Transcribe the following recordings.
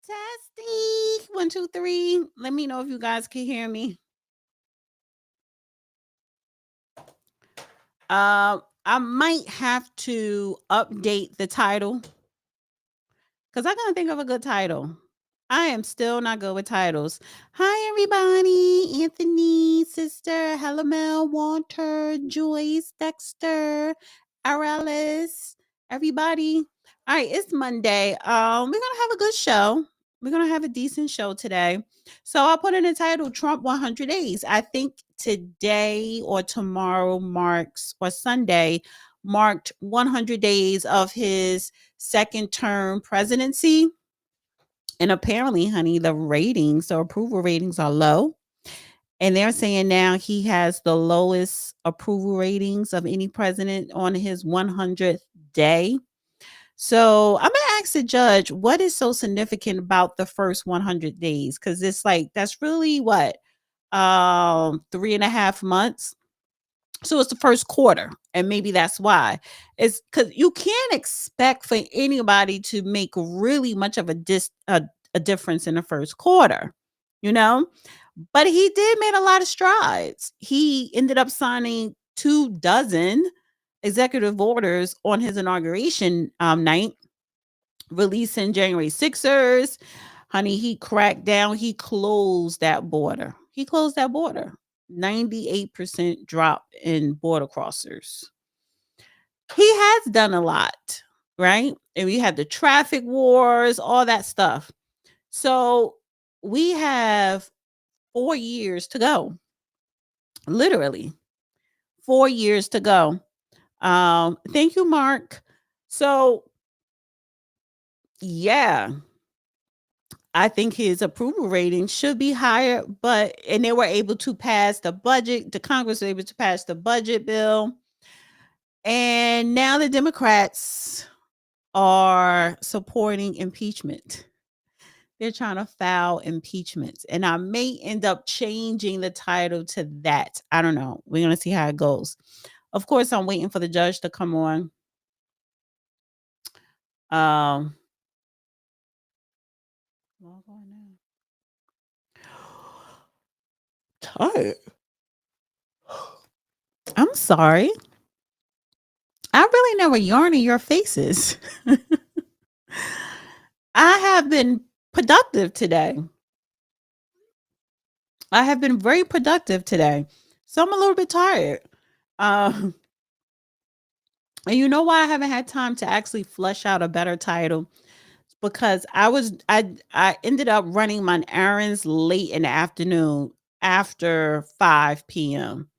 Testing. 1, 2, 3. Let me know if you guys can hear me. I might have to update the title because I gotta think of a good title. I am still not good with titles. Hi, everybody. Anthony, sister, Hella Mel, Walter, Joyce, Dexter, Aralis, everybody. All right, it's Monday. We're gonna have a good show. We're gonna have a decent show today. So I put in the title Trump 100 Days. I think today or tomorrow marks, or Sunday marked 100 days of his second term presidency. And apparently, honey, the ratings, the approval ratings are low. And they're saying now he has the lowest approval ratings of any president on his 100th day. So I'm gonna ask the judge what is so significant about the first 100 days, because it's like that's really what 3.5 months. So it's the first quarter, and maybe that's why. It's because you can't expect for anybody to make really much of a difference in the first quarter, you know. But he did make a lot of strides. He ended up signing 2 dozen executive orders on his inauguration night, releasing January Sixers. Honey, he cracked down. He closed that border. 98% drop in border crossers. He has done a lot, right? And we had the traffic wars, all that stuff. So we have 4 years to go. Literally 4 years to go. Thank you, Mark. So yeah, I think his approval rating should be higher, and they were able to pass the budget. The Congress was able to pass the budget bill. And now the Democrats are supporting impeachment. They're trying to file impeachment. And I may end up changing the title to that. I don't know. We're going to see how it goes. Of course, I'm waiting for the judge to come on. Tired. I'm sorry. I really never yarn in your faces. I have been productive today. I have been very productive today. So I'm a little bit tired. And you know why I haven't had time to actually flesh out a better title? Because I ended up running my errands late in the afternoon after 5 p.m.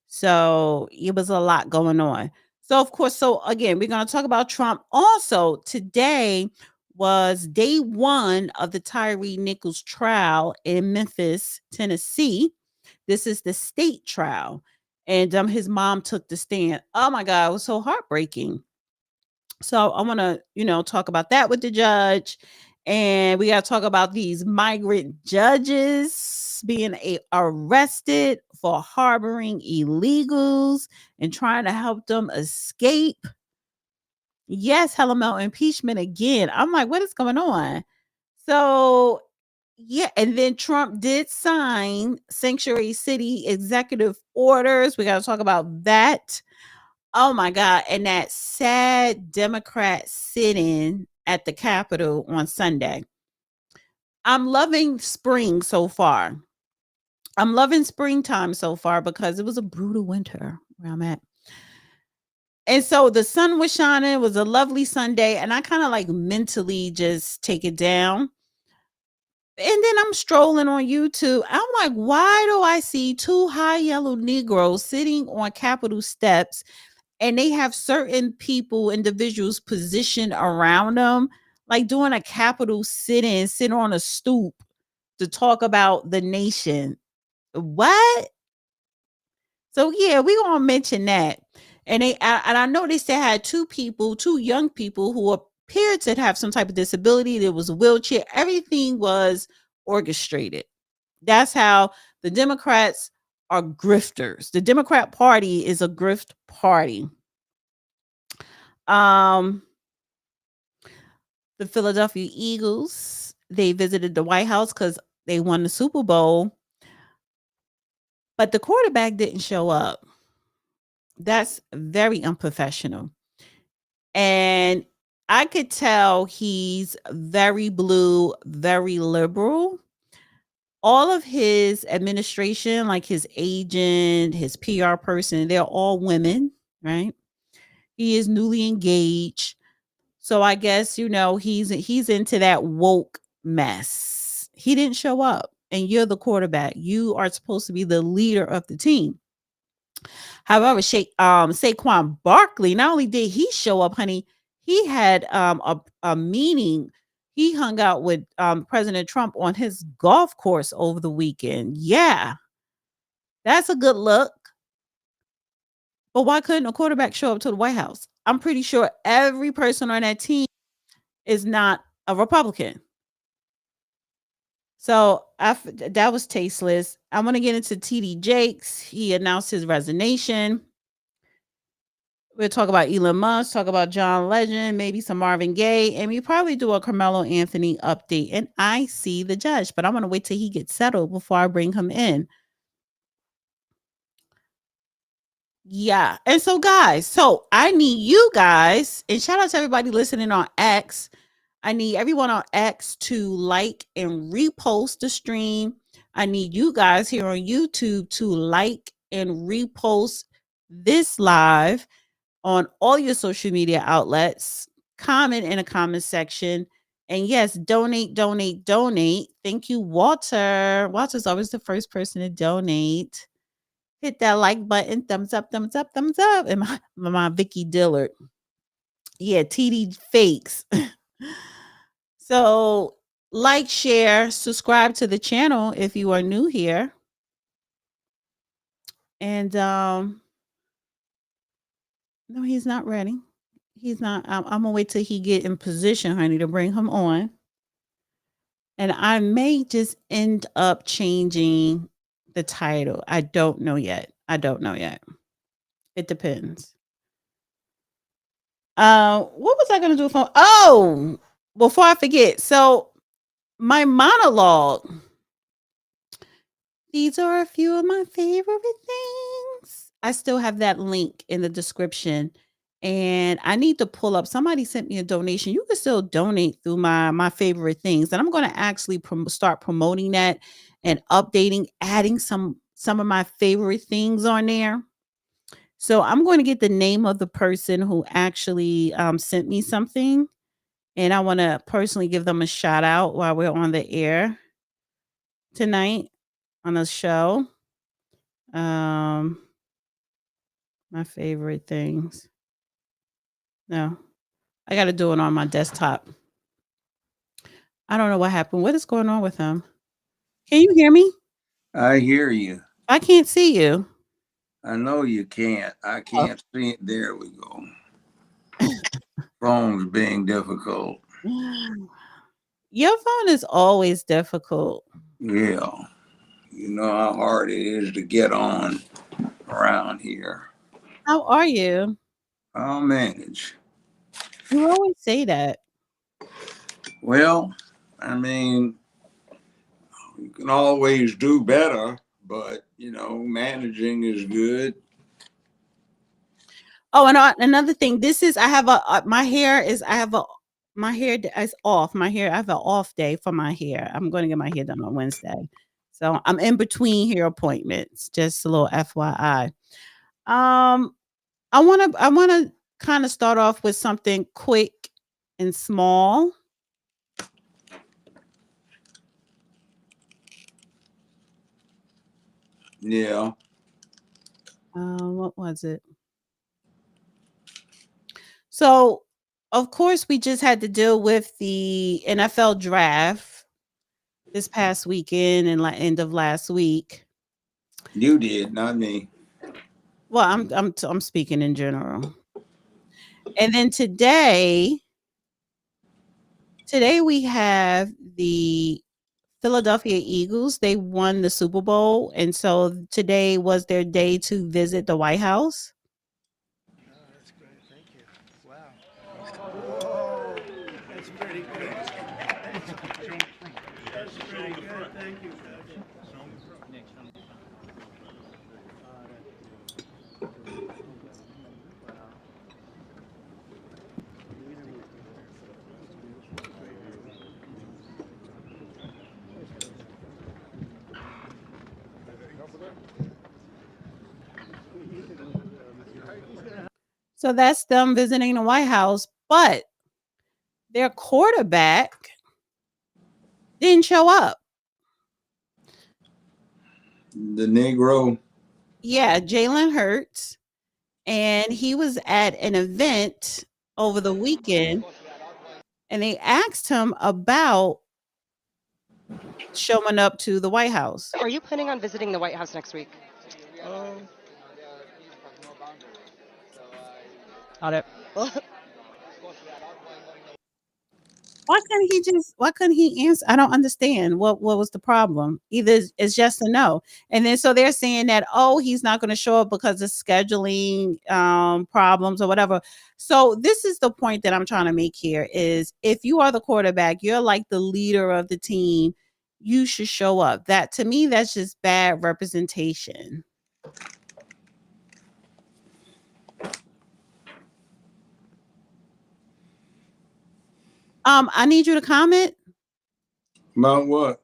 So it was a lot going on. So of course, so again, we're going to talk about Trump. Also, today was day one of the Tyree Nichols trial in Memphis, Tennessee. This is the state trial. And his mom took the stand. Oh my God, it was so heartbreaking. So I want to, talk about that with the judge. And we got to talk about these migrant judges being arrested for harboring illegals and trying to help them escape. Yes, Hella Mel impeachment again. I'm like, what is going on? So, yeah. And then Trump did sign sanctuary city executive orders. We got to talk about that. Oh my God. And that sad Democrat sit-in at the Capitol on Sunday. I'm loving spring so far. I'm loving springtime so far because it was a brutal winter where I'm at. And so the sun was shining. It was a lovely Sunday. And I kind of like mentally just take it down. And then I'm strolling on YouTube. I'm like, why do I see 2 high yellow Negroes sitting on Capitol steps, and they have certain individuals positioned around them, like doing a Capitol sit on a stoop to talk about the nation? What? So yeah, we gonna mention that. And I noticed they had 2 young people who appeared to have some type of disability. There was a wheelchair. Everything was orchestrated. That's how the Democrats are grifters. The Democrat Party is a grift party. Um, the Philadelphia Eagles they visited the White House because they won the Super Bowl, but the quarterback didn't show up. That's very unprofessional. And I could tell he's very blue, very liberal. All of his administration, like his agent, his PR person, they're all women, right? He is newly engaged. So I guess, he's into that woke mess. He didn't show up, and you're the quarterback. You are supposed to be the leader of the team. However, Saquon Barkley, not only did he show up, honey, he had a meeting. He hung out with President Trump on his golf course over the weekend. Yeah, that's a good look. But why couldn't a quarterback show up to the White House? I'm pretty sure every person on that team is not a Republican. So that was tasteless. I'm going to get into TD Jakes. He announced his resignation. We'll talk about Elon Musk, talk about John Legend, maybe some Marvin Gaye, and we probably do a Carmelo Anthony update. And I see the judge, but I'm going to wait till he gets settled before I bring him in. Yeah. And so, guys, I need you guys, and shout out to everybody listening on X. I need everyone on X to like and repost the stream. I need you guys here on YouTube to like and repost this live on all your social media outlets. Comment in the comment section. And yes, donate. Thank you, Walter. Walter's always the first person to donate. Hit that like button. Thumbs up. And my Vicky Dillard. Yeah, TD fakes. So like, share, subscribe to the channel if you are new here. And no, he's not ready. He's not. I'm gonna wait till he get in position, honey, to bring him on. And I may just end up changing the title. I don't know yet. It depends. What was I gonna do for? Oh, before I forget. So my monologue. These are a few of my favorite things. I still have that link in the description. And I need to pull up. Somebody sent me a donation. You can still donate through my favorite things, and I'm going to actually start promoting that and updating, adding some of my favorite things on there. So I'm going to get the name of the person who actually sent me something, and I want to personally give them a shout out while we're on the air tonight on the show. My favorite things. No, I got to do it on my desktop. I don't know what happened. What is going on with him? Can you hear me? I hear you. I can't see you. I know you can't. I Oh. can't see it. There we go. Phone's being difficult. Your phone is always difficult. Yeah. You know how hard it is to get on around here. How are you? I'll manage. You always say that. Well, I mean, you can always do better, but, managing is good. Oh, and another thing. This is I have my hair is my hair is off. I have an off day for my hair. I'm going to get my hair done on Wednesday. So I'm in between hair appointments. Just a little FYI. I want to kind of start off with something quick and small. Yeah. What was it? So, of course, we just had to deal with the NFL draft this past weekend and end of last week. You did, not me. Well, I'm speaking in general. And then today we have the Philadelphia Eagles. They won the Super Bowl, and so today was their day to visit the White House. Oh, that's great. Thank you. Wow. Whoa, that's pretty good. That's pretty good. Thank you, Coach. So that's them visiting the White House, but their quarterback didn't show up. The Negro. Yeah, Jalen Hurts. And he was at an event over the weekend, and they asked him about showing up to the White House. Are you planning on visiting the White House next week? Got it. Why couldn't he answer? I don't understand what was the problem. Either it's just a no. And then so they're saying that, oh, he's not going to show up because of scheduling problems or whatever. So this is the point that I'm trying to make here is if you are the quarterback, you're like the leader of the team, you should show up. That to me, that's just bad representation. I need you to comment About what?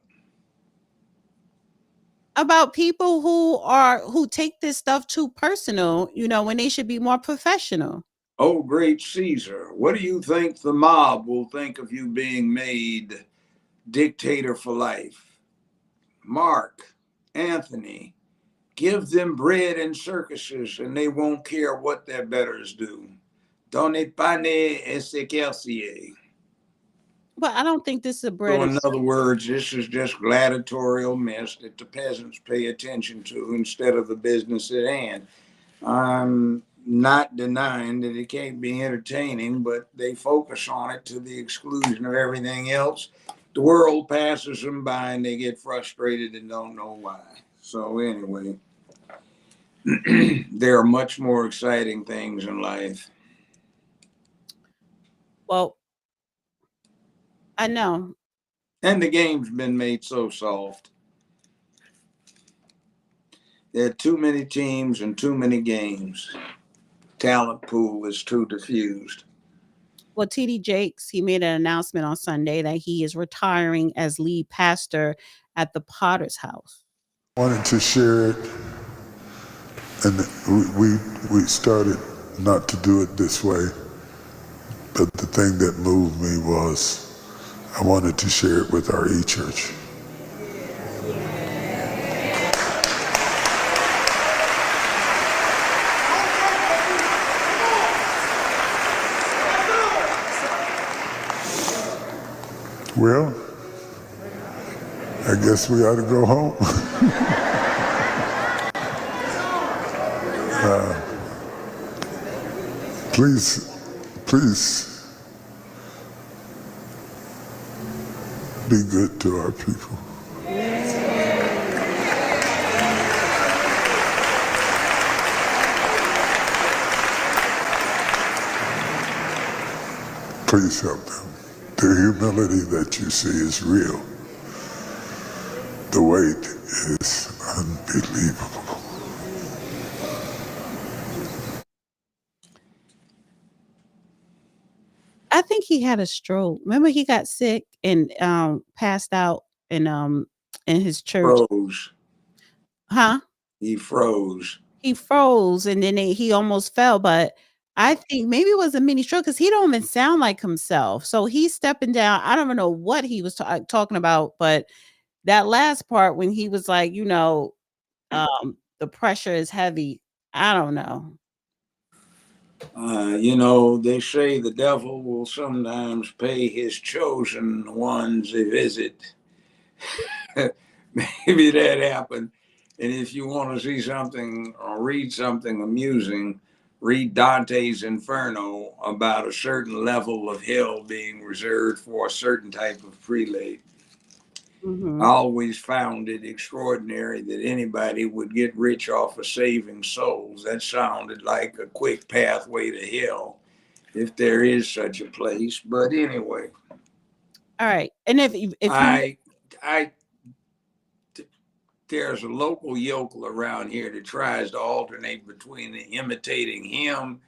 about people who take this stuff too personal, when they should be more professional. Oh, great Caesar, what do you think the mob will think of you being made dictator for life? Mark, Anthony, give them bread and circuses and they won't care what their betters do. Donne pane et sequelcier. But I don't think this is a bread. So in other words, this is just gladiatorial mess that the peasants pay attention to instead of the business at hand. I'm not denying that it can't be entertaining, but they focus on it to the exclusion of everything else. The world passes them by and they get frustrated and don't know why. So anyway, there are much more exciting things in life. Well, I know. And the game's been made so soft. There are too many teams and too many games. Talent pool is too diffused. Well, TD Jakes, he made an announcement on Sunday that he is retiring as lead pastor at the Potter's House. I wanted to share it, and we started not to do it this way, but the thing that moved me was I wanted to share it with our e-church. Well, I guess we ought to go home. Please be good to our people. Please help them. The humility that you see is real. The weight is unbelievable. I think he had a stroke. Remember, he got sick and passed out in his church. Froze. Huh? He froze. He froze, and then he almost fell. But I think maybe it was a mini stroke because he don't even sound like himself. So he's stepping down. I don't even know what he was talking about, but that last part when he was like, the pressure is heavy. I don't know. They say the devil will sometimes pay his chosen ones a visit. Maybe that happened. And if you want to see something or read something amusing, read Dante's Inferno about a certain level of hell being reserved for a certain type of prelate. Mm-hmm. I always found it extraordinary that anybody would get rich off of saving souls. That sounded like a quick pathway to hell, if there is such a place. But anyway, all right. And if there's a local yokel around here that tries to alternate between imitating him,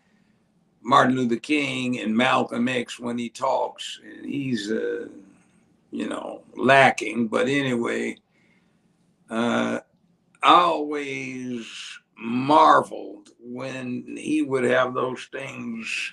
Martin Luther King, and Malcolm X when he talks. And he's, lacking. But anyway, I always marveled when he would have those things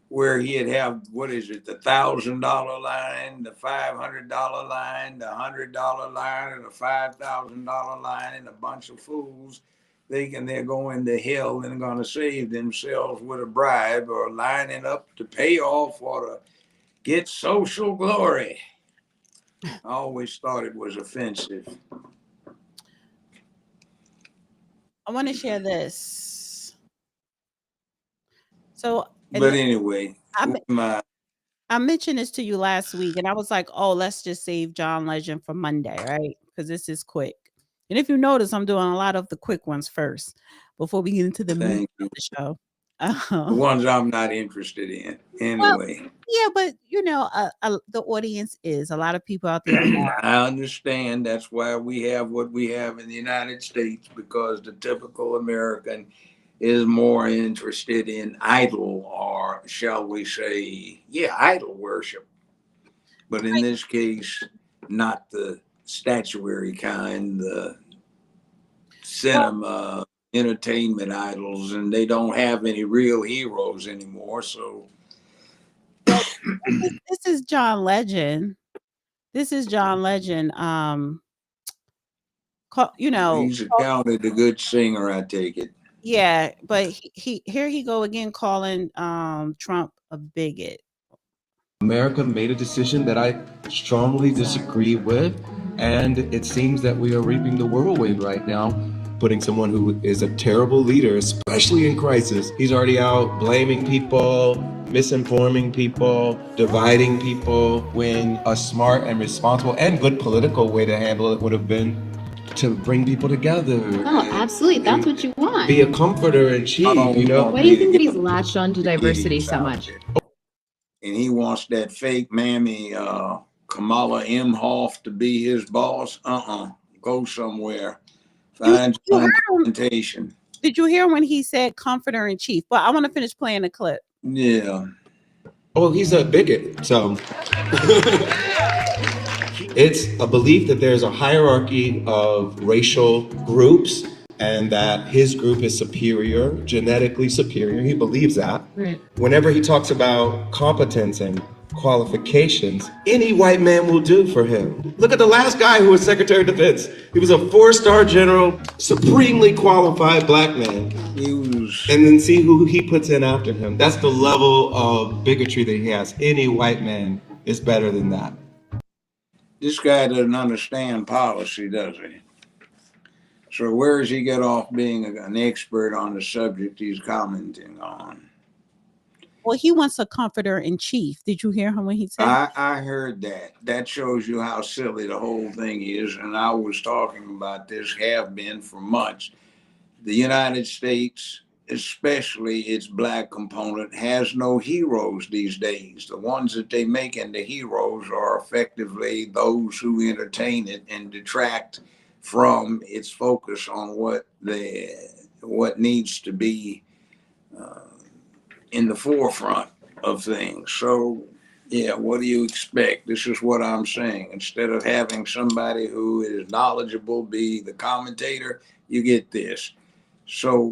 where he'd have, what is it, the $1,000 line, the $500 line, the $100 line, and the $5,000 line, and a bunch of fools thinking they're going to hell and going to save themselves with a bribe or lining up to pay off or to get social glory. I always thought it was offensive. I want to share this. So, But anyway, I mentioned this to you last week, and I was like, oh, let's just save John Legend for Monday, right? Because this is quick. And if you notice, I'm doing a lot of the quick ones first before we get into the meat of the show. The ones I'm not interested in. Anyway. Well, yeah, but the audience is a lot of people out there. I understand. That's why we have what we have in the United States, because the typical American is more interested in idol, or shall we say, idol worship. But in this case, not the statuary kind, the cinema entertainment idols, and they don't have any real heroes anymore. So this is John Legend. He's accounted a good singer, I take it. Yeah, but he here he go again calling Trump a bigot. America made a decision that I strongly disagree with, and it seems that we are reaping the whirlwind right now, putting someone who is a terrible leader, especially in crisis. He's already out blaming people, misinforming people, dividing people, when a smart and responsible and good political way to handle it would have been to bring people together. Oh, absolutely. That's what you want. Be a comforter in chief, Why do you think that he's latched on to diversity so much? And he wants that fake mammy Kamala Imhoff to be his boss. Go somewhere. Find implementation. Did you hear when he said comforter in chief? But I want to finish playing the clip. Yeah. Oh, he's a bigot. So it's a belief that there's a hierarchy of racial groups and that his group is superior, genetically superior. He believes that. Right. Whenever he talks about competence and qualifications, any white man will do for him. Look at the last guy who was Secretary of Defense. He was a 4-star general, supremely qualified black man. And then see who he puts in after him. That's the level of bigotry that he has. Any white man is better than that. This guy doesn't understand policy, does he? So where does he get off being an expert on the subject he's commenting on? Well, he wants a comforter in chief. Did you hear him when he said? I heard that. That shows you how silly the whole thing is. And I was talking about this, have been for months. The United States, especially its black component, has no heroes these days. The ones that they make into heroes are effectively those who entertain it and detract from its focus on what needs to be in the forefront of things. So, what do you expect? This is what I'm saying. Instead of having somebody who is knowledgeable be the commentator, you get this. So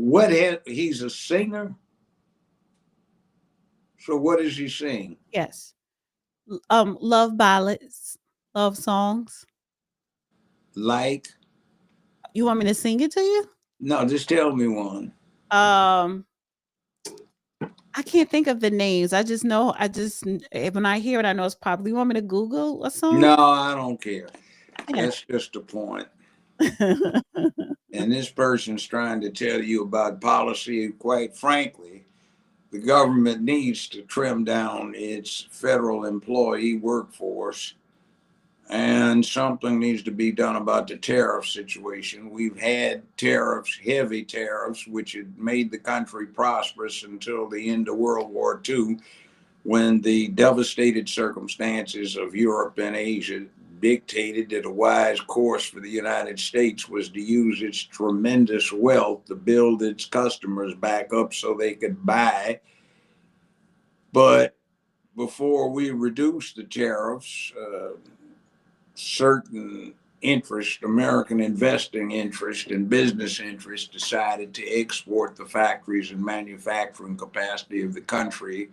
he's a singer? So what does he sing? Yes. Love ballads, love songs. Like? You want me to sing it to you? No, just tell me one. I can't think of the names. I just know, when I hear it, I know it's probably. You want me to Google a song? No, I don't care. Yeah. That's just the point. And this person's trying to tell you about policy. Quite frankly, the government needs to trim down its federal employee workforce, and something needs to be done about the tariff situation. We've had tariffs, heavy tariffs, which had made the country prosperous until the end of World War II, when the devastated circumstances of Europe and Asia dictated that a wise course for the United States was to use its tremendous wealth to build its customers back up so they could buy. But before we reduced the tariffs, certain interest, American investing interest and business interest, decided to export the factories and manufacturing capacity of the country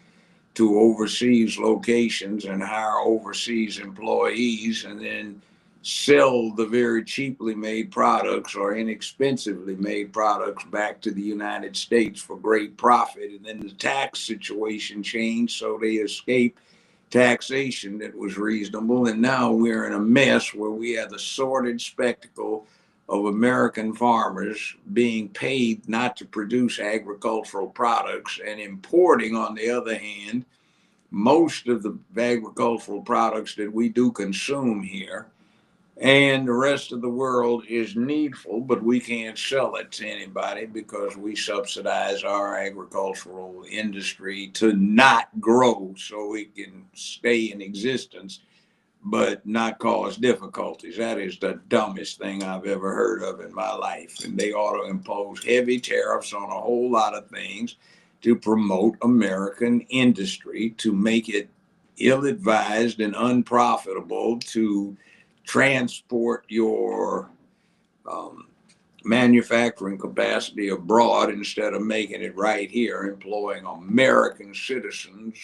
to overseas locations and hire overseas employees, and then sell the very cheaply made products or inexpensively made products back to the United States for great profit. And then the tax situation changed, so they escaped taxation that was reasonable. And now we're in a mess where we have the sordid spectacle of American farmers being paid not to produce agricultural products and importing, on the other hand, most of the agricultural products that we do consume here. And the rest of the world is needful, but we can't sell it to anybody because we subsidize our agricultural industry to not grow so it can stay in existence, but not cause difficulties. That is the dumbest thing I've ever heard of in my life. And they ought to impose heavy tariffs on a whole lot of things to promote American industry, to make it ill-advised and unprofitable to transport your manufacturing capacity abroad instead of making it right here, employing American citizens,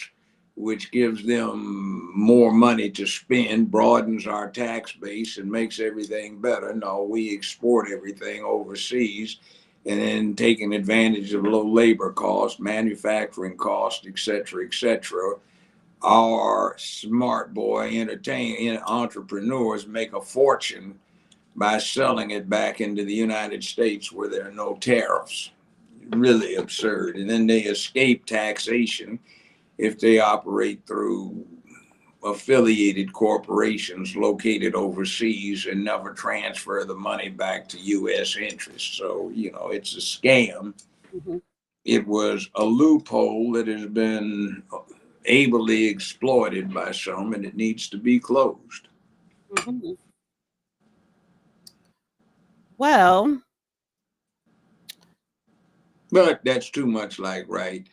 which gives them more money to spend, broadens our tax base, and makes everything better. No, we export everything overseas, and then taking advantage of low labor costs, manufacturing costs, et cetera, our smart boy entrepreneurs make a fortune by selling it back into the United States where there are no tariffs. Really absurd. And then they escape taxation if they operate through affiliated corporations located overseas and never transfer the money back to U.S. interests. So, it's a scam. Mhm. It was a loophole that has been ably exploited by some, and it needs to be closed. Mhm. Well, But that's too much like right.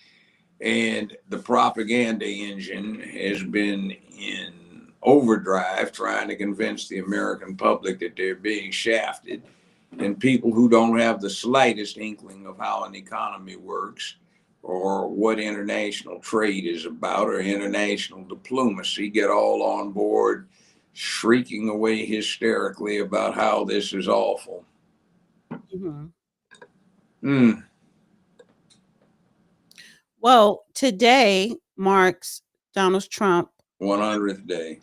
And the propaganda engine has been in overdrive trying to convince the American public that they're being shafted. And people who don't have the slightest inkling of how an economy works or what international trade is about or international diplomacy get all on board, shrieking away hysterically about how this is awful. mhm. Mm, Well, today marks Donald Trump, 100th day.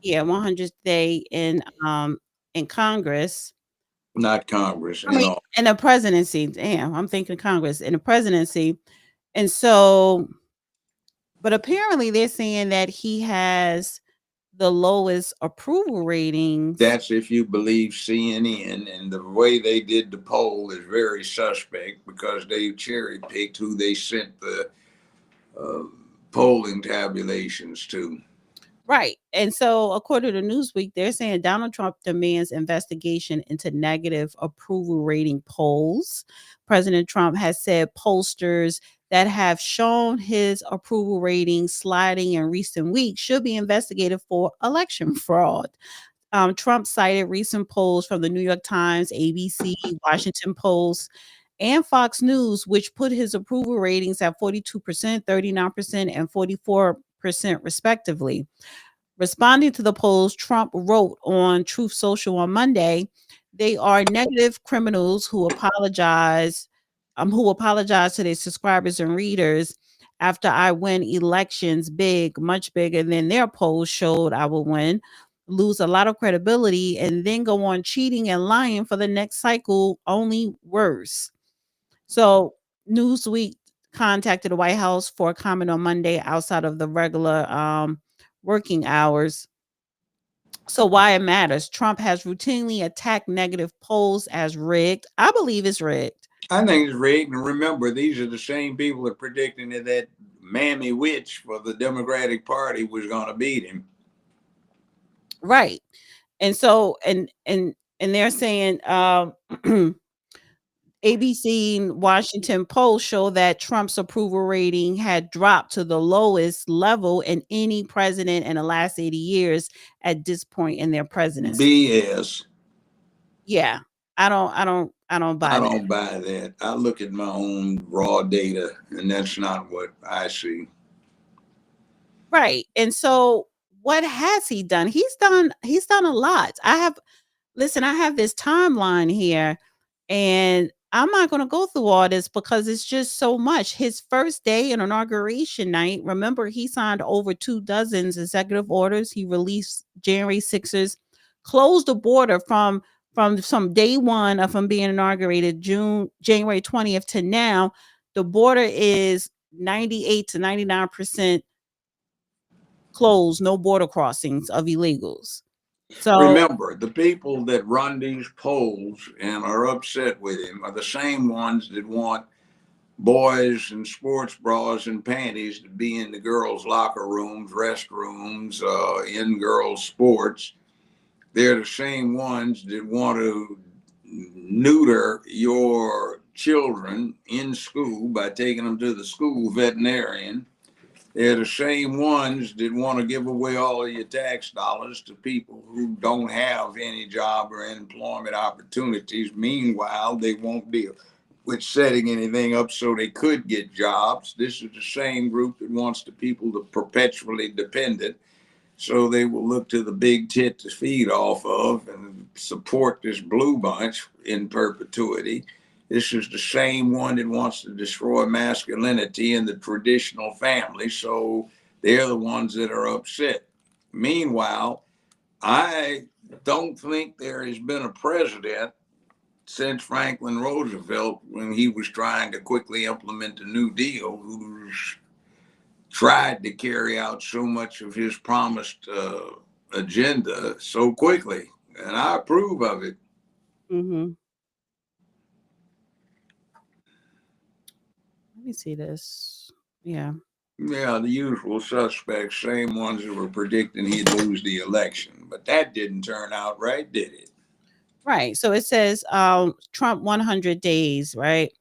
100th day in Congress. Not Congress, I mean, all. in the presidency. Damn, I'm thinking Congress in the presidency. And so, but apparently they're saying that he has the lowest approval ratings. That's if you believe CNN, and the way they did the poll is very suspect because they cherry picked who they sent the polling tabulations to. Right. And so, according to Newsweek, they're saying Donald Trump demands investigation into negative approval rating polls. President Trump has said pollsters that have shown his approval ratings sliding in recent weeks should be investigated for election fraud. Trump cited recent polls from the New York Times, ABC, Washington Post, and Fox News, which put his approval ratings at 42%, 39%, and 44% respectively. Responding to the polls, Trump wrote on Truth Social on Monday, "They are negative criminals who apologize to their subscribers and readers after I win elections big, much bigger than their polls showed I will win, lose a lot of credibility, and then go on cheating and lying for the next cycle, only worse." So Newsweek contacted the White House for a comment on Monday outside of the regular working hours. So why it matters. Trump has routinely attacked negative polls as rigged. I believe it's rigged. I think it's rigged. And remember, these are the same people that predicting that mammy witch for the Democratic Party was going to beat him. Right. And so and they're saying ABC and Washington Post show that Trump's approval rating had dropped to the lowest level in any president in the last 80 years at this point in their presidency. BS. Yeah. I don't buy I that. don't buy that. I look at my own raw data, and that's not what I see. Right. And so what has he done? He's done a lot. I have this timeline here, and I'm not going to go through all this because it's just so much. His first day in inauguration night, remember, he signed over 24 executive orders. He released January 6th, closed the border from some day one of him being inaugurated, January 20th to now. The border is 98 to 99% closed, no border crossings of illegals. So Remember, the people that run these polls and are upset with him are the same ones that want boys in sports bras and panties to be in the girls' locker rooms, restrooms, in girls' sports. They're the same ones that want to neuter your children in school by taking them to the school veterinarian. They're the same ones that want to give away all of your tax dollars to people who don't have any job or employment opportunities. Meanwhile, they won't deal with setting anything up so they could get jobs. This is the same group that wants the people to perpetually dependent, so they will look to the big tit to feed off of and support this blue bunch in perpetuity. This is the same one that wants to destroy masculinity in the traditional family, so they're the ones that are upset. Meanwhile, I don't think there has been a president since Franklin Roosevelt, when he was trying to quickly implement the New Deal, who's tried to carry out so much of his promised agenda so quickly. And I approve of it. let me see this. Yeah, the usual suspects, same ones that were predicting he'd lose the election. But that didn't turn out right, did it? right. So it says Trump 100 days, right?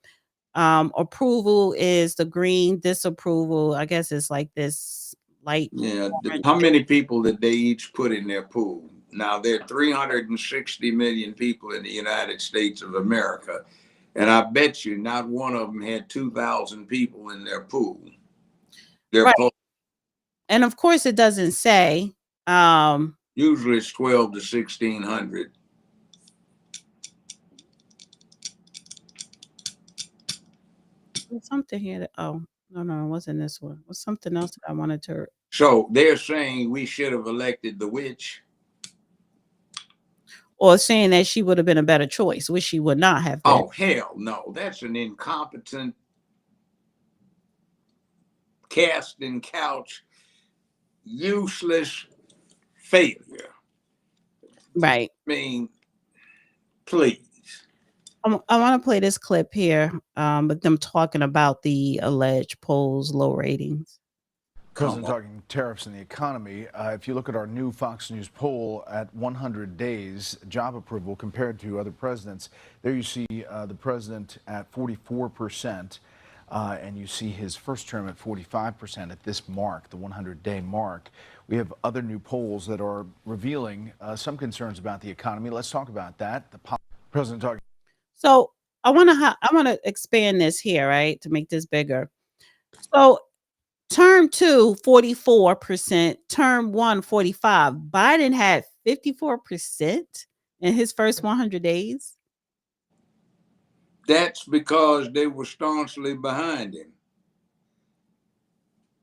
Approval is the green, disapproval, I guess it's like this light. Yeah. How many people did they each put in their pool? Now, there are 360 million people in the United States of America. And I bet you not one of them had 2,000 people in their pool. Right. And of course, it doesn't say. Usually it's 12 to 1,600. There's something here that, no, it wasn't this one. It was something else that I wanted to. So they're saying we should have elected the witch. Or saying that she would have been a better choice, which she would not have been. Oh, hell no. That's an incompetent, casting couch, useless failure. Right. I mean, please. I want to play this clip here, with them talking about the alleged polls low ratings. President talking tariffs and the economy. If you look at our new Fox News poll at 100 days job approval compared to other presidents, there you see the president at 44%, and you see his first term at 45% at this mark, the 100-day mark. We have other new polls that are revealing some concerns about the economy. Let's talk about that. The president talking. So I want to expand this here, right, to make this bigger. So term 2, 44%, term 1, 45%. Biden had 54% in his first 100 days. That's because they were staunchly behind him.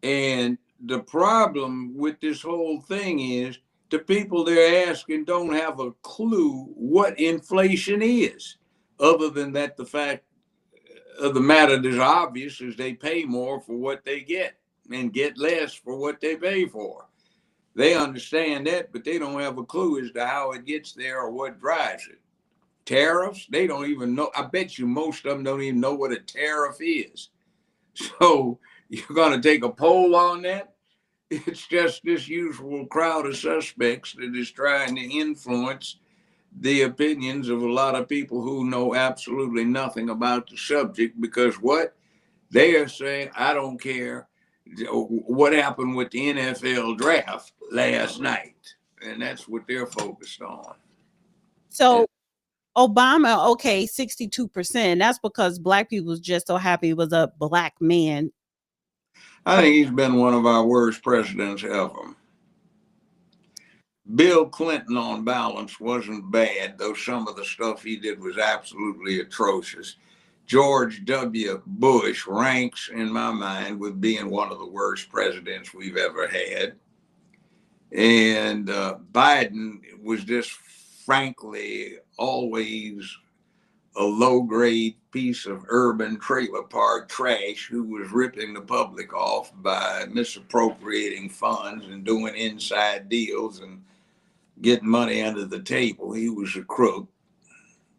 And the problem with this whole thing is the people they're asking don't have a clue what inflation is. Other than that, the fact of the matter that's obvious is they pay more for what they get and get less for what they pay for. They understand that, but they don't have a clue as to how it gets there or what drives it. Tariffs, they don't even know. I bet you most of them don't even know what a tariff is. So you're going to take a poll on that? It's just this usual crowd of suspects that is trying to influence the opinions of a lot of people who know absolutely nothing about the subject, because what they are saying, I don't care what happened with the NFL draft last night. And that's what they're focused on. So Obama, okay, 62%. That's because black people was just so happy it was a black man. I think he's been one of our worst presidents ever. Bill Clinton, on balance, wasn't bad, though some of the stuff he did was absolutely atrocious. George W. Bush ranks, in my mind, with being one of the worst presidents we've ever had. And Biden was just, frankly, always a low-grade piece of urban trailer park trash who was ripping the public off by misappropriating funds and doing inside deals and getting money under the table. He was a crook.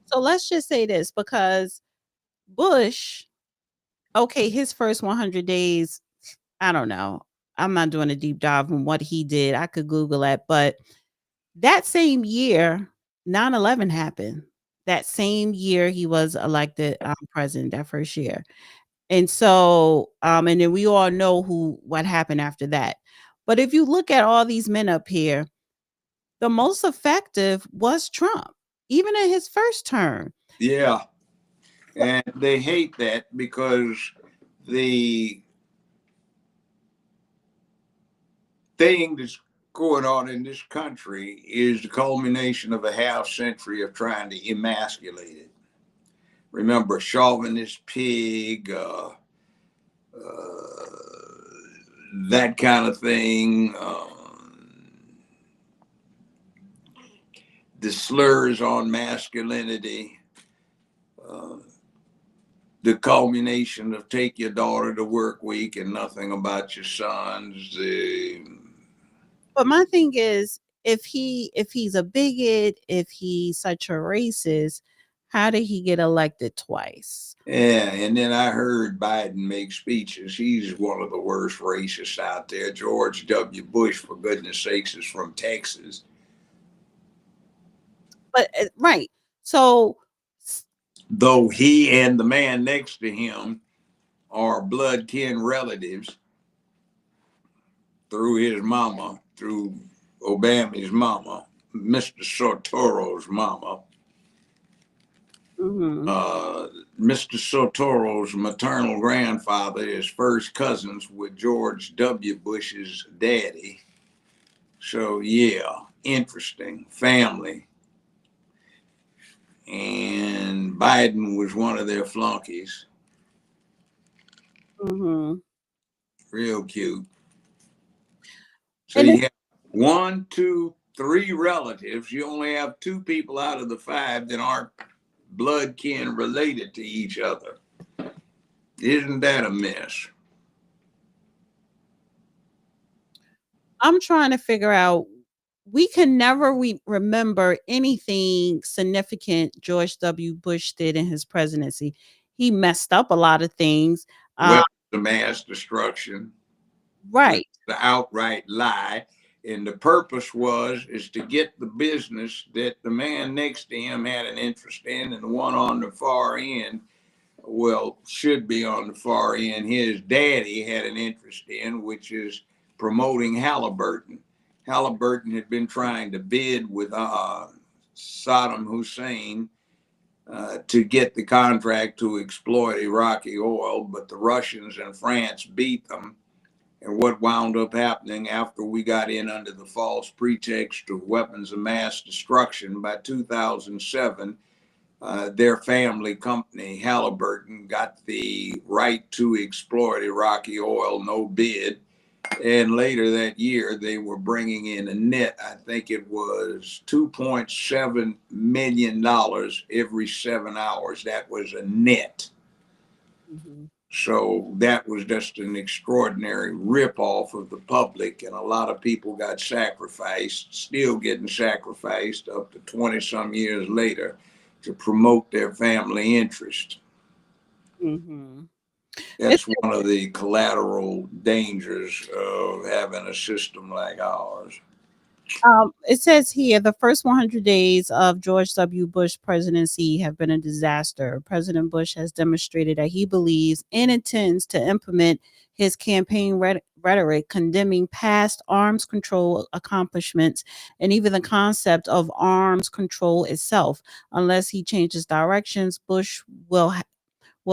So let's just say this, because Bush, okay, his first 100 days, I don't know. I'm not doing a deep dive on what he did. I could Google it. But that same year, 9/11 happened. That same year he was elected president, that first year. And so, and then we all know what happened after that. But if you look at all these men up here, the most effective was Trump, even in his first term. Yeah. And they hate that because the thing that's going on in this country is the culmination of a half century of trying to emasculate it. Remember, chauvinist pig, that kind of thing. The slurs on masculinity, the culmination of take your daughter to work week and nothing about your sons. But my thing is, if he's a bigot, if he's such a racist, how did he get elected twice? Yeah, and then I heard Biden make speeches. He's one of the worst racists out there. George W. Bush, for goodness sakes, is from Texas. But right. So though he and the man next to him are blood kin relatives through his mama, through Obama's mama, Mr. Sotoro's mama. Mr. Sotoro's maternal grandfather is first cousins with George W. Bush's daddy. So yeah, interesting family. And Biden was one of their flunkies. Real cute. So you have 1, 2, 3 relatives. You only have 2 people out of the 5 that aren't blood kin related to each other. Isn't that a mess? I'm trying to figure out, we can never remember anything significant George W. Bush did in his presidency. He messed up a lot of things. Well, the mass destruction. Right. The outright lie. And the purpose is to get the business that the man next to him had an interest in, and the one on the far end, well, should be on the far end, his daddy had an interest in, which is promoting Halliburton. Halliburton had been trying to bid with Saddam Hussein to get the contract to exploit Iraqi oil, but the Russians and France beat them. And what wound up happening after we got in under the false pretext of weapons of mass destruction, by 2007, their family company, Halliburton, got the right to exploit Iraqi oil, no bid. And later that year, they were bringing in a net, I think it was $2.7 million every 7 hours. That was a net. So that was just an extraordinary ripoff of the public, and a lot of people got sacrificed, still getting sacrificed up to 20 some years later to promote their family interest. It's, That's one of the collateral dangers of having a system like ours. it says here the first 100 days of George W. Bush presidency have been a disaster. President Bush has demonstrated that he believes and intends to implement his campaign rhetoric condemning past arms control accomplishments and even the concept of arms control itself. Unless he changes directions, Bush will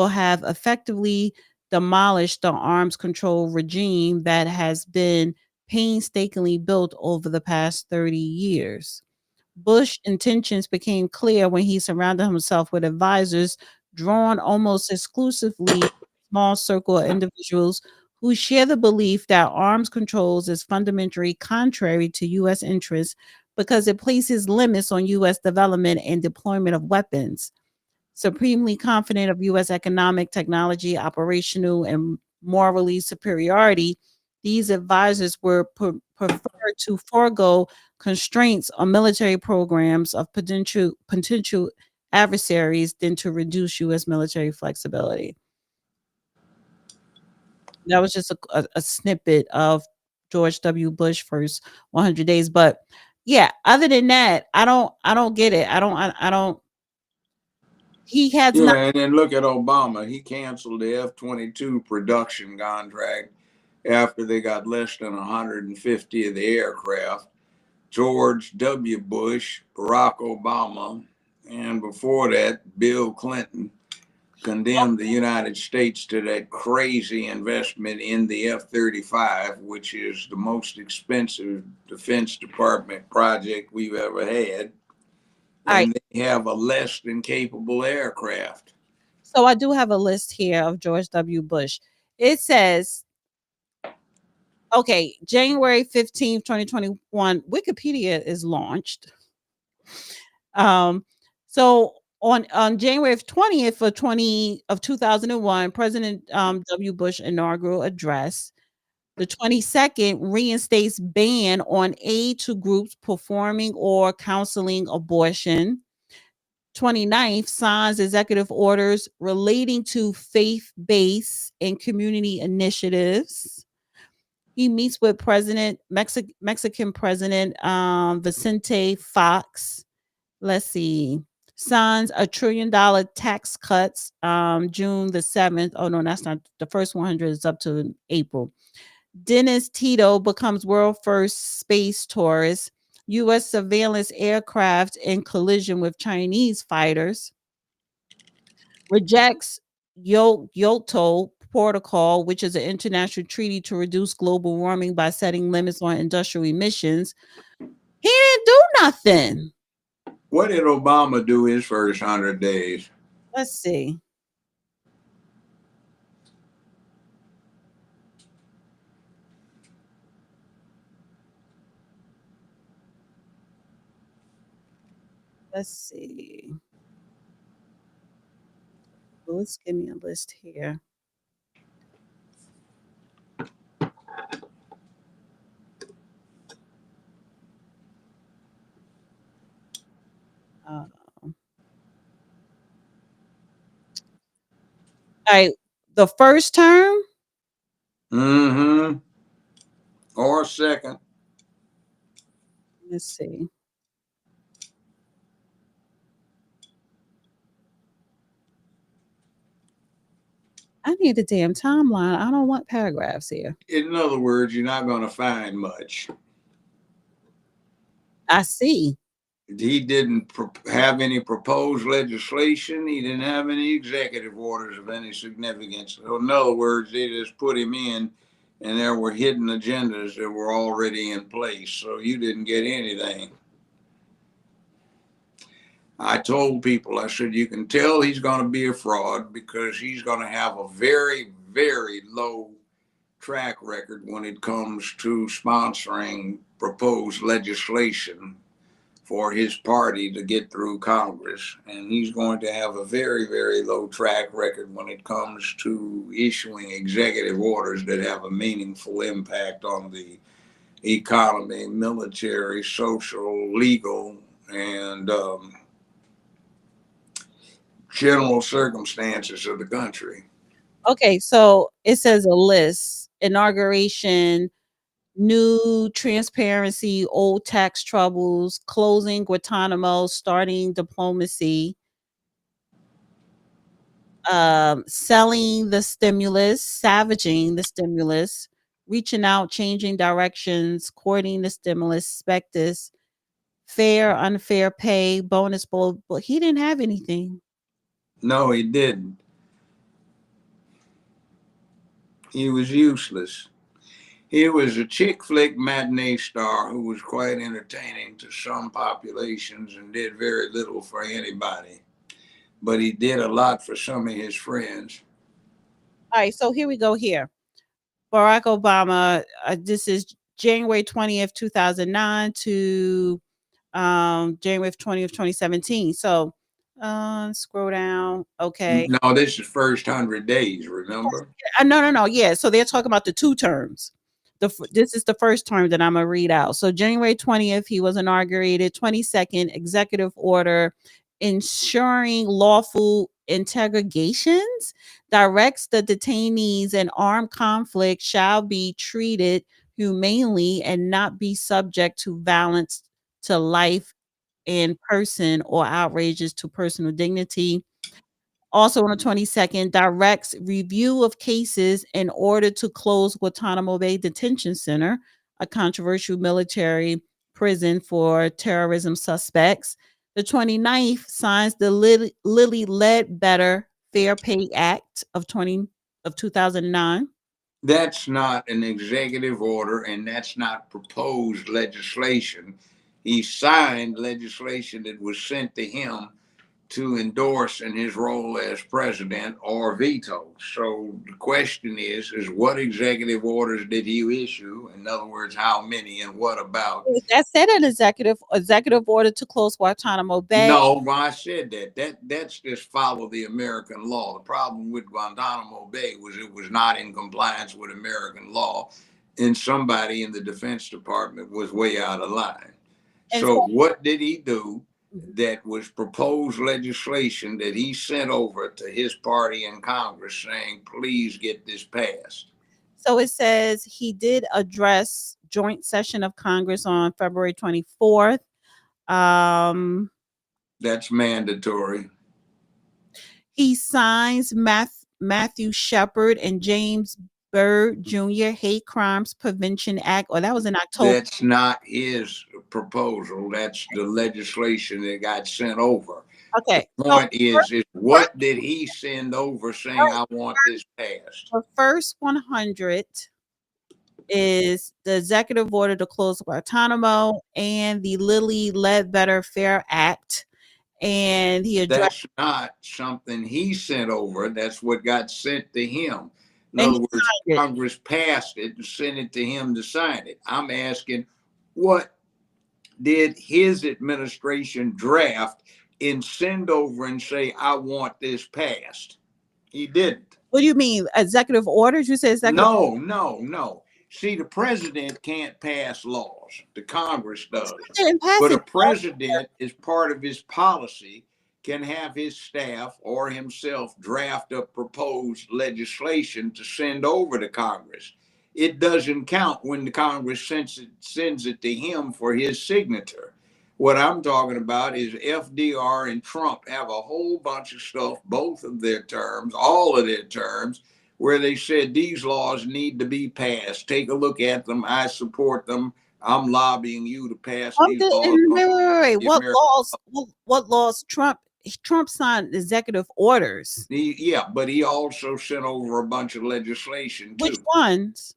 have effectively demolished the arms control regime that has been painstakingly built over the past 30 years. Bush's intentions became clear when he surrounded himself with advisors drawn almost exclusively from a small circle of individuals who share the belief that arms controls is fundamentally contrary to U.S. interests because it places limits on U.S. development and deployment of weapons. Supremely confident of U.S. economic, technology, operational, and morally superiority, these advisors were preferred to forego constraints on military programs of potential adversaries than to reduce U.S. military flexibility. That was just a snippet of George W. Bush first 100 days, but yeah, other than that, I don't get it. I don't. He has Yeah, not. and then look at Obama. He canceled the F-22 production contract after they got less than 150 of the aircraft. George W. Bush, Barack Obama, and before that, Bill Clinton condemned the United States to that crazy investment in the F-35, which is the most expensive Defense Department project we've ever had. All right. And they have a less than capable aircraft. So I do have a list here of George W. Bush. It says, okay, January 15th, 2021, Wikipedia is launched. So on January 20th of 2001, President W. Bush inaugural address. The 22nd reinstates ban on aid to groups performing or counseling abortion. 29th signs executive orders relating to faith-based and community initiatives. He meets with Mexican President Vicente Fox. Let's see. Signs $1 trillion tax cuts June the 7th. Oh, no, that's not the first 100 is up to April. Dennis Tito becomes world first space tourist. U.S. surveillance aircraft in collision with Chinese fighters. Rejects Kyoto Protocol, which is an international treaty to reduce global warming by setting limits on industrial emissions. He didn't do nothing. What did Obama do his first 100 days? Let's see. Let's see. Well, let's give me a list here. All right. The first term. Mm-hmm. Or second. Let's see. I need a damn timeline. I don't want paragraphs here. In other words, you're not going to find much. I see. He didn't have any proposed legislation. He didn't have any executive orders of any significance. So in other words, they just put him in, and there were hidden agendas that were already in place. So you didn't get anything. I told people, I said, you can tell he's going to be a fraud because he's going to have a very, very low track record when it comes to sponsoring proposed legislation for his party to get through Congress. And he's going to have a very, very low track record when it comes to issuing executive orders that have a meaningful impact on the economy, military, social, legal, and general circumstances of the country. Okay, so it says a list: inauguration, new transparency, old tax troubles, closing Guantanamo, starting diplomacy, selling the stimulus, savaging the stimulus, reaching out, changing directions, courting the stimulus, spectus, fair, unfair pay, bonus, but he didn't have anything. No, he didn't. He was useless. He was a chick flick matinee star who was quite entertaining to some populations and did very little for anybody. But he did a lot for some of his friends. All right, so here we go here. Barack Obama, this is January 20th, 2009 to January 20th, 2017. So scroll down. Okay. No, this is first 100 days, remember? No. Yeah. So they're talking about the two terms. This is the first term that I'm going to read out. So January 20th, he was inaugurated. 22nd, executive order ensuring lawful interrogations directs the detainees in armed conflict shall be treated humanely and not be subject to violence to life and person or outrages to personal dignity. Also on the 22nd, directs review of cases in order to close Guantanamo Bay Detention Center, a controversial military prison for terrorism suspects. The 29th signs the Lilly Ledbetter Fair Pay Act of 2009. That's not an executive order and that's not proposed legislation. He signed legislation that was sent to him to endorse in his role as president or veto. So the question is what executive orders did he issue? In other words, how many and what about? That said an executive order to close Guantanamo Bay. No, I said that's just follow the American law. The problem with Guantanamo Bay was it was not in compliance with American law, and somebody in the Defense Department was way out of line. So what did he do that was proposed legislation that he sent over to his party in Congress saying, please get this passed? So it says he did address joint session of Congress on February 24th. That's mandatory. He signs Matthew Shepard and James Byrd Jr. Hate Crimes Prevention Act. Or that was in October. That's not his proposal. That's the legislation that got sent over. Okay. The point is what did he send over saying, I want this passed? The first 100 is the executive order to close Guantanamo and the Lilly Ledbetter Fair Act. And he addressed. That's not something he sent over. That's what got sent to him. In other words, Congress passed it and sent it to him to sign it. I'm asking, what did his administration draft and send over and say, I want this passed? He didn't. What do you mean? Executive orders? You said executive? No. See, the president can't pass laws. The Congress does. But a president, as part of his policy, can have his staff or himself draft up proposed legislation to send over to Congress. It doesn't count when the Congress sends it to him for his signature. What I'm talking about is FDR and Trump have a whole bunch of stuff, both of their terms, all of their terms, where they said these laws need to be passed. Take a look at them. I support them. I'm lobbying you to pass these laws. Wait. What laws? Trump signed executive orders. Yeah, but he also sent over a bunch of legislation too. Which ones?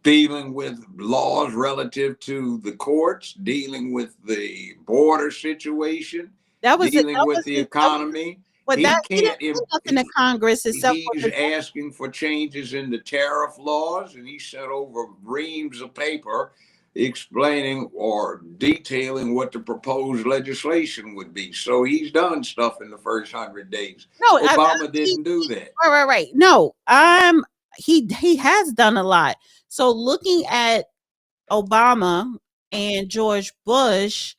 Dealing with laws relative to the courts, dealing with the border situation, dealing with the economy. But he didn't do nothing to Congress except he's asking for changes in the tariff laws, and he sent over reams of paper explaining or detailing what the proposed legislation would be. So he's done stuff in the first 100 days. No, Obama didn't do that. Right. No, he has done a lot. So looking at Obama and George Bush,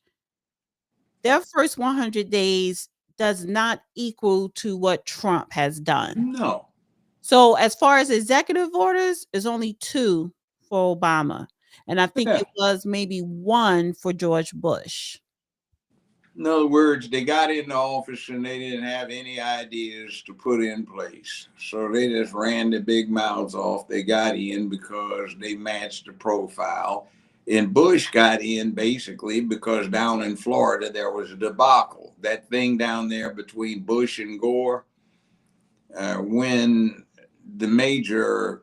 their first 100 days does not equal to what Trump has done. No. So as far as executive orders, it's only 2 for Obama. And I think Yeah. it was maybe 1 for George Bush. In other words, they got into office and they didn't have any ideas to put in place. So they just ran their big mouths off. They got in because they matched the profile. And Bush got in basically because down in Florida there was a debacle. That thing down there between Bush and Gore, when the major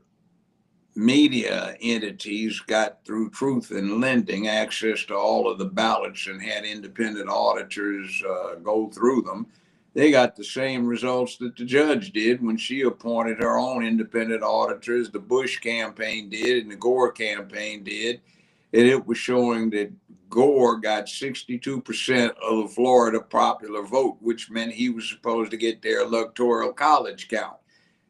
media entities got, through Truth in Lending, access to all of the ballots and had independent auditors go through them, they got the same results that the judge did when she appointed her own independent auditors. The Bush campaign did and the Gore campaign did. And it was showing that Gore got 62% of the Florida popular vote, which meant he was supposed to get their electoral college count.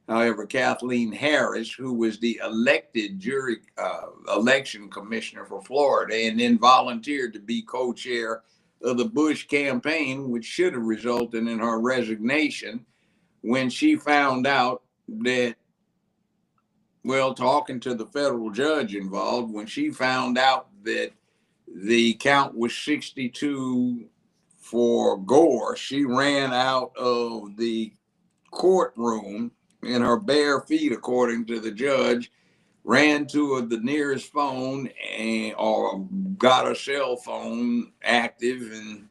However, Kathleen Harris, who was the elected election commissioner for Florida and then volunteered to be co-chair of the Bush campaign, which should have resulted in her resignation, when she found out that, well, talking to the federal judge involved, when she found out that the count was 62 for Gore, she ran out of the courtroom in her bare feet, according to the judge, ran to the nearest phone or got her cell phone active and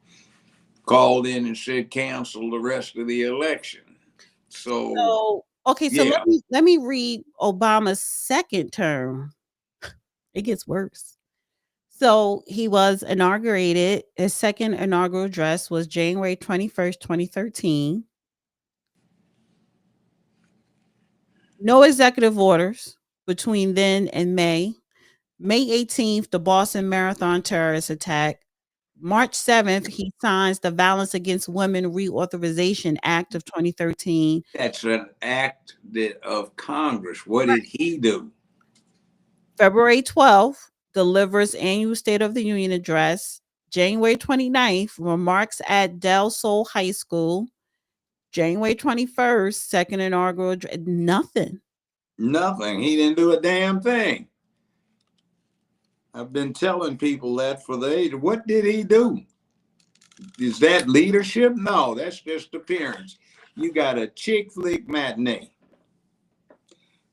called in and said cancel the rest of the election. So okay, so yeah. let me read Obama's second term. It gets worse. So he was inaugurated. His second inaugural address was January 21st, 2013. No executive orders between then and May. May 18th, the Boston Marathon terrorist attack. March 7th, he signs the Violence Against Women Reauthorization Act of 2013. That's an act of Congress. What did he do? February 12th, delivers annual State of the Union address. January 29th, remarks at Del Sol High School. January 21st, second inaugural address. Nothing. Nothing. He didn't do a damn thing. I've been telling people that for the age. What did he do? Is that leadership? No, that's just appearance. You got a chick flick matinee,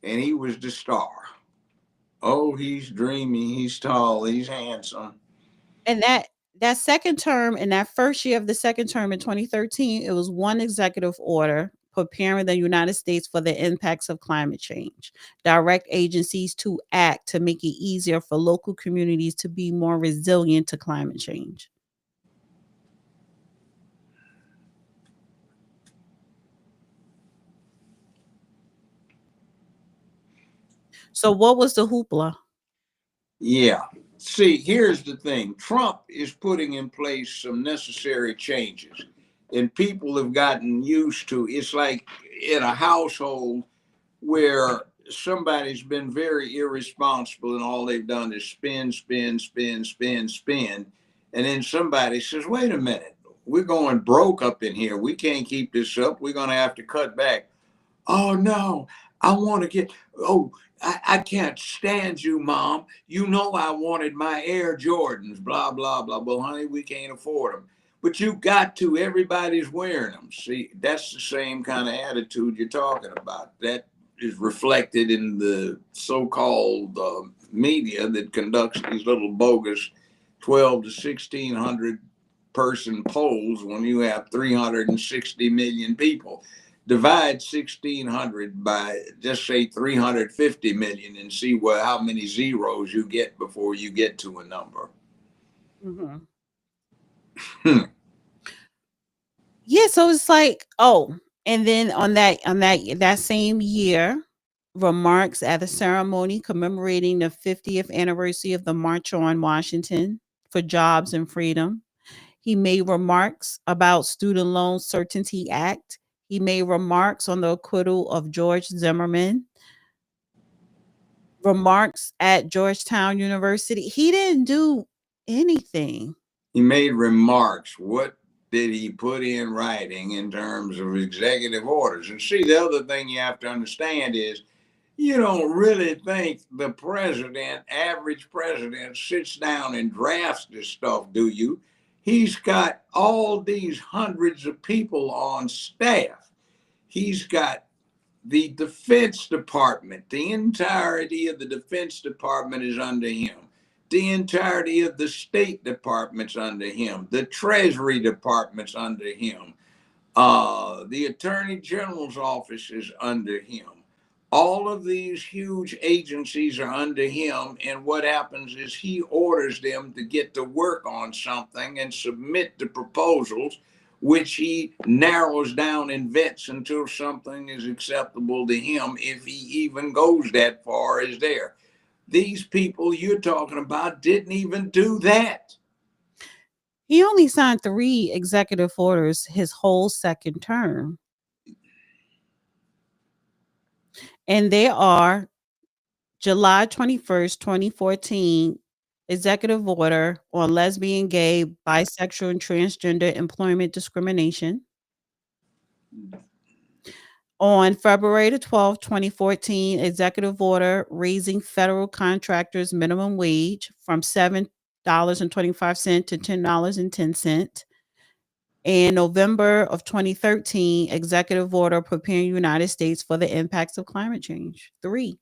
and he was the star. Oh, he's dreamy, he's tall, he's handsome. And that second term, in that first year of the second term in 2013, it was 1 executive order preparing the United States for the impacts of climate change, direct agencies to act to make it easier for local communities to be more resilient to climate change. So what was the hoopla? Yeah. See, here's the thing. Trump is putting in place some necessary changes, and people have gotten used to. It's like in a household where somebody's been very irresponsible and all they've done is spend, spend, spend, spend, spend. And then somebody says, wait a minute, we're going broke up in here. We can't keep this up. We're going to have to cut back. Oh, no, I want to get, I can't stand you, Mom. You know I wanted my Air Jordans, blah, blah, blah. Well, honey, we can't afford them. But you got to. Everybody's wearing them. See, that's the same kind of attitude you're talking about. That is reflected in the so-called media that conducts these little bogus 12 to 1,600 person polls when you have 360 million people. Divide 1,600 by, just say 350 million and see how many zeros you get before you get to a number. Mm-hmm. Yeah, so it's like, and then on that same year, remarks at a ceremony commemorating the 50th anniversary of the March on Washington for Jobs and Freedom. He made remarks about Student Loan Certainty Act. He made remarks on the acquittal of George Zimmerman. Remarks at Georgetown University. He didn't do anything. He made remarks. What that he put in writing in terms of executive orders. And see, the other thing you have to understand is you don't really think the president, average president, sits down and drafts this stuff, do you? He's got all these hundreds of people on staff. He's got the Defense Department. The entirety of the Defense Department is under him. The entirety of the State Department's under him. The Treasury Department's under him. The Attorney General's office is under him. All of these huge agencies are under him, and what happens is he orders them to get to work on something and submit the proposals, which he narrows down and vets until something is acceptable to him, if he even goes that far as there. These people you're talking about didn't even do that. He only signed 3 executive orders his whole second term. And they are July 21st, 2014, executive order on lesbian, gay, bisexual, and transgender employment discrimination. On February the 12th, 2014, executive order raising federal contractors' minimum wage from $7.25 to $10.10. In November of 2013, executive order preparing the United States for the impacts of climate change. 3.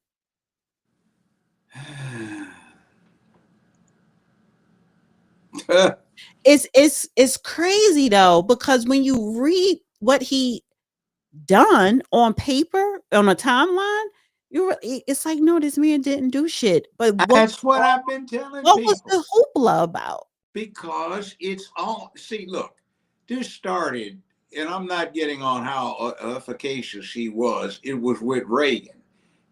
It's crazy though, because when you read what he done on paper on a timeline, it's like, no, this man didn't do shit. But that's what I've been telling people. What was the hoopla about? Because it's all, see, look, this started, and I'm not getting on how efficacious he was. It was with Reagan.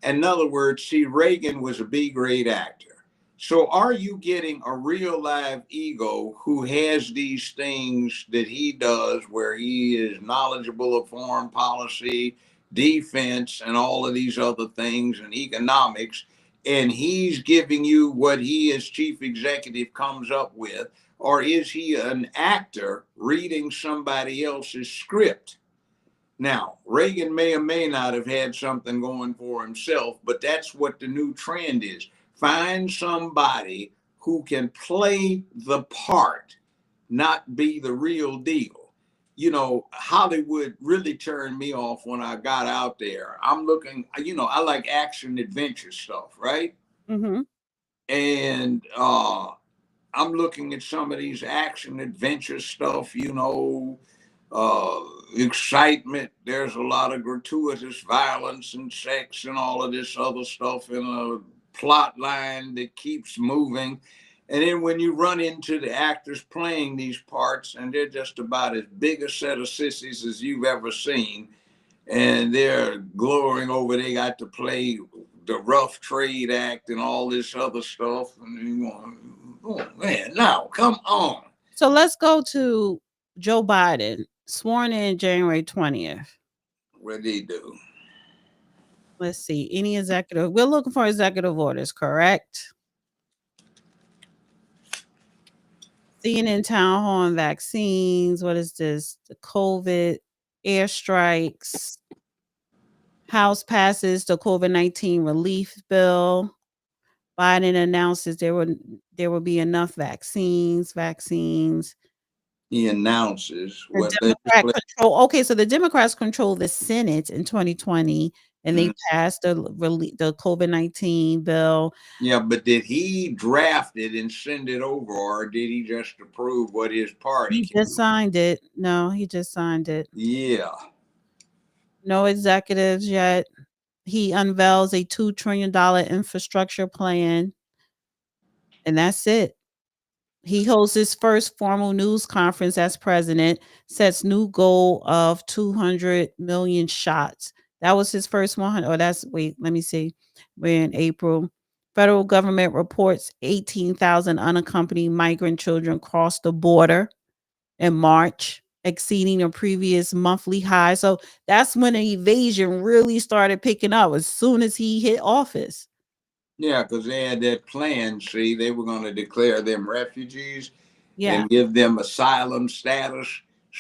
In other words, see, Reagan was a B-grade actor. So are you getting a real live ego who has these things that he does, where he is knowledgeable of foreign policy, defense, and all of these other things, and economics, and he's giving you what he as chief executive comes up with? Or is he an actor reading somebody else's script? Now, Reagan may or may not have had something going for himself, but that's what the new trend is. Find somebody who can play the part, not be the real deal. You know, Hollywood really turned me off when I got out there. I'm looking, you know, I like action adventure stuff, right? Mm-hmm. And I'm looking at some of these action adventure stuff, you know, excitement. There's a lot of gratuitous violence and sex and all of this other stuff in a plot line that keeps moving. And then when you run into the actors playing these parts, and they're just about as big a set of sissies as you've ever seen, and they're glorying over they got to play the rough trade act and all this other stuff, and you want, oh man, now come on. So let's go to Joe Biden, sworn in January 20th. What did he do? Let's see. Any executive? We're looking for executive orders, correct? CNN town hall on vaccines. What is this? The COVID airstrikes. House passes the COVID-19 relief bill. Biden announces there will be enough vaccines. He announces what control. Okay, so the Democrats control the Senate in 2020, and they passed the COVID-19 bill. Yeah, but did he draft it and send it over, or did he just approve what his party? He just signed it. No, he just signed it. Yeah. No executives yet. He unveils a $2 trillion infrastructure plan, and that's it. He holds his first formal news conference as president, sets new goal of 200 million shots. That was his first 100. Let me see. We're in April. Federal government reports 18,000 unaccompanied migrant children crossed the border in March, exceeding a previous monthly high. So that's when the evasion really started picking up, as soon as he hit office. Yeah, because they had that plan. See, they were going to declare them refugees and give them asylum status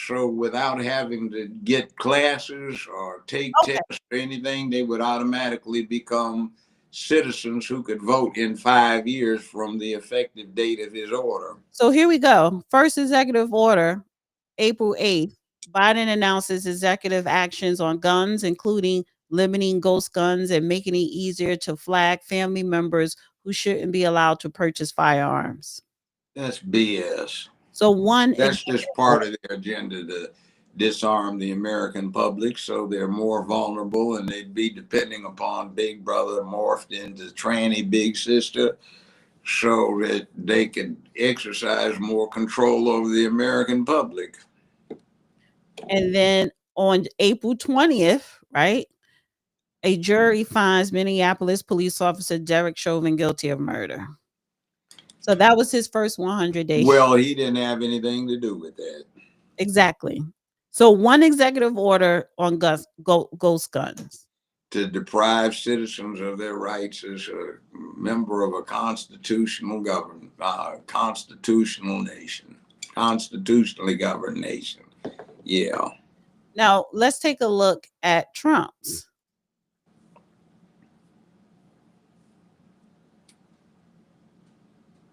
So without having to get classes or take Okay. tests or anything, they would automatically become citizens who could vote in 5 years from the effective date of his order. So here we go. First executive order, April 8th. Biden announces executive actions on guns, including limiting ghost guns and making it easier to flag family members who shouldn't be allowed to purchase firearms. That's BS. So one That's executive just part of their agenda to disarm the American public so they're more vulnerable and they'd be depending upon Big Brother morphed into tranny Big Sister so that they could exercise more control over the American public. And then on April 20th, right, a jury finds Minneapolis police officer Derek Chauvin guilty of murder. So that was his first 100 days. Well, he didn't have anything to do with that. Exactly. So one executive order on ghost guns. To deprive citizens of their rights as a member of a constitutional government, constitutional nation, constitutionally governed nation. Yeah. Now let's take a look at Trump's.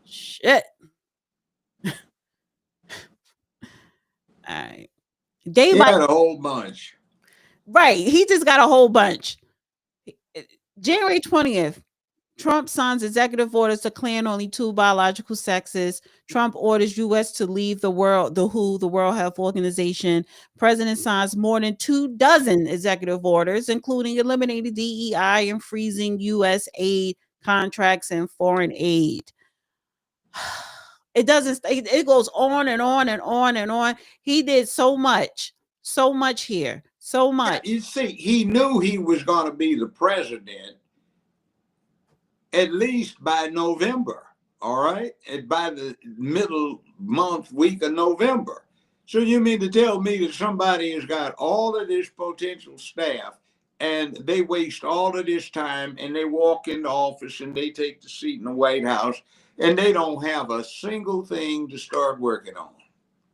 Shit. All right. Day He by had a whole bunch. right. He just got a whole bunch. January 20th, Trump signs executive orders to clear only 2 biological sexes. Trump orders U.S. to leave the WHO, the World Health Organization. President signs more than 24 executive orders, including eliminating DEI and freezing U.S. aid contracts and foreign aid. It doesn't. It goes on and on and on and on. He did so much here, so much. Yeah, you see, he knew he was going to be the president at least by November, all right? And by the middle week of November. So you mean to tell me that somebody has got all of this potential staff and they waste all of this time and they walk into office and they take the seat in the White House and they don't have a single thing to start working on?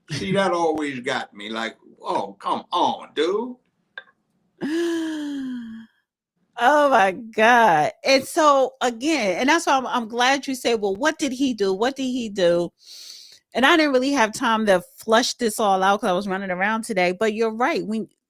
See, that always got me like, oh, come on, dude. Oh my God. And so again, and that's why I'm glad you say, well, what did he do? What did he do? And I didn't really have time to flush this all out because I was running around today. But you're right.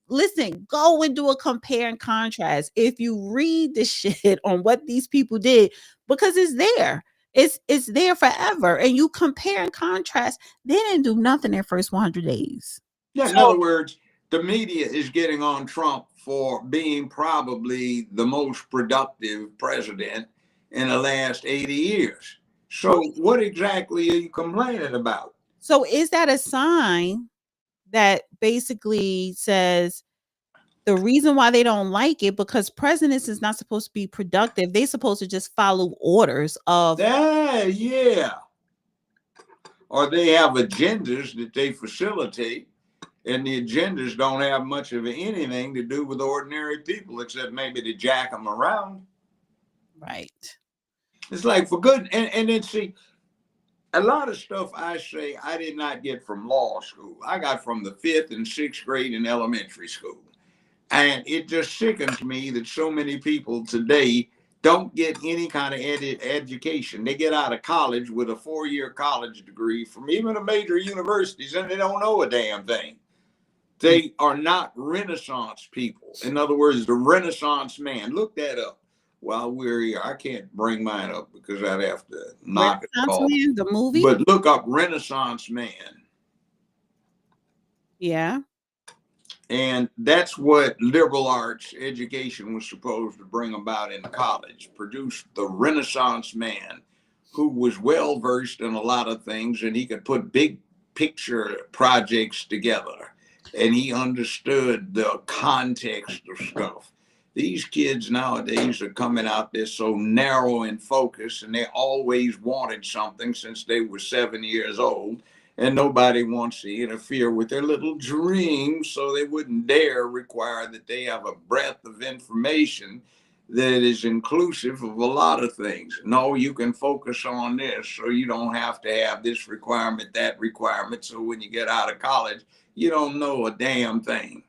Listen, go and do a compare and contrast. If you read the shit on what these people did, because it's there. It's there forever. And you compare and contrast, they didn't do nothing their first 100 days. Yeah, in other words, the media is getting on Trump for being probably the most productive president in the last 80 years. So what exactly are you complaining about? So is that a sign that basically says the reason why they don't like it, because presidents is not supposed to be productive. They're supposed to just follow orders of. Yeah. Or they have agendas that they facilitate, and the agendas don't have much of anything to do with ordinary people except maybe to jack them around. Right. It's like for good. And then see, a lot of stuff I say I did not get from law school. I got from the 5th and 6th grade in elementary school. And it just sickens me that so many people today don't get any kind of education. They get out of college with a 4-year college degree from even a major universities, and they don't know a damn thing. They are not Renaissance people. In other words, the Renaissance man. Look that up while we're here. I can't bring mine up because I'd have to knock it off. Man, the movie? But look up Renaissance man. Yeah. And that's what liberal arts education was supposed to bring about in college, produce the Renaissance man who was well versed in a lot of things and he could put big picture projects together and he understood the context of stuff. These kids nowadays are coming out there so narrow in focus and they always wanted something since they were 7 years old. And nobody wants to interfere with their little dreams, so they wouldn't dare require that they have a breadth of information that is inclusive of a lot of things. No, you can focus on this, so you don't have to have this requirement, that requirement. So when you get out of college, you don't know a damn thing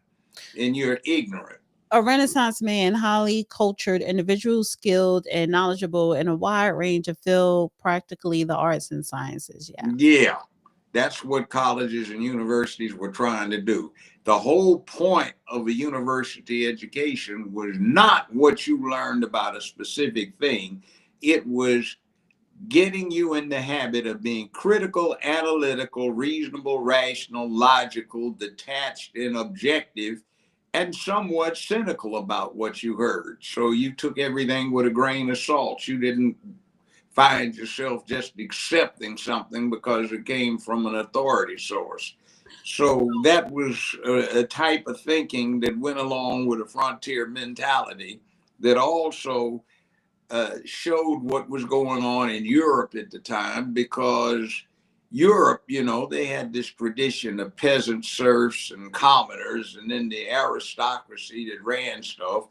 and you're ignorant. A Renaissance man, highly cultured individual, skilled and knowledgeable in a wide range of field, practically the arts and sciences. Yeah, that's what colleges and universities were trying to do. The whole point of a university education was not what you learned about a specific thing. It was getting you in the habit of being critical, analytical, reasonable, rational, logical, detached, and objective, and somewhat cynical about what you heard. So you took everything with a grain of salt. You didn't find yourself just accepting something because it came from an authority source. So that was a type of thinking that went along with a frontier mentality that also showed what was going on in Europe at the time, because Europe, you know, they had this tradition of peasants, serfs, and commoners, and then the aristocracy that ran stuff.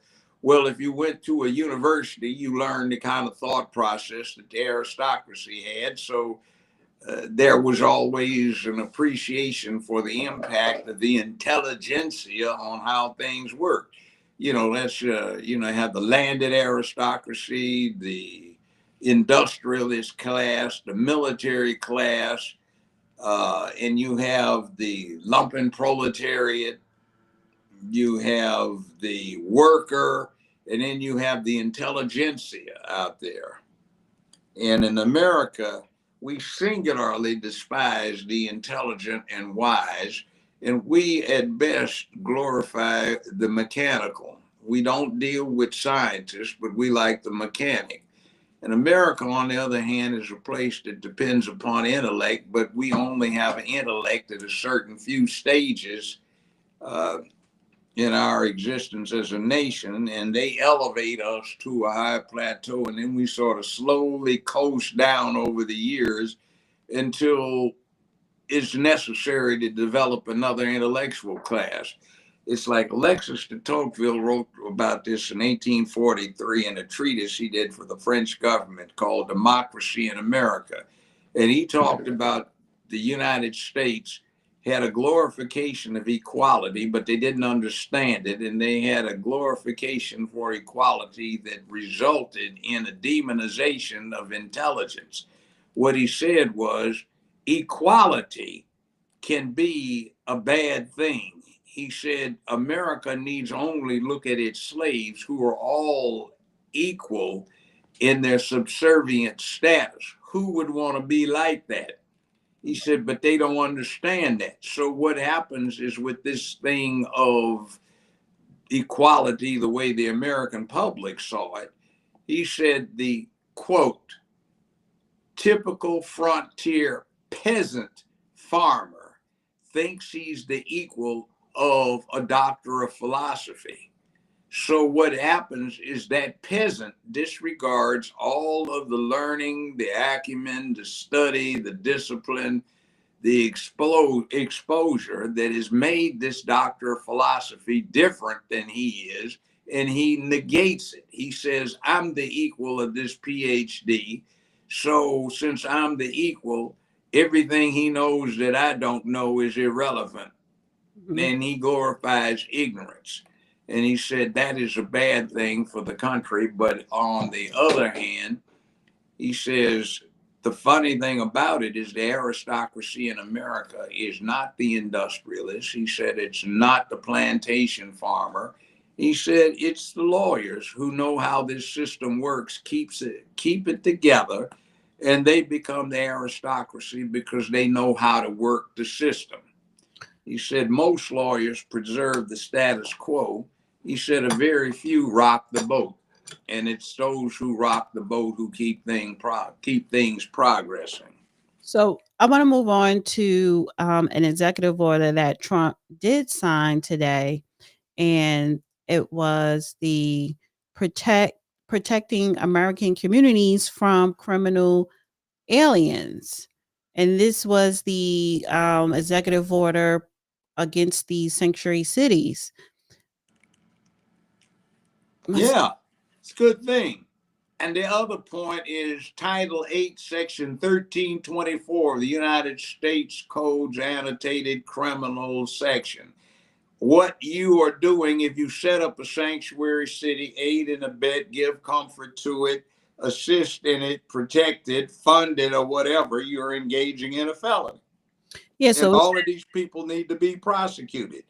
Well, if you went to a university, you learned the kind of thought process that the aristocracy had. So there was always an appreciation for the impact of the intelligentsia on how things work. You know, let's, have the landed aristocracy, the industrialist class, the military class, and you have the lumpen proletariat, you have the worker, and then you have the intelligentsia out there. And in America, we singularly despise the intelligent and wise, and we at best glorify the mechanical. We don't deal with scientists, but we like the mechanic. And America, on the other hand, is a place that depends upon intellect, but we only have an intellect at a certain few stages in our existence as a nation, and they elevate us to a high plateau, and then we sort of slowly coast down over the years until it's necessary to develop another intellectual class. It's like Alexis de Tocqueville wrote about this in 1843 in a treatise he did for the French government called Democracy in America. And he talked about the United States had a glorification of equality, but they didn't understand it. And they had a glorification for equality that resulted in a demonization of intelligence. What he said was equality can be a bad thing. He said America needs only look at its slaves, who are all equal in their subservient status. Who would want to be like that? He said, but they don't understand that. So what happens is, with this thing of equality, the way the American public saw it, he said the, quote, typical frontier peasant farmer thinks he's the equal of a doctor of philosophy. So what happens is that peasant disregards all of the learning, the acumen, the study, the discipline, the exposure that has made this doctor of philosophy different than he is, and he negates it. He says, I'm the equal of this PhD. So since I'm the equal, everything he knows that I don't know is irrelevant. Mm-hmm. And he glorifies ignorance. And he said that is a bad thing for the country. But on the other hand, he says the funny thing about it is the aristocracy in America is not the industrialist. He said it's not the plantation farmer. He said it's the lawyers who know how this system works, keep it together, and they become the aristocracy because they know how to work the system. He said most lawyers preserve the status quo. He said a very few rock the boat, and it's those who rock the boat who keep things progressing. So I want to move on to an executive order that Trump did sign today, and it was the protecting American communities from criminal aliens. And this was the executive order against the sanctuary cities. Yeah. It's a good thing. And the other point is Title 8, Section 1324 of the United States Code's annotated criminal section. What you are doing if you set up a sanctuary city, aid and abet, give comfort to it, assist in it, protect it, fund it, or whatever, you're engaging in a felony. Yeah, And so all of these people need to be prosecuted.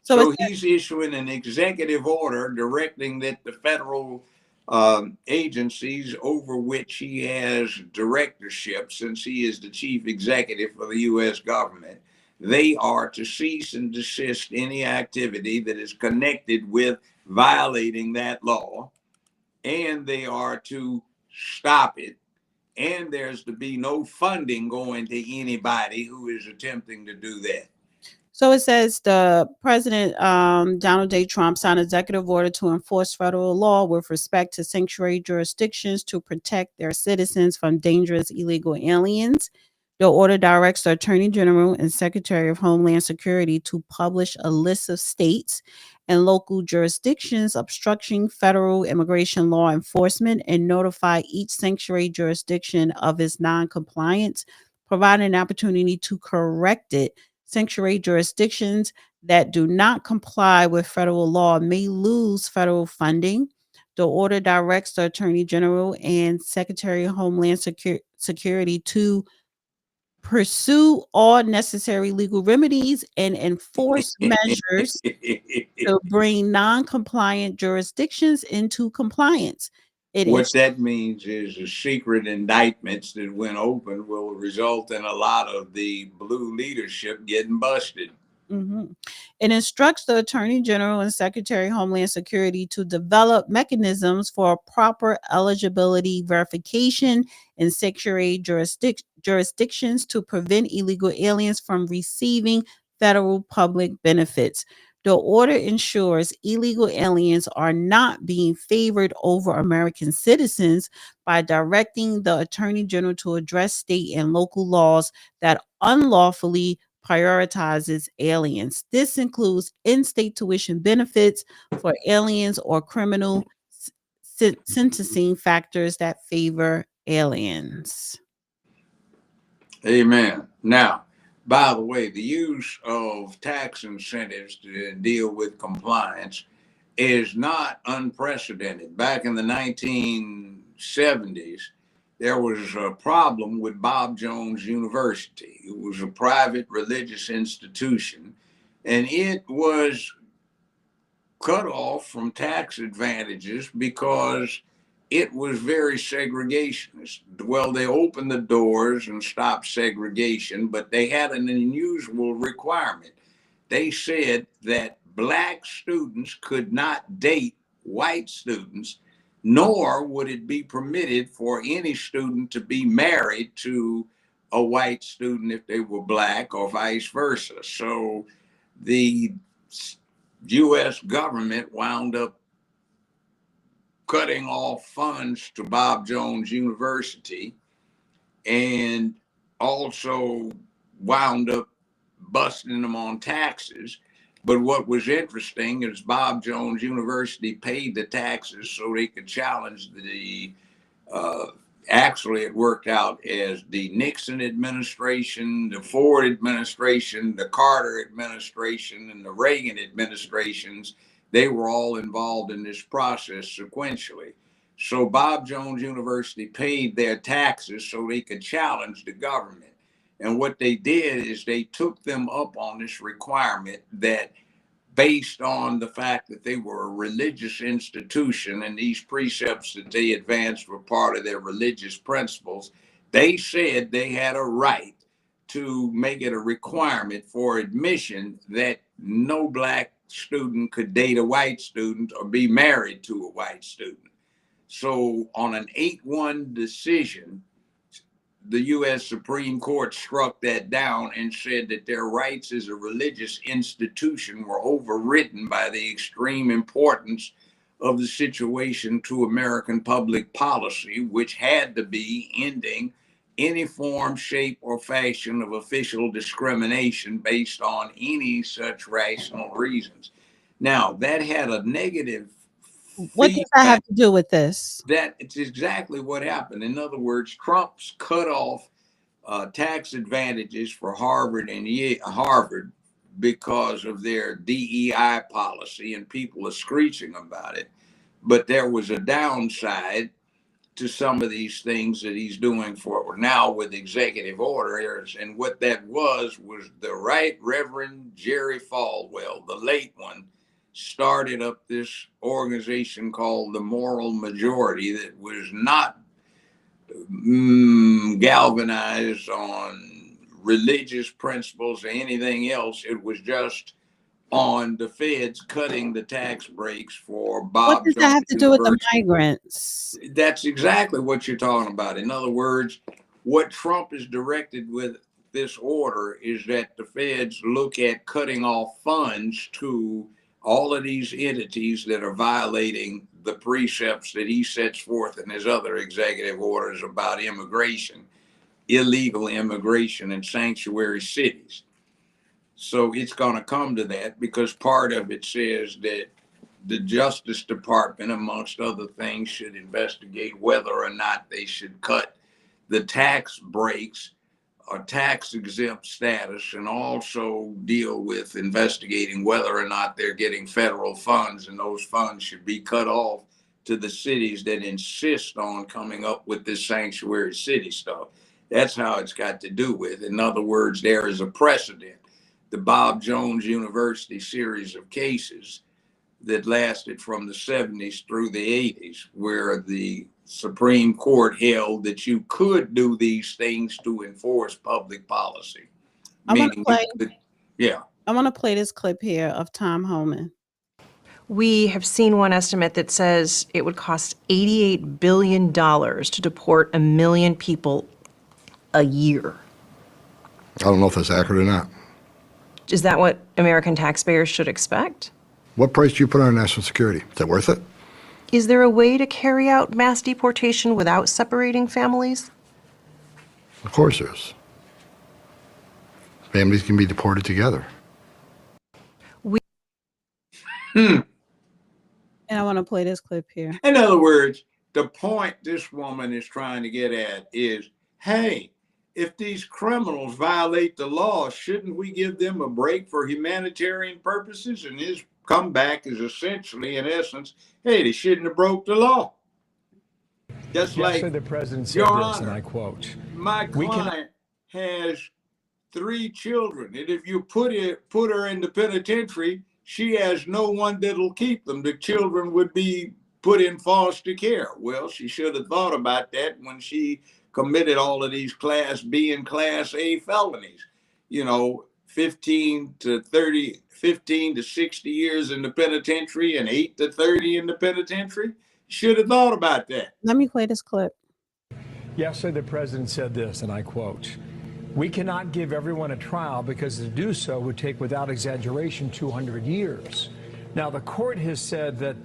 so So it's he's issuing an executive order directing that the federal agencies over which he has directorship, since he is the chief executive for the U.S. government, they are to cease and desist any activity that is connected with violating that law, and they are to stop it. And there's to be no funding going to anybody who is attempting to do that. So it says the President Donald J. Trump signed an executive order to enforce federal law with respect to sanctuary jurisdictions to protect their citizens from dangerous illegal aliens. The order directs the Attorney General and Secretary of Homeland Security to publish a list of states and local jurisdictions obstructing federal immigration law enforcement and notify each sanctuary jurisdiction of its noncompliance, providing an opportunity to correct it. Sanctuary jurisdictions that do not comply with federal law may lose federal funding. The order directs the Attorney General and Secretary of Homeland Security to pursue all necessary legal remedies and enforce measures to bring non-compliant jurisdictions into compliance. It What is that means is the secret indictments that, when opened, will result in a lot of the blue leadership getting busted. Mhm. It instructs the Attorney General and Secretary of Homeland Security to develop mechanisms for proper eligibility verification in sanctuary jurisdictions to prevent illegal aliens from receiving federal public benefits. The order ensures illegal aliens are not being favored over American citizens by directing the Attorney General to address state and local laws that unlawfully prioritizes aliens. This includes in-state tuition benefits for aliens or criminal sentencing factors that favor aliens. Amen. Now, by the way, the use of tax incentives to deal with compliance is not unprecedented. Back in the 1970s, there was a problem with Bob Jones University. It was a private religious institution, and it was cut off from tax advantages because it was very segregationist. Well, they opened the doors and stopped segregation, but they had an unusual requirement. They said that black students could not date white students, nor would it be permitted for any student to be married to a white student if they were black, or vice versa. So the U.S. government wound up cutting off funds to Bob Jones University, and also wound up busting them on taxes. But what was interesting is Bob Jones University paid the taxes so they could challenge the actually, it worked out as the Nixon administration, the Ford administration, the Carter administration, and the Reagan administrations. They were all involved in this process sequentially. So Bob Jones University paid their taxes so they could challenge the government. And what they did is they took them up on this requirement that, based on the fact that they were a religious institution and these precepts that they advanced were part of their religious principles, they said they had a right to make it a requirement for admission that no black student could date a white student or be married to a white student. So on an 8-1 decision, the U.S. Supreme Court struck that down and said that their rights as a religious institution were overridden by the extreme importance of the situation to American public policy, which had to be ending any form, shape, or fashion of official discrimination based on any such rational reasons. Now, that had a negative What does that have to do with this? It's exactly what happened. In other words, Trump's cut off tax advantages for Harvard and Harvard because of their DEI policy, and people are screeching about it. But there was a downside to some of these things that he's doing for now with executive orders. And what that was the Right Reverend Jerry Falwell, the late one, started up this organization called the Moral Majority that was not galvanized on religious principles or anything else. It was just on the feds cutting the tax breaks for Bob. What does that have to do with the migrants? That's exactly what you're talking about. In other words, what Trump is directed with this order is that the feds look at cutting off funds to all of these entities that are violating the precepts that he sets forth in his other executive orders about immigration, illegal immigration, and sanctuary cities. So it's going to come to that because part of it says that the Justice Department, amongst other things, should investigate whether or not they should cut the tax breaks or tax exempt status, and also deal with investigating whether or not they're getting federal funds, and those funds should be cut off to the cities that insist on coming up with this sanctuary city stuff. That's how it's got to do with. In other words, there is a precedent. The Bob Jones University series of cases that lasted from the 70s through the 80s, where the Supreme Court held that you could do these things to enforce public policy. I want to play. Yeah. I want to play this clip here of Tom Homan. We have seen one estimate that says it would cost $88 billion to deport 1 million people a year. I don't know if that's accurate or not. Is that what American taxpayers should expect? What price do you put on national security? Is that worth it? Is there a way to carry out mass deportation without separating families? Of course there is. Families can be deported together. And I want to play this clip here. In other words, the point this woman is trying to get at is, hey, if these criminals violate the law, shouldn't we give them a break for humanitarian purposes? And his comeback is essentially, in essence, hey, they shouldn't have broke the law. Just like the president said Your this, Honor, and I quote, my client has 3 children, and if you put her in the penitentiary, she has no one that'll keep them. The children would be put in foster care. Well, she should have thought about that when she committed all of these Class B and Class A felonies. 15 to 60 years in the penitentiary and 8 to 30 in the penitentiary. Should have thought about that. Let me play this clip. yesterday the president said this, and I quote, "We cannot give everyone a trial because to do so would take, without exaggeration, 200 years." Now, the court has said that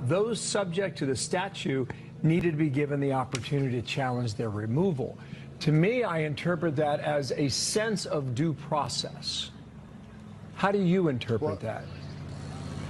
those subject to the statute needed to be given the opportunity to challenge their removal. To me, I interpret that as a sense of due process. How do you interpret that?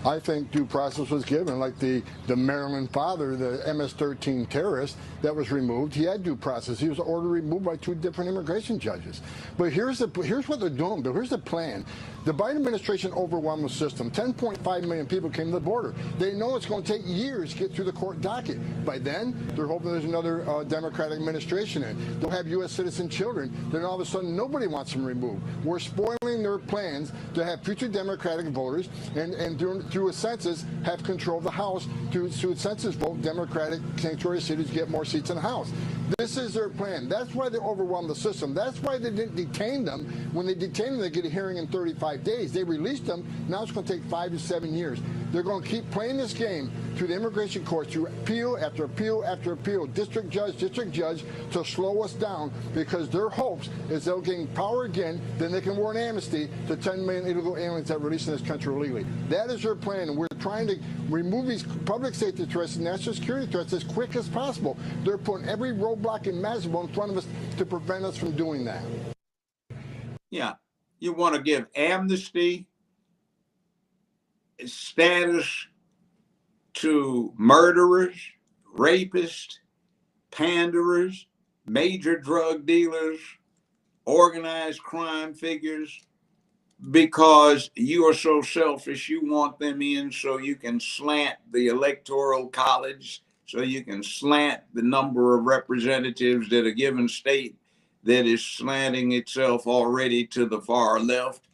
I think due process was given, like the Maryland father, the MS-13 terrorist that was removed. He had due process. He was ordered removed by 2 different immigration judges. But here's what they're doing. But here's the plan. The Biden administration overwhelmed the system. 10.5 million people came to the border. They know it's going to take years to get through the court docket. By then, they're hoping there's another Democratic administration in. They'll have U.S. citizen children. Then all of a sudden, nobody wants them removed. We're spoiling their plans to have future Democratic voters and through a census, have control of the House through a census vote. Democratic sanctuary cities get more seats in the House. This is their plan. That's why they overwhelmed the system. That's why they didn't detain them. When they detain them, they get a hearing in 35 days. They released them. Now it's going to take 5 to 7 years. They're going to keep playing this game through the immigration courts, through appeal after appeal after appeal, district judge to slow us down, because their hopes is they'll gain power again, then they can warrant amnesty to 10 million illegal aliens that are released in this country illegally. That is their plan, and we're trying to remove these public safety threats and national security threats as quick as possible. They're putting every roadblock imaginable in front of us to prevent us from doing that. Yeah, you want to give amnesty, status, to murderers, rapists, panderers, major drug dealers, organized crime figures, because you are so selfish. You want them in so you can slant the electoral college, so you can slant the number of representatives that a given state that is slanting itself already to the far left.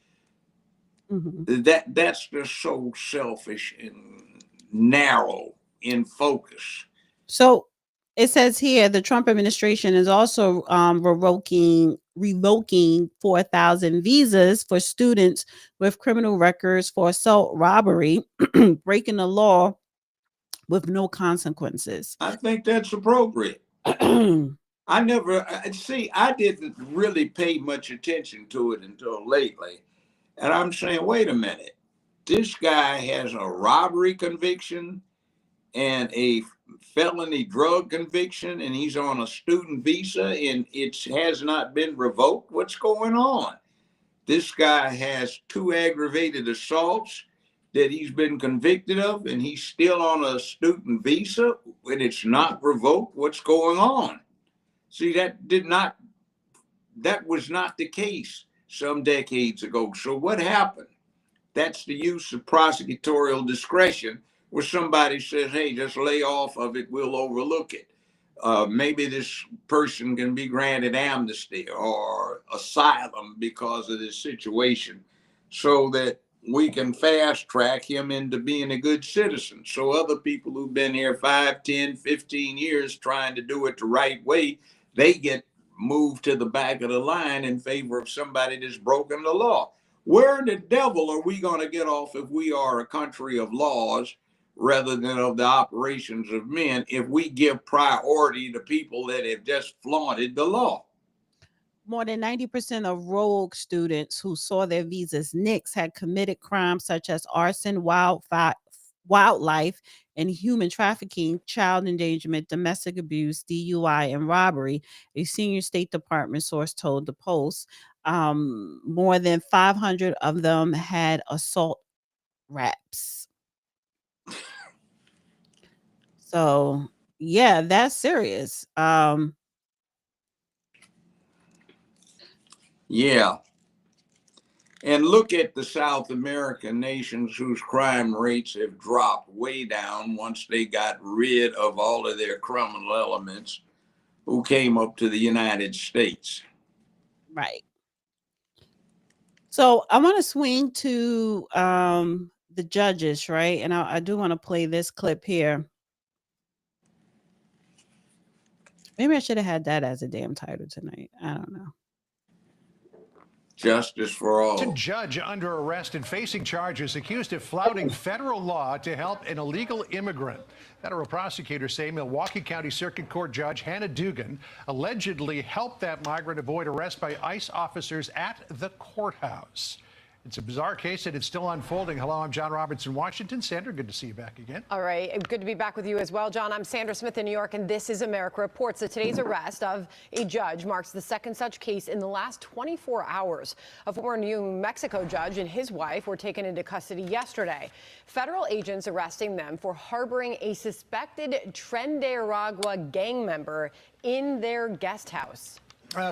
That's just so selfish and narrow in focus. So it says here the Trump administration is also revoking 4,000 visas for students with criminal records for assault, robbery, breaking the law with no consequences. I think that's appropriate. I didn't really pay much attention to it until lately. And I'm saying, wait a minute, this guy has a robbery conviction and a felony drug conviction, and he's on a student visa, and it has not been revoked. What's going on? This guy has 2 aggravated assaults that he's been convicted of, and he's still on a student visa and it's not revoked. What's going on? See, that was not the case some decades ago. So what happened? That's the use of prosecutorial discretion, where somebody says, hey, just lay off of it, we'll overlook it. Maybe this person can be granted amnesty or asylum because of this situation, so that we can fast track him into being a good citizen. So other people who've been here 5, 10, 15 years trying to do it the right way, they get moved to the back of the line in favor of somebody that's broken the law. Where the devil are we going to get off if we are a country of laws rather than of the operations of men, if we give priority to people that have just flaunted the law? More than 90% of rogue students who saw their visas nixed had committed crimes such as arson, wildlife and human trafficking, child endangerment, domestic abuse, DUI, and robbery, a senior State Department source told the Post. More than 500 of them had assault raps. So, yeah, that's serious. Yeah. And look at the South American nations whose crime rates have dropped way down once they got rid of all of their criminal elements who came up to the United States. Right. So I want to swing to the judges, right? And I do want to play this clip here. Maybe I should have had that as a damn title tonight. I don't know. Justice for all. A judge under arrest and facing charges accused of flouting federal law to help an illegal immigrant. Federal prosecutors say Milwaukee County Circuit Court Judge Hannah Dugan allegedly helped that migrant avoid arrest by ICE officers at the courthouse. It's a bizarre case and it's still unfolding. Hello, I'm John Roberts in Washington. Sandra, good to see you back again. All right, good to be back with you as well, John. I'm Sandra Smith in New York, and this is America Reports. So today's arrest of a judge marks the second such case in the last 24 hours. A former New Mexico judge and his wife were taken into custody yesterday. Federal agents arresting them for harboring a suspected Trinidad gang member in their guest house.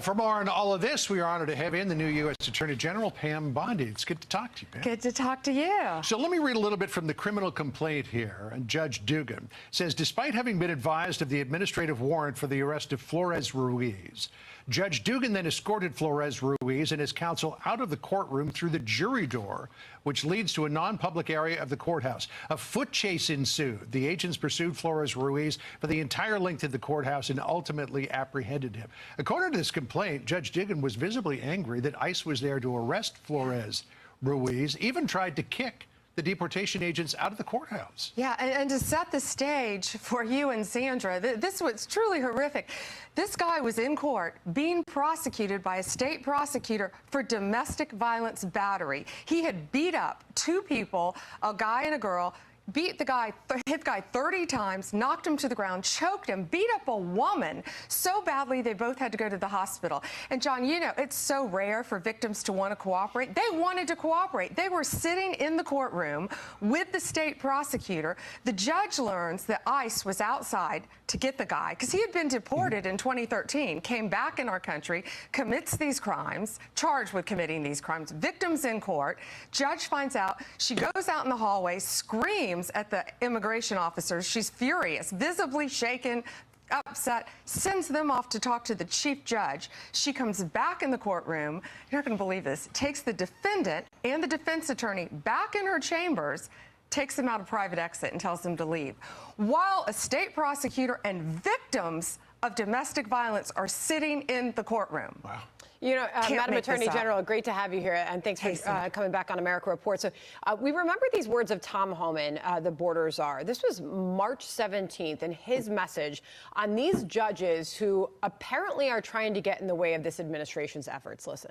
For more on all of this, we are honored to have in the new U.S. Attorney General, Pam Bondi. It's good to talk to you, Pam. Good to talk to you. So let me read a little bit from the criminal complaint here. And Judge Dugan says, despite having been advised of the administrative warrant for the arrest of Flores Ruiz, Judge Dugan then escorted Flores Ruiz and his counsel out of the courtroom through the jury door, which leads to a non-public area of the courthouse. A foot chase ensued. The agents pursued Flores Ruiz for the entire length of the courthouse and ultimately apprehended him. According to this complaint, Judge Dugan was visibly angry that ICE was there to arrest Flores Ruiz, even tried to kick the deportation agents out of the courthouse. Yeah, and to set the stage for you and Sandra, this was truly horrific. This guy was in court being prosecuted by a state prosecutor for domestic violence battery. He had beat up 2 people, a guy and a girl. beat the guy, hit the guy 30 times, knocked him to the ground, choked him, beat up a woman so badly they both had to go to the hospital. And John, you know, it's so rare for victims to want to cooperate. They wanted to cooperate. They were sitting in the courtroom with the state prosecutor. The judge learns that ICE was outside to get the guy because he had been deported in 2013, came back in our country, commits these crimes, charged with committing these crimes, victims in court. Judge finds out. She goes out in the hallway, screams at the immigration officers. She's furious, visibly shaken, upset, sends them off to talk to the chief judge. She comes back in the courtroom. You're not going to believe this. Takes the defendant and the defense attorney back in her chambers, takes them out a private exit and tells them to leave. While a state prosecutor and victims of domestic violence are sitting in the courtroom. Wow. You know, Madam Attorney General, great to have you here, and thanks for coming back on America Report. So we remember these words of Tom Homan, the border czar. This was March 17th, and his message on these judges who apparently are trying to get in the way of this administration's efforts. Listen.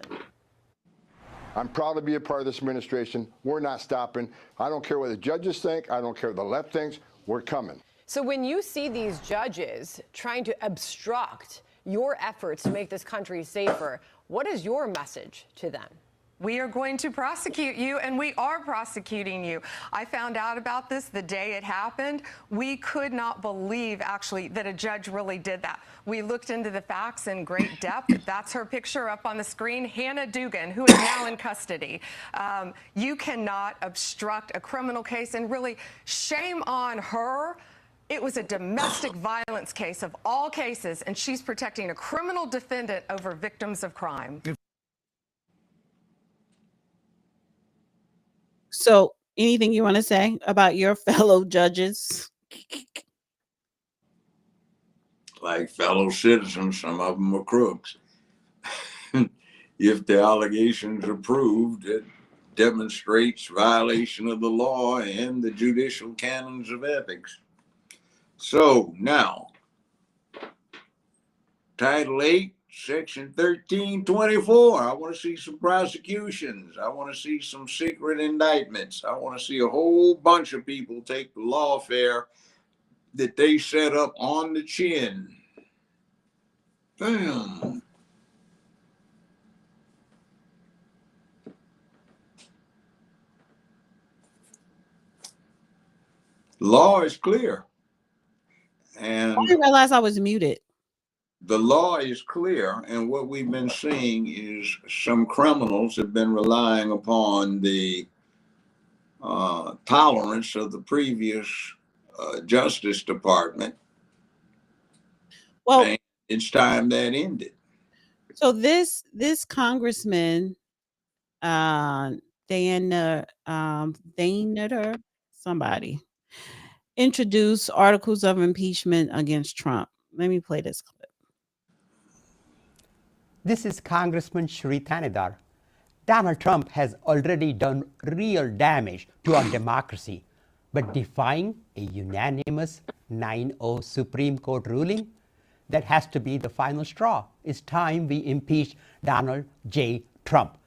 I'm proud to be a part of this administration. We're not stopping. I don't care what the judges think. I don't care what the left thinks. We're coming. So when you see these judges trying to obstruct your efforts to make this country safer, what is your message to them? We are going to prosecute you, and we are prosecuting you. I found out about this the day it happened. We could not believe, actually, that a judge really did that. We looked into the facts in great depth. That's her picture up on the screen, Hannah Dugan, who is now in custody. You cannot obstruct a criminal case, and really, shame on her. It was a domestic violence case of all cases, and she's protecting a criminal defendant over victims of crime. So, anything you want to say about your fellow judges? Like fellow citizens, some of them are crooks. If the allegations are proved, it demonstrates violation of the law and the judicial canons of ethics. So now, Title 8, Section 1324. I want to see some prosecutions. I want to see some secret indictments. I want to see a whole bunch of people take the lawfare that they set up on the chin. Bam. Law is clear. And I didn't realize I was muted. The law is clear, and what we've been seeing is some criminals have been relying upon the tolerance of the previous Justice Department. Well, and it's time that ended. So this congressman, Deion somebody, introduced articles of impeachment against Trump. Let me play this clip. This is Congressman Shri Thanedar. Donald Trump has already done real damage to our democracy, but defying a unanimous 9-0 Supreme Court ruling, that has to be the final straw. It's time we impeach Donald J. Trump.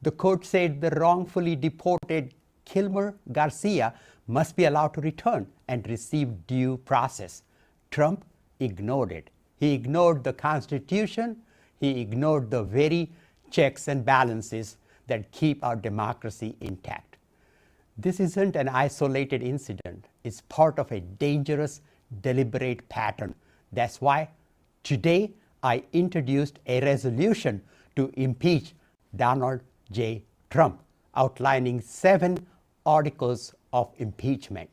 The court said the wrongfully deported Kilmer Garcia must be allowed to return and receive due process. Trump ignored it. He ignored the Constitution. He ignored the very checks and balances that keep our democracy intact. This isn't an isolated incident. It's part of a dangerous, deliberate pattern. That's why today I introduced a resolution to impeach Donald J. Trump, outlining 7 articles of impeachment.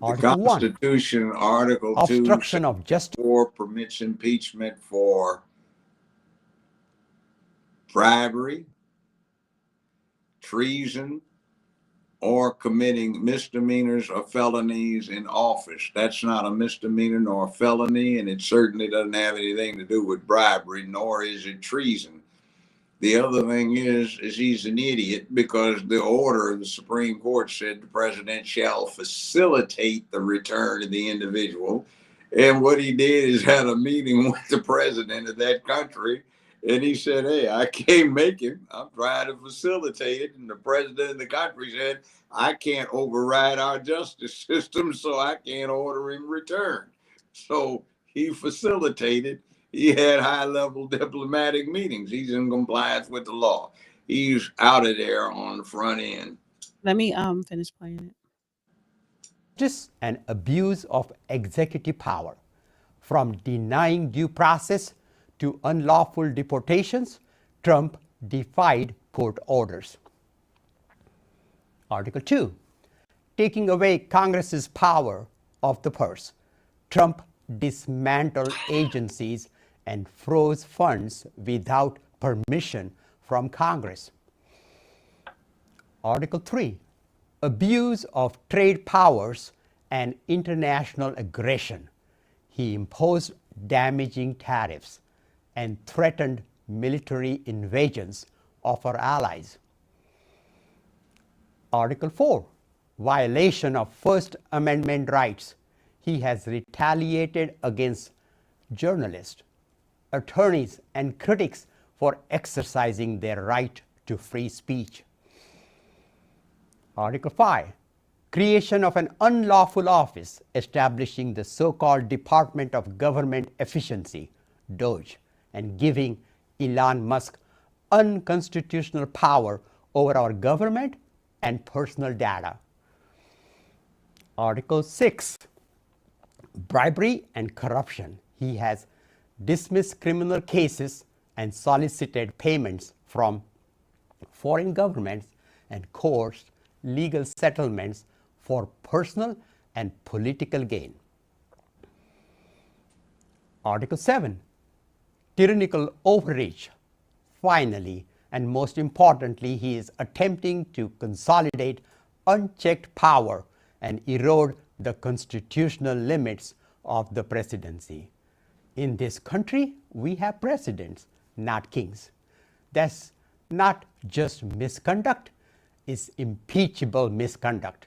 Article The Constitution, 1, Article 2, obstruction of justice 4 permits impeachment for bribery, treason, or committing misdemeanors or felonies in office. That's not a misdemeanor nor a felony, and it certainly doesn't have anything to do with bribery, nor is it treason. The other thing is he's an idiot because the order of the Supreme Court said the president shall facilitate the return of the individual. And what he did is had a meeting with the president of that country And he said, hey, I can't make him. I'm trying to facilitate it. And the president of the country said, I can't override our justice system, so I can't order him returned. So he facilitated. He had high-level diplomatic meetings. He's in compliance with the law. He's out of there on the front end. Let me finish playing it. Just an abuse of executive power, from denying due process to unlawful deportations. Trump defied court orders. Article 2, taking away Congress's power of the purse. Trump dismantled agencies and froze funds without permission from Congress. Article 3, abuse of trade powers and international aggression. He imposed damaging tariffs and threatened military invasions of our allies. Article 4, violation of First Amendment rights. He has retaliated against journalists, attorneys, and critics for exercising their right to free speech. Article 5, creation of an unlawful office establishing the so-called Department of Government Efficiency, DOGE, and giving Elon Musk unconstitutional power over our government and personal data. Article 6, bribery and corruption. He has dismissed criminal cases and solicited payments from foreign governments and coerced legal settlements for personal and political gain. Article 7, tyrannical overreach. Finally, and most importantly, he is attempting to consolidate unchecked power and erode the constitutional limits of the presidency. In this country, we have presidents, not kings. That's not just misconduct, it's impeachable misconduct.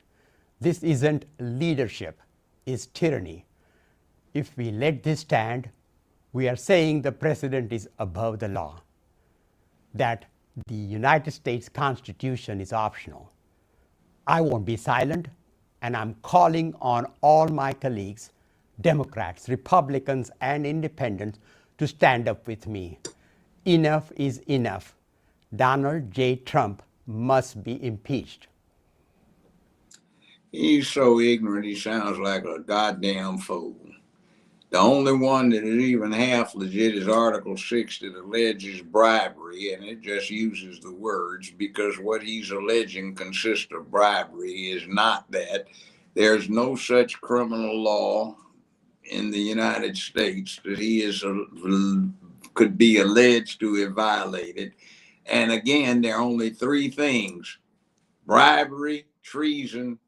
This isn't leadership, it's tyranny. If we let this stand, we are saying the president is above the law, that the United States Constitution is optional. I won't be silent, and I'm calling on all my colleagues, Democrats, Republicans, and Independents, to stand up with me. Enough is enough. Donald J. Trump must be impeached. He's so ignorant, he sounds like a goddamn fool. The only one that is even half legit is Article 6 that alleges bribery, and it just uses the words because what he's alleging consists of bribery is not that. There's no such criminal law in the United States that he is could be alleged to have violated. And again, there are only three things: bribery, treason,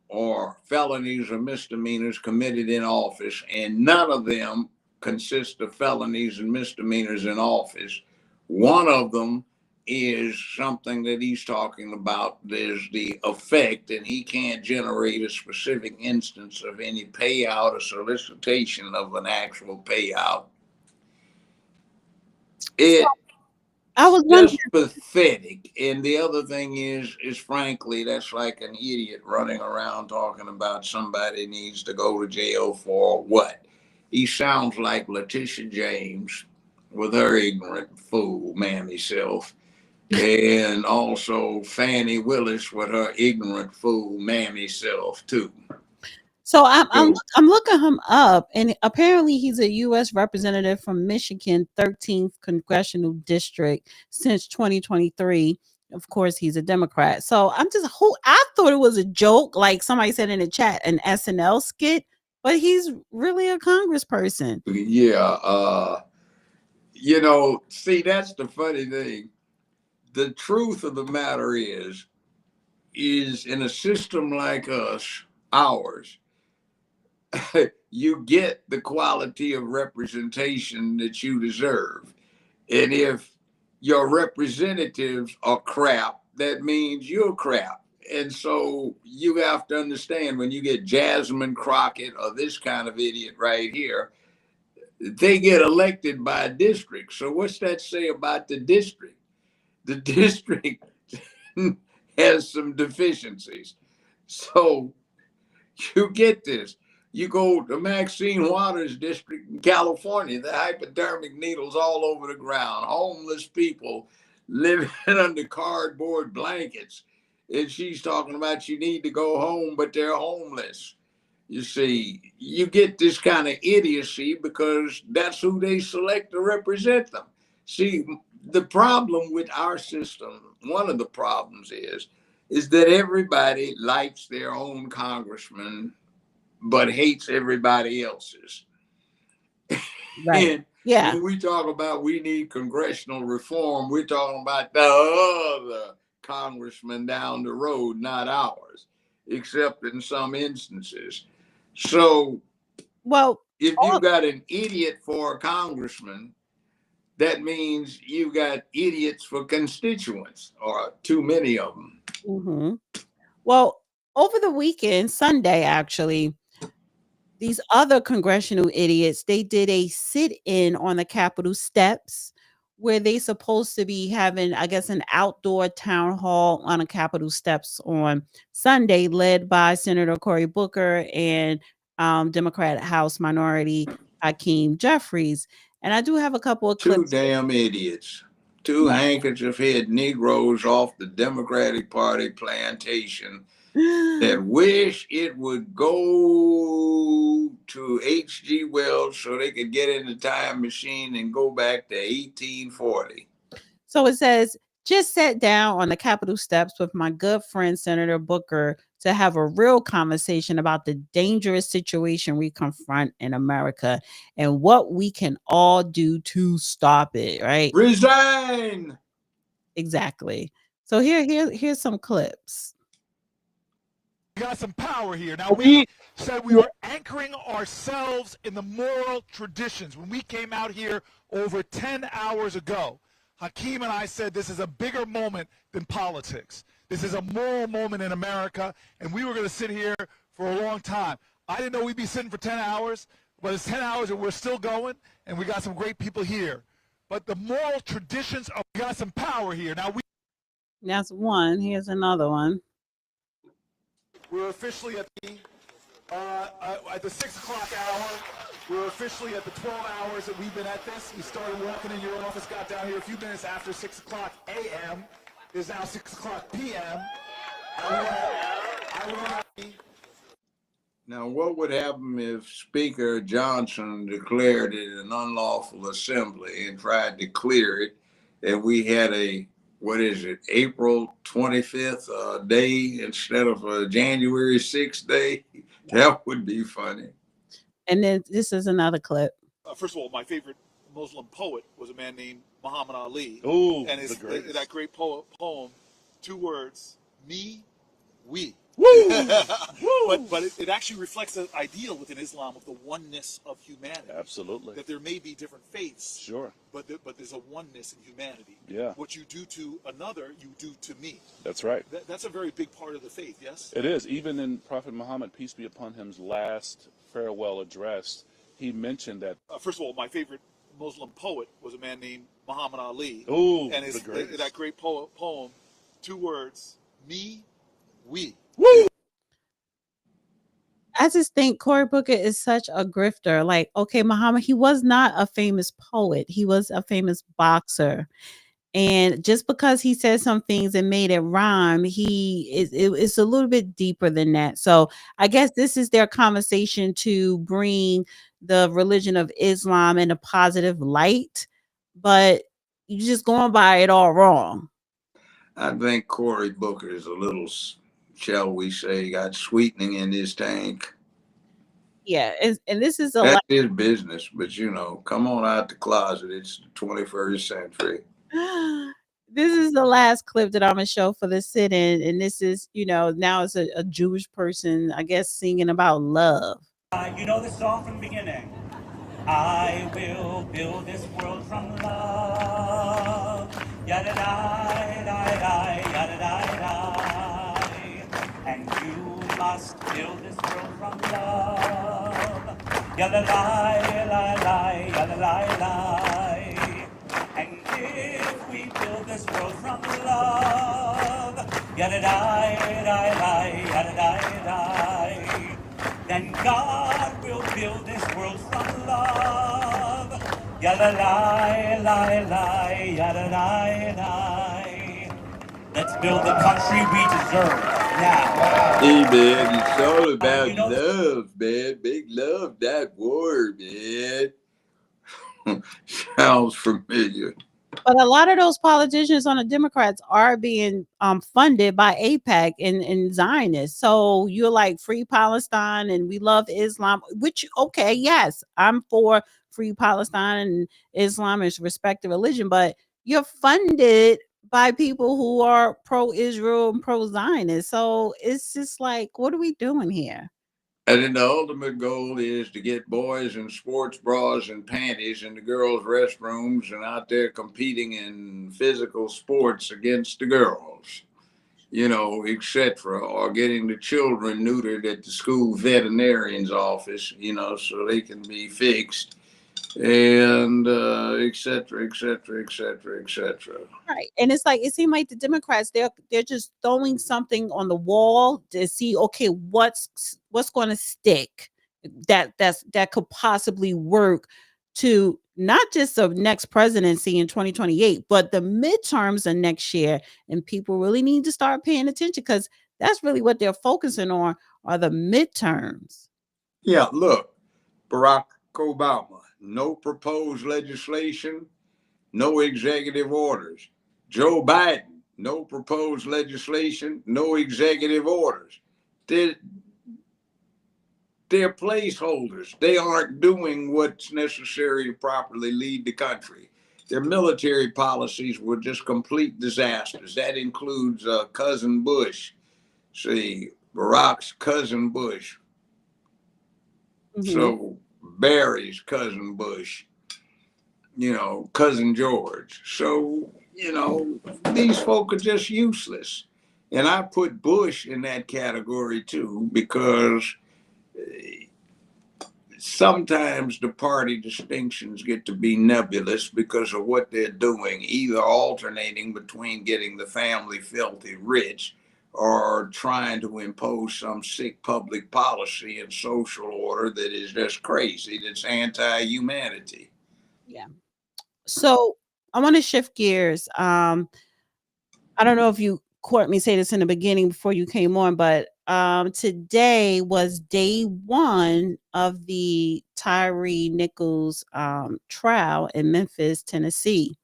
or felonies or misdemeanors committed in office, and none of them consist of felonies and misdemeanors in office. One of them is something that he's talking about. There's the effect, and he can't generate a specific instance of any payout or solicitation of an actual payout. I was just pathetic. And the other thing is frankly, that's like an idiot running around talking about somebody needs to go to jail for what? He sounds like Letitia James with her ignorant fool mammy self, and also Fannie Willis with her ignorant fool mammy self too. So I'm looking him up, and apparently he's a U.S. representative from Michigan, 13th Congressional District since 2023. Of course, he's a Democrat. So I thought it was a joke, like somebody said in the chat, an SNL skit, but he's really a congressperson. Yeah, see, that's the funny thing. The truth of the matter is in a system like ours, you get the quality of representation that you deserve. And if your representatives are crap, that means you're crap. And so you have to understand, when you get Jasmine Crockett or this kind of idiot right here, they get elected by a district. So what's that say about the district? The district has some deficiencies. So you get this. You go to Maxine Waters district in California, the hypodermic needles all over the ground, homeless people living under cardboard blankets. And she's talking about you need to go home, but they're homeless. You see, you get this kind of idiocy because that's who they select to represent them. See, the problem with our system, one of the problems is that everybody likes their own congressman, but hates everybody else's. Right. And Yeah. when we talk about we need congressional reform, we're talking about the other congressman down the road, not ours, except in some instances. So, well, if you got an idiot for a congressman, that means you got idiots for constituents, or too many of them. Mm-hmm. Well, over the weekend, Sunday actually, these other congressional idiots, they did a sit-in on the Capitol steps where they supposed to be having, I guess, an outdoor town hall on the Capitol steps on Sunday, led by Senator Cory Booker and Democrat House Minority Hakeem Jeffries. And I do have a couple of Two clips. damn idiots. Two handkerchief head Negroes off the Democratic Party plantation that wish it would go to H.G. Wells so they could get in the time machine and go back to 1840. So it says, just sat down on the Capitol steps with my good friend, Senator Booker, to have a real conversation about the dangerous situation we confront in America and what we can all do to stop it, right? Resign! Exactly. So here's some clips. We got some power here. Now, we said we were anchoring ourselves in the moral traditions. When we came out here over 10 hours ago, Hakeem and I said this is a bigger moment than politics. This is a moral moment in America, and we were going to sit here for a long time. I didn't know we'd be sitting for 10 hours, but it's 10 hours and we're still going, and we got some great people here. But the moral traditions, we got some power here. Now, That's one. Here's another one. we're officially at the 6 o'clock hour. We're officially at the 12 hours that we've been at this. We started walking in your office, got down here a few minutes after 6 o'clock a.m. It is now 6 o'clock p.m. Now, what would happen if Speaker Johnson declared it an unlawful assembly and tried to clear it, and we had a, what is it, April 25th day instead of a January 6th day? That would be funny. And then this is another clip. First of all, my favorite Muslim poet was a man named Muhammad Ali. Oh, and that great poem, 2 words, me, we. Woo! But it actually reflects an ideal within Islam of the oneness of humanity. Absolutely. That there may be different faiths. Sure. But there's a oneness in humanity. Yeah. What you do to another, you do to me. That's right. That's a very big part of the faith, yes? It is. Even in Prophet Muhammad, peace be upon him's last farewell address, he mentioned that. First of all, my favorite Muslim poet was a man named Muhammad Ali. Oh, and that great poem, 2 words, me, we. Woo! I just think Cory Booker is such a grifter. Like, okay, Muhammad, he was not a famous poet. He was a famous boxer. And just because he said some things and made it rhyme, it's a little bit deeper than that. So I guess this is their conversation to bring the religion of Islam in a positive light, but you're just going by it all wrong. I think Cory Booker is a little, shall we say, got sweetening in his tank. Yeah, and this is that's his business, but come on out the closet. It's the 21st century. This is the last clip that I'm gonna show for the sit-in, and this is, now it's a Jewish person, I guess, singing about love. You know this song from the beginning. I will build this world from love. Yada da da da yada da da. And you must build this world from love. Yada lie, lie, lie, yada lie, lie. And if we build this world from love, yada die, die, die, yada die, die, then God will build this world from love. Yada lie, lie, lie, yada die, die. Let's build the country we deserve now. Hey man, it's all about love, man. Make love, not war, man. Sounds familiar. But a lot of those politicians on the Democrats are being funded by AIPAC and Zionists. So you're like free Palestine and we love Islam, which, okay, yes, I'm for free Palestine and Islam is respected religion, but you're funded by people who are pro-Israel and pro-Zionist. So it's just like, what are we doing here? And then the ultimate goal is to get boys in sports bras and panties in the girls' restrooms and out there competing in physical sports against the girls, you know, etc. Or getting the children neutered at the school veterinarian's office, you know, so they can be fixed, and etc., etc., etc., etc. Right. And it's like, it seemed like the Democrats, they're just throwing something on the wall to see, okay, what's going to stick that could possibly work to not just the next presidency in 2028, but the midterms of next year. And people really need to start paying attention because that's really what they're focusing on are the midterms. Yeah, look, Barack Obama, no proposed legislation, no executive orders. Joe Biden, no proposed legislation, no executive orders. They're placeholders. They aren't doing what's necessary to properly lead the country. Their military policies were just complete disasters. That includes cousin Bush. See, Barack's cousin Bush. Mm-hmm. So Barry's cousin Bush, you know, cousin George. So, you know, these folk are just useless. And I put Bush in that category too, because sometimes the party distinctions get to be nebulous because of what they're doing, either alternating between getting the family filthy rich or trying to impose some sick public policy and social order that is just crazy, that's anti-humanity. Yeah. So I want to shift gears. I don't know if you caught me say this in the beginning before you came on, but today was day one of the Tyree Nichols trial in Memphis, Tennessee.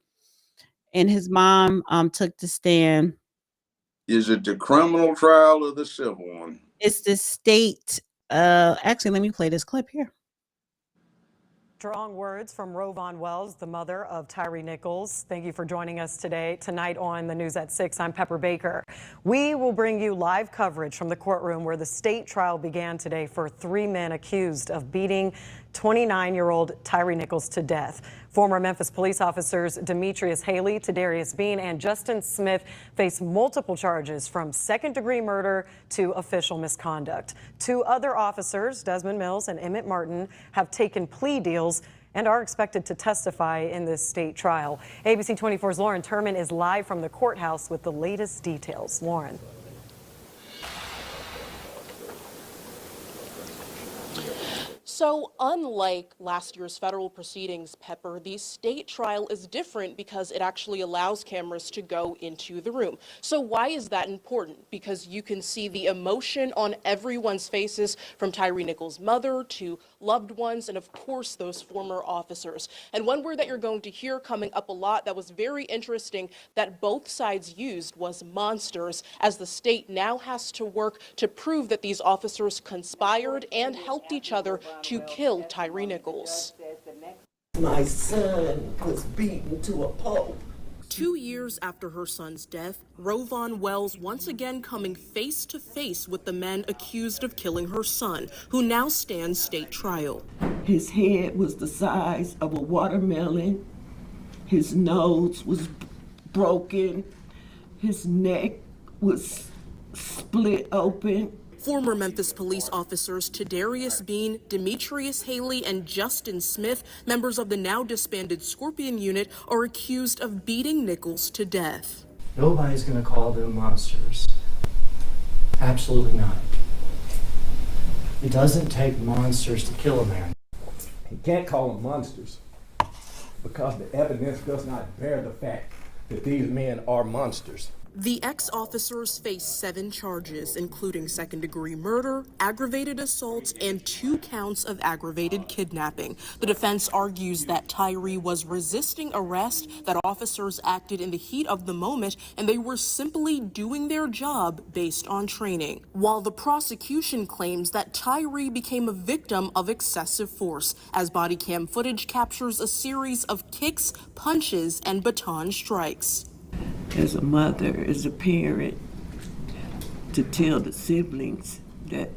And his mom took the stand. Is it the criminal trial or the civil one? It's the state. Actually, let me play this clip here. Strong words from Rovon Wells, the mother of Tyree Nichols. Thank you for joining us tonight on the News at 6. I'm Pepper Baker. We will bring you live coverage from the courtroom where the state trial began today for 3 men accused of beating 29-year-old Tyree Nichols to death. Former Memphis police officers Demetrius Haley, Tadarius Bean, and Justin Smith face multiple charges from second-degree murder to official misconduct. 2 other officers, Desmond Mills and Emmett Martin, have taken plea deals and are expected to testify in this state trial. ABC 24's Lauren Turman is live from the courthouse with the latest details. Lauren. So unlike last year's federal proceedings, Pepper, the state trial is different because it actually allows cameras to go into the room. So why is that important? Because you can see the emotion on everyone's faces, from Tyree Nichols' mother to loved ones, and of course those former officers. And one word that you're going to hear coming up a lot that was very interesting that both sides used was monsters, as the state now has to work to prove that these officers conspired and helped each other to kill Tyree Nichols. My son was beaten to a pulp. 2 years after her son's death, Rovon Wells once again coming face to face with the men accused of killing her son, who now stands state trial. His head was the size of a watermelon. His nose was broken. His neck was split open. Former Memphis police officers Tadarius Bean, Demetrius Haley, and Justin Smith, members of the now disbanded Scorpion unit, are accused of beating Nichols to death. Nobody's going to call them monsters. Absolutely not. It doesn't take monsters to kill a man. You can't call them monsters because the evidence does not bear the fact that these men are monsters. The ex-officers face 7 charges, including second-degree murder, aggravated assault, and 2 counts of aggravated kidnapping. The defense argues that Tyree was resisting arrest, that officers acted in the heat of the moment, and they were simply doing their job based on training. While the prosecution claims that Tyree became a victim of excessive force, as body cam footage captures a series of kicks, punches, and baton strikes. As a mother, as a parent, to tell the siblings that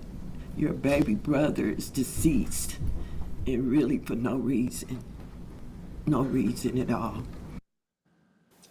your baby brother is deceased, and really for no reason at all.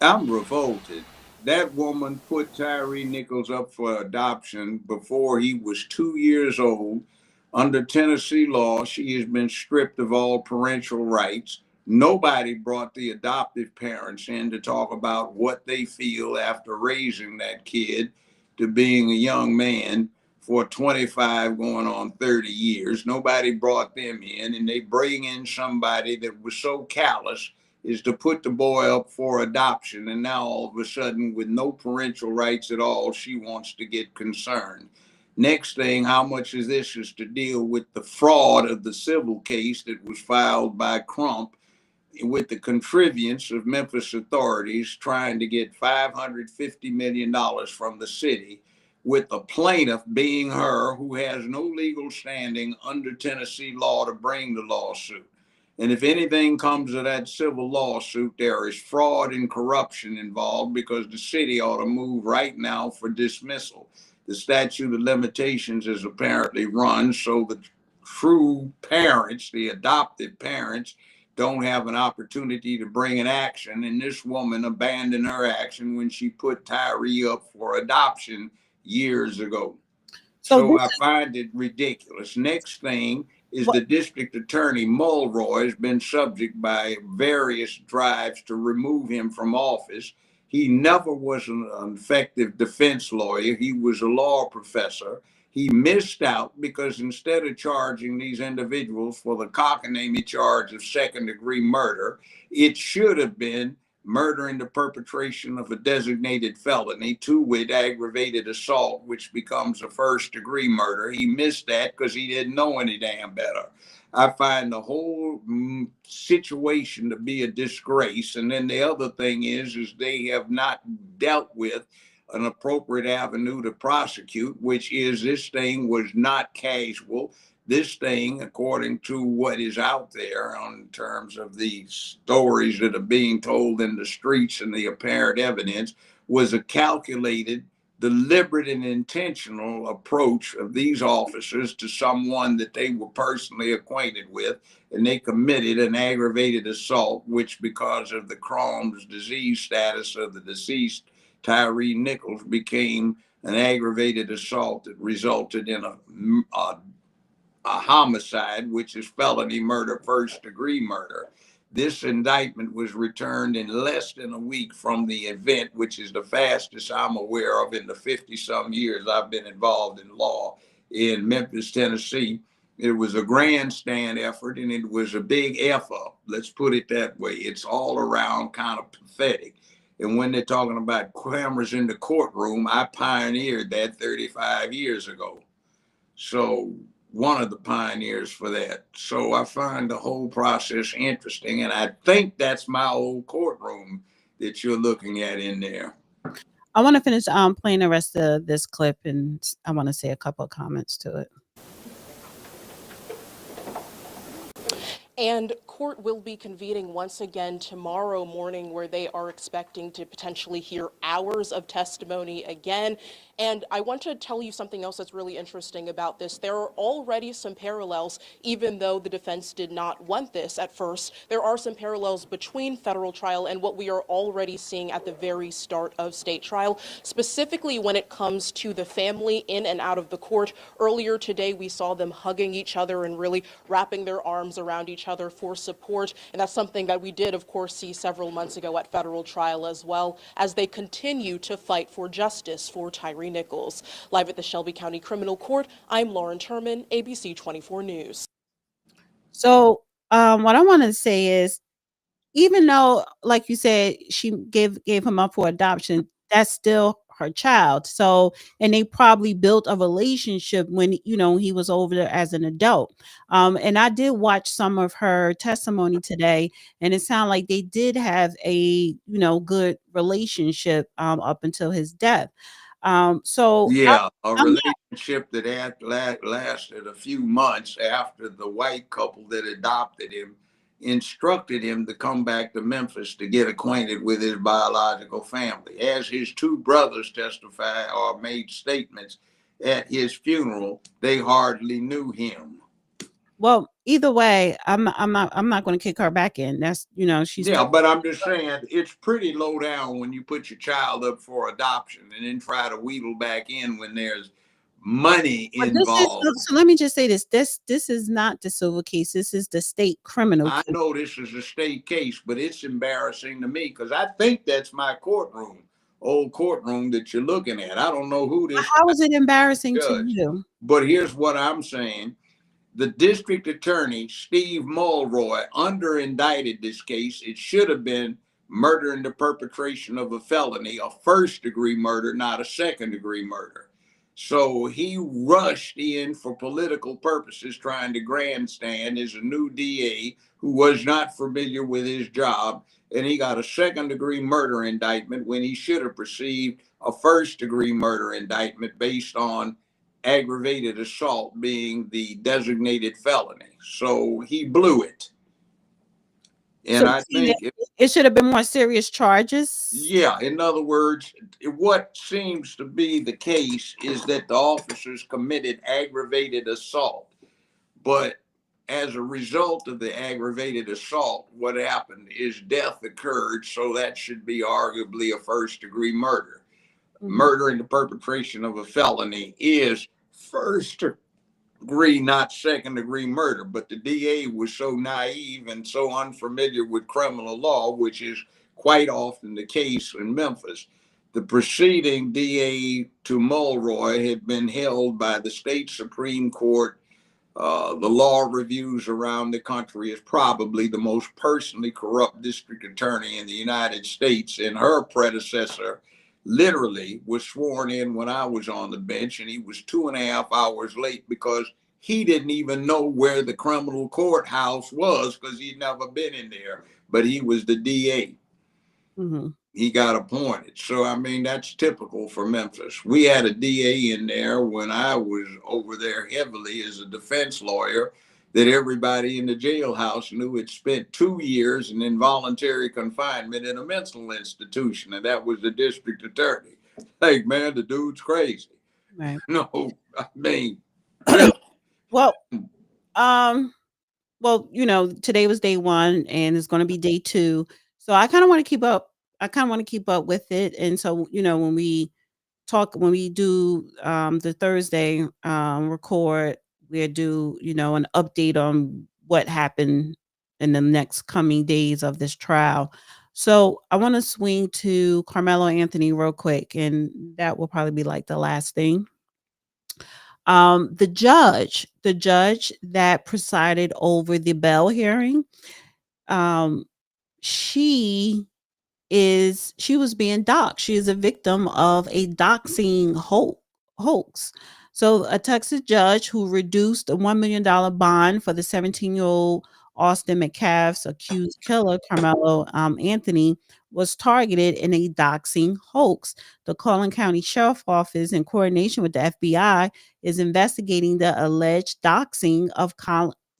I'm revolted. That woman put Tyree Nichols up for adoption before he was 2 years old. Under Tennessee law, she has been stripped of all parental rights. Nobody brought the adoptive parents in to talk about what they feel after raising that kid to being a young man for 25 going on 30 years. Nobody brought them in, and they bring in somebody that was so callous is to put the boy up for adoption. And now all of a sudden, with no parental rights at all, she wants to get concerned. Next thing, how much of this is to deal with the fraud of the civil case that was filed by Crump with the contrivance of Memphis authorities trying to get $550 million from the city, with the plaintiff being her, who has no legal standing under Tennessee law to bring the lawsuit. And if anything comes of that civil lawsuit, there is fraud and corruption involved, because the city ought to move right now for dismissal. The statute of limitations is apparently run, so the true parents, the adoptive parents, don't have an opportunity to bring an action. And this woman abandoned her action when she put Tyree up for adoption years ago. So I find it ridiculous. Next thing is the district attorney, Mulroy, has been subject by various drives to remove him from office. He never was an effective defense lawyer. He was a law professor. He missed out because instead of charging these individuals for the cockamamie charge of second-degree murder, it should have been murder in the perpetration of a designated felony, with aggravated assault, which becomes a first-degree murder. He missed that because he didn't know any damn better. I find the whole situation to be a disgrace. And then the other thing is they have not dealt with an appropriate avenue to prosecute, which is this thing was not casual. This thing, according to what is out there in terms of the stories that are being told in the streets and the apparent evidence, was a calculated, deliberate, and intentional approach of these officers to someone that they were personally acquainted with, and they committed an aggravated assault, which, because of the Crohn's disease status of the deceased Tyree Nichols, became an aggravated assault that resulted in a homicide, which is felony murder, first-degree murder. This indictment was returned in less than a week from the event, which is the fastest I'm aware of in the 50-some years I've been involved in law in Memphis, Tennessee. It was a grandstand effort, and it was a big F-up. Let's put it that way. It's all around kind of pathetic. And when they're talking about cameras in the courtroom, I pioneered that 35 years ago. So one of the pioneers for that. So I find the whole process interesting. And I think that's my old courtroom that you're looking at in there. I want to finish playing the rest of this clip, and I want to say a couple of comments to it. And court will be convening once again tomorrow morning, where they are expecting to potentially hear hours of testimony again. And I want to tell you something else that's really interesting about this. There are already some parallels, even though the defense did not want this at first. There are some parallels between federal trial and what we are already seeing at the very start of state trial, specifically when it comes to the family in and out of the court. Earlier today, we saw them hugging each other and really wrapping their arms around each other for support. And that's something that we did, of course, see several months ago at federal trial as well, as they continue to fight for justice for Tyree Nichols. Live at the Shelby County Criminal Court, I'm Lauren Turman, ABC 24 News. So what I want to say is, even though, like you said, she gave him up for adoption, that's still her child. So, and they probably built a relationship when, he was over there as an adult. And I did watch some of her testimony today, and it sounded like they did have a, good relationship up until his death. So Yeah, a I'm not. relationship that had lasted a few months after the white couple that adopted him instructed him to come back to Memphis to get acquainted with his biological family. As his two brothers testified or made statements at his funeral, they hardly knew him. Well, either way, I'm not going to kick her back in. That's, she's Yeah, but I'm just saying it's pretty low down when you put your child up for adoption and then try to wheedle back in when there's money But involved. so let me just say this. This is not the civil case. This is the state criminal I case. know this is a state case, but it's embarrassing to me because I think that's my courtroom, old courtroom that you're looking at. I don't know who this How is it embarrassing to judge, you? but here's what I'm saying. The district attorney, Steve Mulroy, under indicted this case. It should have been murder in the perpetration of a felony, a first-degree murder, not a second-degree murder. So he rushed in for political purposes, trying to grandstand as a new DA who was not familiar with his job, and he got a second-degree murder indictment when he should have received a first-degree murder indictment based on aggravated assault being the designated felony. So he blew it. And So I think it should have been more serious charges. yeah, in other words, what seems to be the case is that the officers committed aggravated assault. But as a result of the aggravated assault, what happened is death occurred. So that should be arguably a first degree murder. Murder in the perpetration of a felony is first degree, not second degree murder. But the DA was so naive and so unfamiliar with criminal law, which is quite often the case in Memphis. The preceding DA to Mulroy had been held by the state Supreme Court. The law reviews around the country is probably the most personally corrupt district attorney in the United States, and her predecessor literally was sworn in when I was on the bench, and he was 2.5 hours late because he didn't even know where the criminal courthouse was because he'd never been in there, but he was the DA. He got appointed. So, I mean, that's typical for Memphis. We had a DA in there when I was over there heavily as a defense lawyer that everybody in the jailhouse knew had spent 2 years in involuntary confinement in a mental institution, and that was the district attorney. Hey, man, the dude's crazy. Right. No, I mean, really. Well, today was day 1 and it's going to be day 2. So I kind of want to keep up. I kind of want to keep up with it. And so, when we do the Thursday record, we'll do, an update on what happened in the next coming days of this trial. So I want to swing to Carmelo Anthony real quick, and that will probably be like the last thing. The judge that presided over the bail hearing, she was being doxxed. She is a victim of a doxing hoax. So a Texas judge who reduced a $1 million bond for the 17-year-old Austin McCaff's accused killer, Carmelo Anthony, was targeted in a doxing hoax. The Fulton County Sheriff Office, in coordination with the FBI, is investigating the alleged doxing of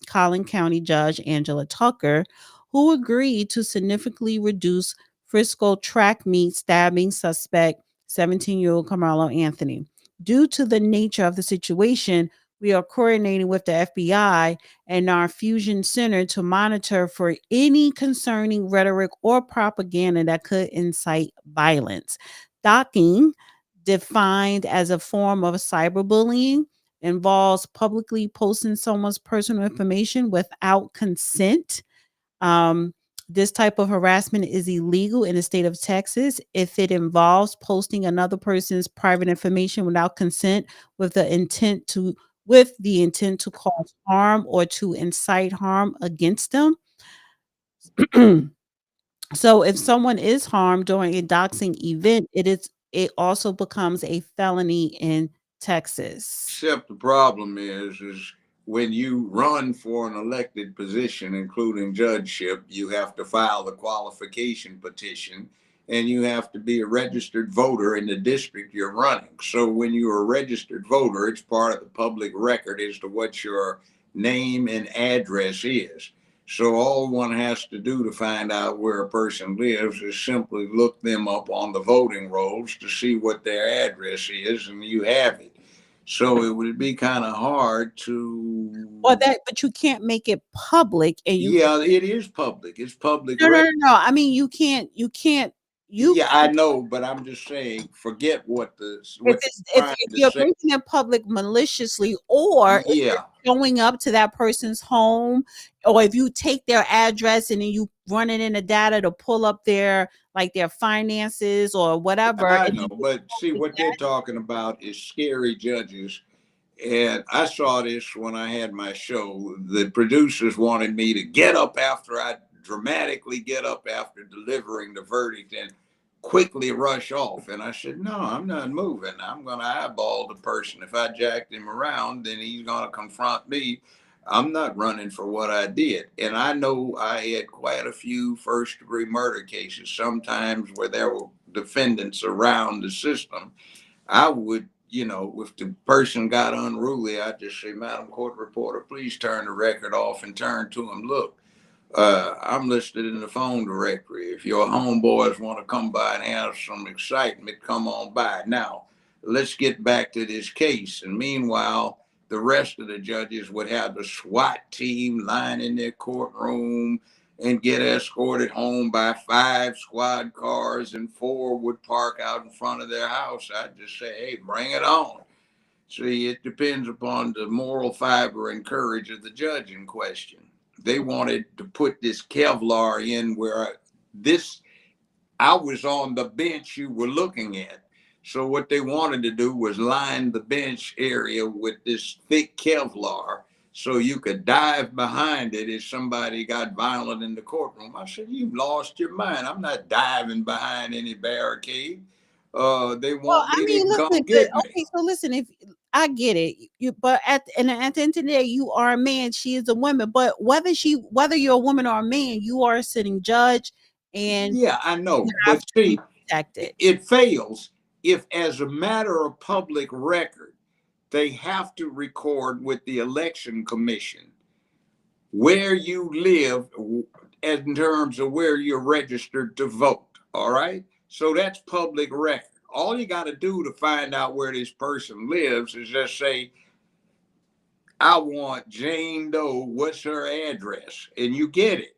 Collin County Judge Angela Tucker, who agreed to significantly reduce Frisco track meet stabbing suspect 17-year-old Carmelo Anthony. Due to the nature of the situation, we are coordinating with the FBI and our Fusion Center to monitor for any concerning rhetoric or propaganda that could incite violence. Doxing, defined as a form of cyberbullying, involves publicly posting someone's personal information without consent. Um, this type of harassment is illegal in the state of Texas if it involves posting another person's private information without consent with the intent to cause harm or to incite harm against them. So if someone is harmed during a doxing event, it also becomes a felony in Texas. Except the problem is when you run for an elected position, including judgeship, you have to file the qualification petition and you have to be a registered voter in the district you're running. So when you're a registered voter, it's part of the public record as to what your name and address is. So all one has to do to find out where a person lives is simply look them up on the voting rolls to see what their address is, and you have it. So it would be kind of hard to. But you can't make it public, and Yeah, it is public. It's public. No. I mean, you can't. Yeah, I know, but I'm just saying, forget what If you're making it public maliciously, or if you're showing up to that person's home, or if you take their address and then you run it in the data to pull up their finances or whatever. I know, but see what they're talking about is scary judges. And I saw this when I had my show. The producers wanted me to dramatically get up after delivering the verdict and quickly rush off. And I said, no, I'm not moving. I'm going to eyeball the person. If I jacked him around, then he's going to confront me. I'm not running for what I did. And I know I had quite a few first-degree murder cases, sometimes where there were defendants around the system. I would, if the person got unruly, I'd just say, Madam Court Reporter, please turn the record off and turn to him. Look, I'm listed in the phone directory. If your homeboys want to come by and have some excitement, come on by. Now, let's get back to this case. And meanwhile, the rest of the judges would have the SWAT team line in their courtroom and get escorted home by 5 squad cars, and 4 would park out in front of their house. I'd just say, hey, bring it on. See, it depends upon the moral fiber and courage of the judge in question. They wanted to put this Kevlar in where I was on the bench you were looking at. So what they wanted to do was line the bench area with this thick Kevlar so you could dive behind it if somebody got violent in the courtroom. I said, you've lost your mind. I'm not diving behind any barricade. They want me to come get me. Okay, so listen, if I get it, but at the end of the day, you are a man, she is a woman. But whether you're a woman or a man, you are a sitting judge, and yeah, I know. But see, it fails if, as a matter of public record, they have to record with the election commission where you live in terms of where you're registered to vote. All right. So that's public record. All you got to do to find out where this person lives is just say, I want Jane Doe, what's her address? And you get it.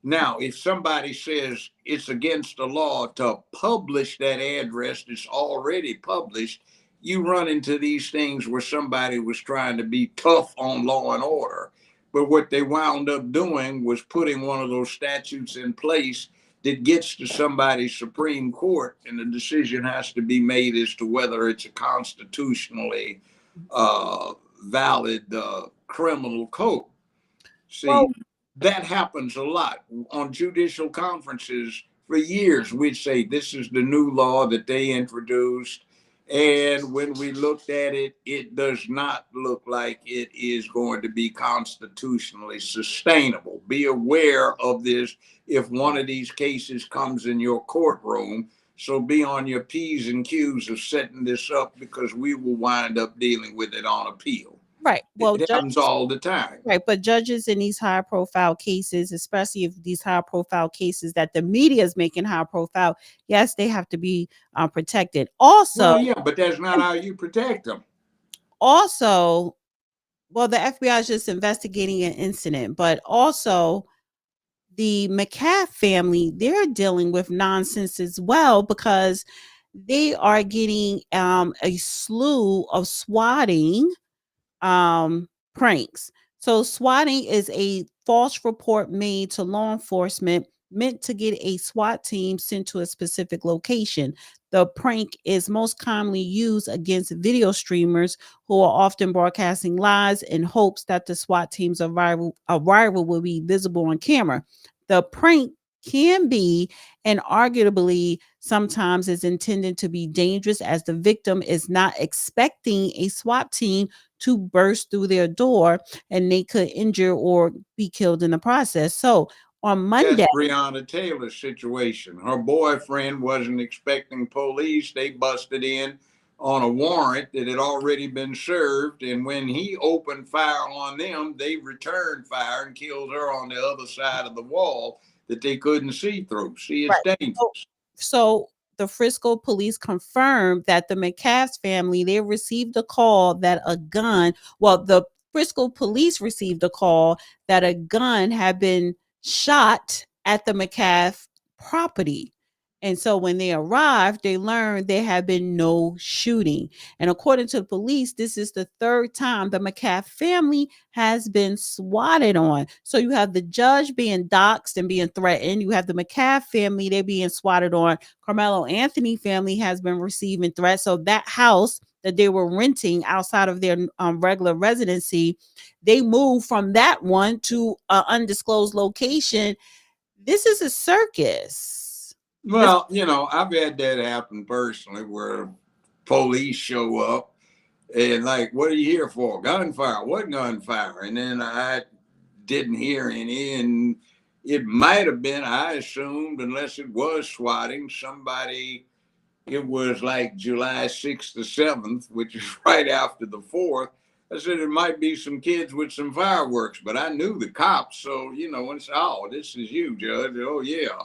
Now, if somebody says it's against the law to publish that address that's already published, you run into these things where somebody was trying to be tough on law and order. But what they wound up doing was putting one of those statutes in place that gets to somebody's Supreme Court, and the decision has to be made as to whether it's a constitutionally valid criminal code. See, that happens a lot on judicial conferences. For years, we'd say this is the new law that they introduced. And when we looked at it, it does not look like it is going to be constitutionally sustainable. Be aware of this if one of these cases comes in your courtroom. So be on your P's and Q's of setting this up, because we will wind up dealing with it on appeal. Right. Well, It happens all the time. right, but judges in these high profile cases, especially if these high profile cases that the media is making high profile, yes, they have to be protected. Also, Well, yeah, but that's not how you protect them. also, well, the FBI is just investigating an incident, but also the McCaff family, they're dealing with nonsense as well because they are getting a slew of swatting pranks. So swatting is a false report made to law enforcement meant to get a SWAT team sent to a specific location. The prank is most commonly used against video streamers who are often broadcasting lies in hopes that the SWAT team's arrival will be visible on camera. The prank can be and arguably sometimes is intended to be dangerous as the victim is not expecting a SWAT team to burst through their door and they could injure or be killed in the process. So on Monday, That's Breonna Taylor's situation. Her boyfriend wasn't expecting police. They busted in on a warrant that had already been served. And when he opened fire on them, they returned fire and killed her on the other side of the wall that they couldn't see through. See, it's dangerous. So the Frisco police confirmed that the McCaff's family, they received a call that a gun, well, the Frisco police received a call that a gun had been shot at the McCaff property. And so when they arrived, they learned there had been no shooting. And according to the police, this is the third time the McCaff family has been swatted on. So you have the judge being doxed and being threatened. You have the McCaff family, they're being swatted on. Carmelo Anthony family has been receiving threats. So that house that they were renting outside of their regular residency, they moved from that one to an undisclosed location. This is a circus. Well, you know, I've had that happen personally where police show up and like, what are you here for? Gunfire. What gunfire? And then I didn't hear any. And it might have been, I assumed, unless it was swatting, somebody, it was like July 6th or 7th, which is right after the 4th. I said it might be some kids with some fireworks, but I knew the cops. So, you know, it's, oh, this is you, Judge. Oh, yeah.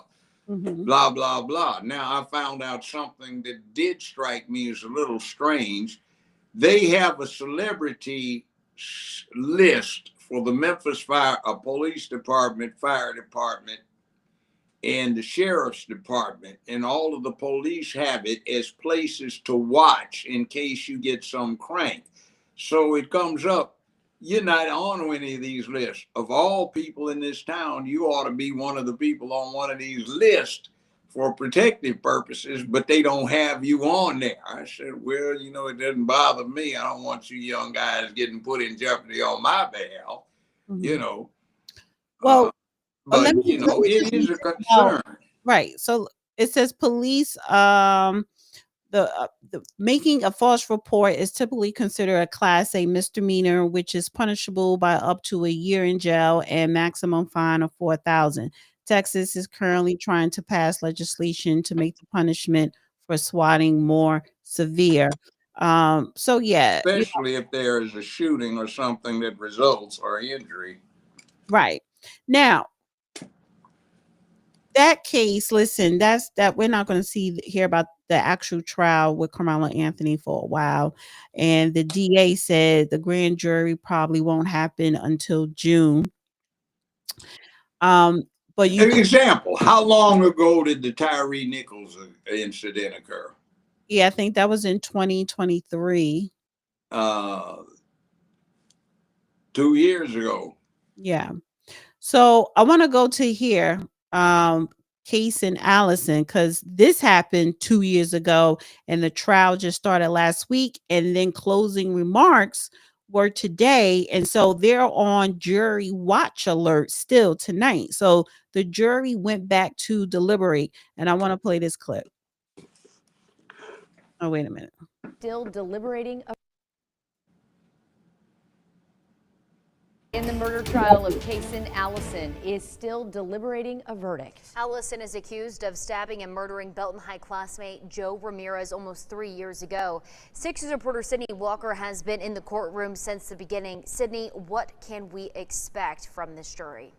Blah, blah, blah. Now, I found out something that did strike me as a little strange. They have a celebrity list for the Memphis police department, fire department, and the sheriff's department. And all of the police have it as places to watch in case you get some crank. So it comes up, you're not on any of these lists. Of all people in this town, you ought to be one of the people on one of these lists for protective purposes, but they don't have you on there. I said, well, you know, it doesn't bother me. I don't want you young guys getting put in jeopardy on my behalf, you know. Well, but, you know, it is a concern. Right. So it says police, the making a false report is typically considered a class A misdemeanor, which is punishable by up to a year in jail and maximum fine of $4,000. Texas is currently trying to pass legislation to make the punishment for swatting more severe. So yeah, especially if there is a shooting or something that results or injury. Right. Now, that case, listen, that's that we're not going to hear about the actual trial with Carmelo Anthony for a while. And the DA said the grand jury probably won't happen until June. But you An example, how long ago did the Tyree Nichols incident occur? Yeah, I think that was in 2023. 2 years ago. Yeah. So I want to go to here, Case and Allison, because this happened 2 years ago and the trial just started last week. And then closing remarks were today. And so they're on jury watch alert still tonight. So the jury went back to deliberate. And I want to play this clip. Oh, wait a minute. Still deliberating. In the murder trial of Kaysen Allison is still deliberating a verdict. Allison is accused of stabbing and murdering Belton High classmate Joe Ramirez almost 3 years ago. 6 News reporter Sydney Walker has been in the courtroom since the beginning. Sydney, what can we expect from this jury?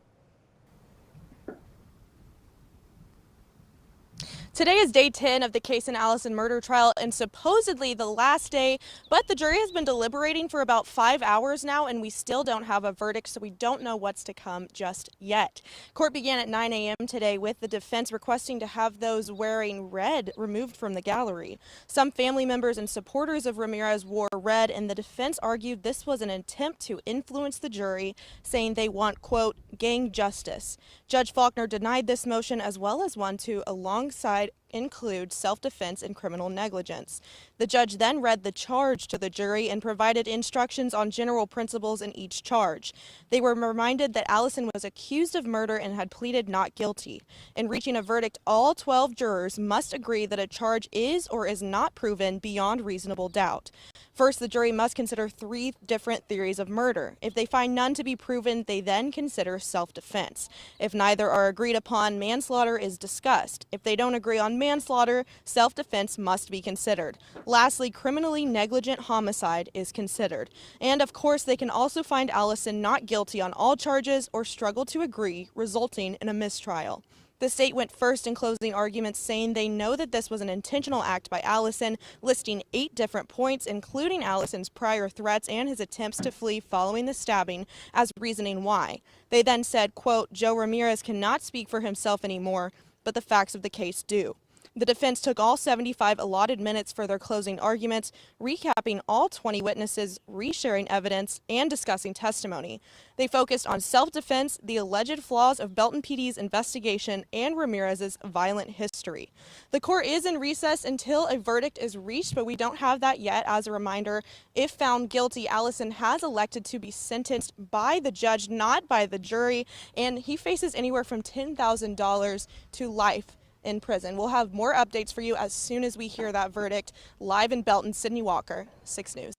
Today is day 10 of the Kaysen Allison murder trial and supposedly the last day, but the jury has been deliberating for about 5 hours now and we still don't have a verdict, so we don't know what's to come just yet. Court began at 9 a.m. today with the defense requesting to have those wearing red removed from the gallery. Some family members and supporters of Ramirez wore red, and the defense argued this was an attempt to influence the jury, saying they want, quote, gang justice. Judge Faulkner denied this motion as well as one to, alongside, include self-defense and criminal negligence. The judge then read the charge to the jury and provided instructions on general principles in each charge. They were reminded that Allison was accused of murder and had pleaded not guilty. In reaching a verdict, all 12 jurors must agree that a charge is or is not proven beyond reasonable doubt. First, the jury must consider 3 different theories of murder. If they find none to be proven, they then consider self-defense. If neither are agreed upon, manslaughter is discussed. If they don't agree on manslaughter, self-defense must be considered. Lastly, criminally negligent homicide is considered. And of course, they can also find Allison not guilty on all charges or struggle to agree, resulting in a mistrial. The state went first in closing arguments, saying they know that this was an intentional act by Allison, listing 8 different points, including Allison's prior threats and his attempts to flee following the stabbing, as reasoning why. They then said, quote, Joe Ramirez cannot speak for himself anymore, but the facts of the case do. The defense took all 75 allotted minutes for their closing arguments, recapping all 20 witnesses, resharing evidence, and discussing testimony. They focused on self-defense, the alleged flaws of Belton PD's investigation, and Ramirez's violent history. The court is in recess until a verdict is reached, but we don't have that yet. As a reminder, if found guilty, Allison has elected to be sentenced by the judge, not by the jury, and he faces anywhere from $10,000 to life in prison. We'll have more updates for you as soon as we hear that verdict. Live in Belton, Sydney Walker, 6 News.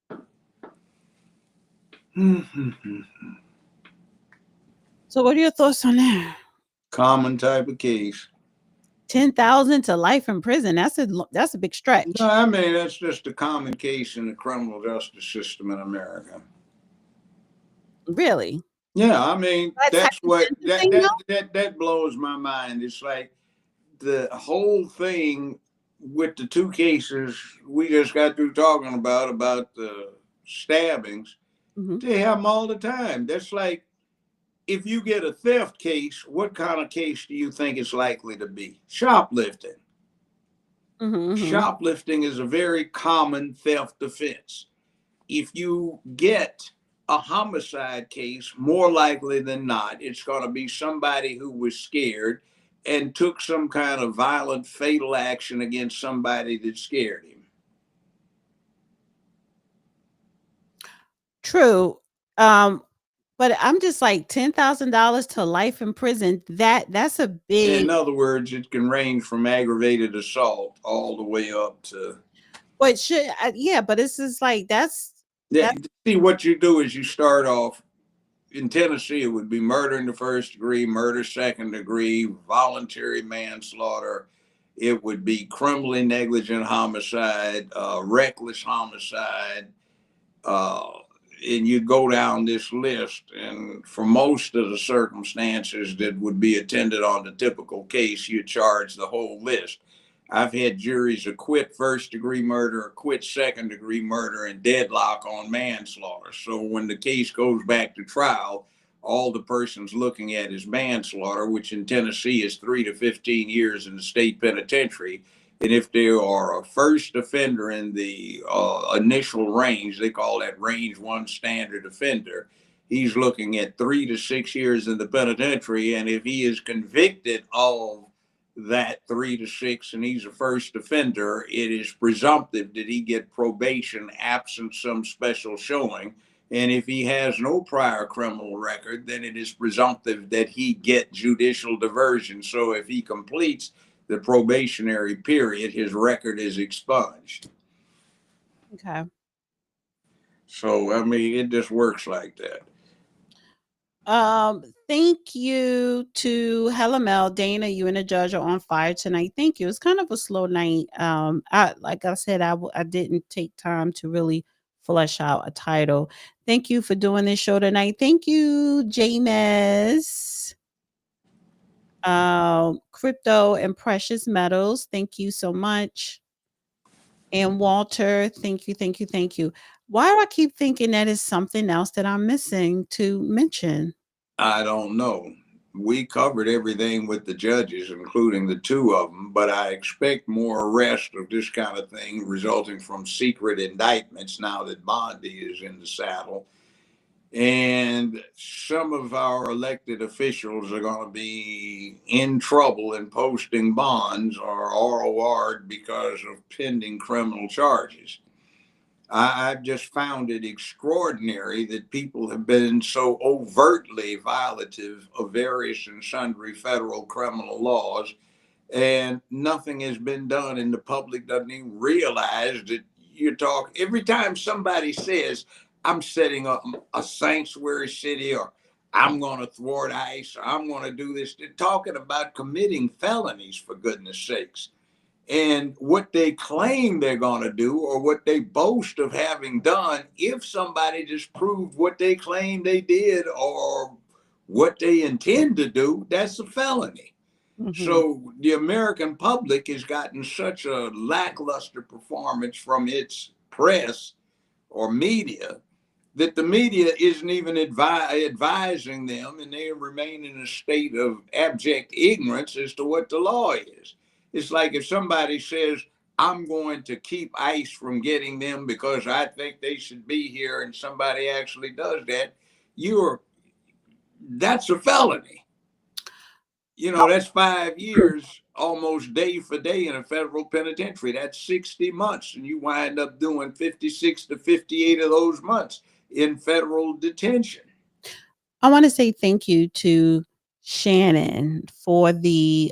So what are your thoughts on that? Common type of case. 10,000 to life in prison. That's a big stretch. No, I mean, that's just a common case in the criminal justice system in America. Really? Yeah, I mean, that's what that blows my mind. It's like the whole thing with the 2 cases we just got through talking about the stabbings. They have them all the time. That's like, if you get a theft case, what kind of case do you think it's likely to be? Shoplifting. Shoplifting is a very common theft offense. If you get a homicide case, more likely than not, it's going to be somebody who was scared and took some kind of violent, fatal action against somebody that scared him. True. But I'm just like $10,000 to life in prison. That's a big. In other words, it can range from aggravated assault all the way up to. But but this is like See, what you do is you start off. In Tennessee, it would be murder in the first degree, murder second degree, voluntary manslaughter. It would be criminally negligent homicide, reckless homicide, and you go down this list. And for most of the circumstances that would be attended on the typical case, you charge the whole list. I've had juries acquit first-degree murder, acquit second-degree murder, and deadlock on manslaughter. So when the case goes back to trial, all the person's looking at is manslaughter, which in Tennessee is 3 to 15 years in the state penitentiary. And if they are a first offender in the initial range, they call that range 1 standard offender, he's looking at 3 to 6 years in the penitentiary. And if he is convicted of that 3 to 6 and he's a first offender, it is presumptive that he get probation absent some special showing. And if he has no prior criminal record, then it is presumptive that he get judicial diversion. So if he completes the probationary period, his record is expunged. Okay. So, I mean, it just works like that. Thank you to Mel, Dana. You and the judge are on fire tonight. Thank you. It's kind of a slow night. Like I said, I didn't take time to really flesh out a title. Thank you for doing this show tonight. Thank you, James. Crypto and precious metals. Thank you so much. And Walter, thank you, thank you, thank you. Why do I keep thinking that is something else that I'm missing to mention? I don't know. We covered everything with the judges, including the two of them, but I expect more arrest of this kind of thing resulting from secret indictments now that Bondi is in the saddle. And some of our elected officials are going to be in trouble in posting bonds or ROR'd because of pending criminal charges. I've just found it extraordinary that people have been so overtly violative of various and sundry federal criminal laws, and nothing has been done, and the public doesn't even realize that you talk every time somebody says, I'm setting up a sanctuary city, or I'm going to thwart ICE, or I'm going to do this. They're talking about committing felonies, for goodness sakes. And what they claim they're going to do, or what they boast of having done, if somebody just proved what they claim they did or what they intend to do, that's a felony. Mm-hmm. So the American public has gotten such a lackluster performance from its press or media that the media isn't even advising them, and they remain in a state of abject ignorance as to what the law is. It's like if somebody says, I'm going to keep ICE from getting them because I think they should be here, and somebody actually does that, that's a felony. You know, that's 5 years, almost day for day in a federal penitentiary. That's 60 months, and you wind up doing 56 to 58 of those months in federal detention. I want to say thank you to Shannon for the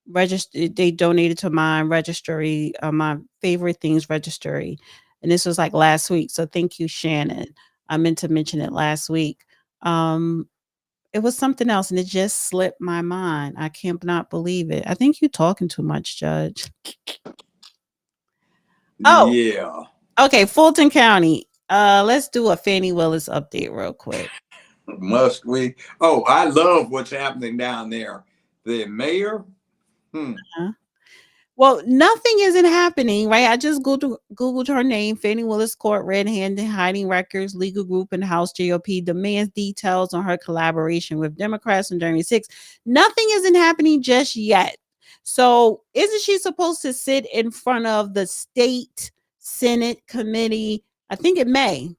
register. They donated to my registry, my favorite things registry, and this was like last week. So thank you, Shannon. I meant to mention it last week. It was something else, and it just slipped my mind. I can't not believe it. I think you're talking too much, Judge. Oh, yeah. Okay, Fulton County. Let's do a Fannie Willis update real quick. Must we? Oh, I love what's happening down there. The mayor. Well, nothing isn't happening, right? I just Googled her name, Fannie Willis Court, red-handed hiding records, legal group in the House GOP demands details on her collaboration with Democrats on January 6th. Nothing isn't happening just yet. So isn't she supposed to sit in front of the state Senate committee? I think it may.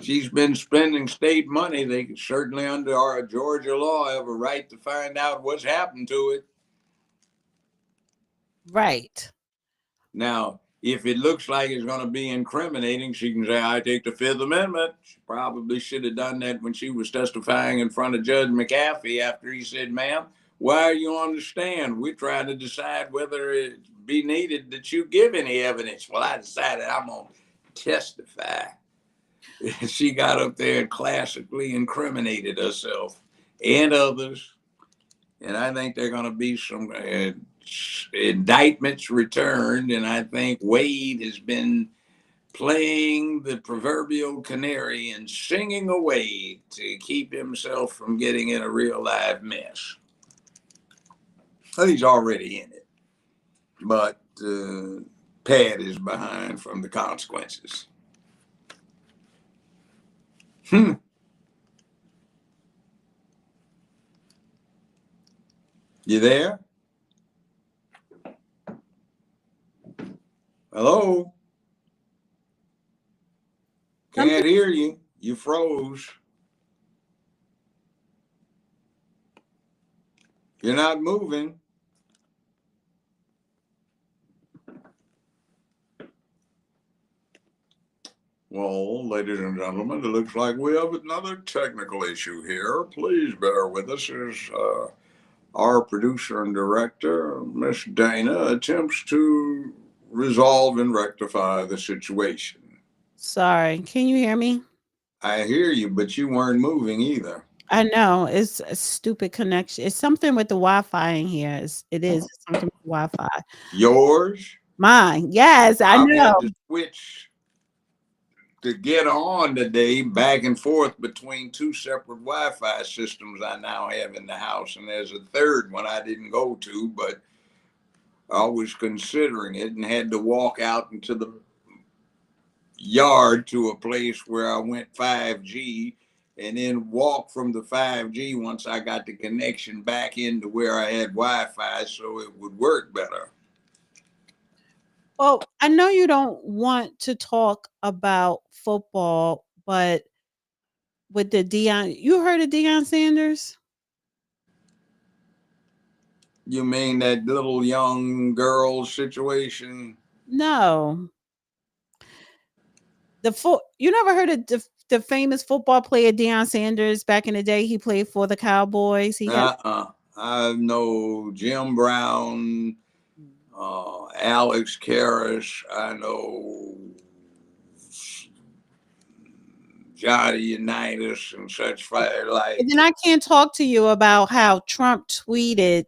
She's been spending state money. They certainly, under our Georgia law, have a right to find out what's happened to it. Right. Now, if it looks like it's going to be incriminating, she can say, I take the Fifth Amendment. She probably should have done that when she was testifying in front of Judge McAfee after he said, ma'am, why are you on the stand? We're trying to decide whether it be needed that you give any evidence. Well, I decided I'm going to testify. She got up there and classically incriminated herself and others. And I think there are going to be some indictments returned. And I think Wade has been playing the proverbial canary and singing away to keep himself from getting in a real live mess. Well, he's already in it. But Pat is behind from the consequences. You there? Hello? Can't hear you. You froze. You're not moving. Well, ladies and gentlemen, it looks like we have another technical issue here. Please bear with us as our producer and director, Miss Dana, attempts to resolve and rectify the situation. Sorry. Can you hear me? I hear you, but you weren't moving either. I know it's a stupid connection. It's something with the Wi-Fi in here. It's something with Wi-Fi. Yours? Mine, yes, I I've know. had to switch to get on today back and forth between two separate Wi-Fi systems I now have in the house, and there's a third one I didn't go to, but I was considering it and had to walk out into the yard to a place where I went 5G and then walk from the 5G once I got the connection back into where I had Wi-Fi so it would work better. Well, I know you don't want to talk about football, but with the you heard of Deion Sanders? You mean that little young girl situation? No. You never heard of the famous football player Deion Sanders back in the day? He played for the Cowboys. He had I know Jim Brown, Alex Karras. I know Johnny Unitas and such like. And then I can't talk to you about how Trump tweeted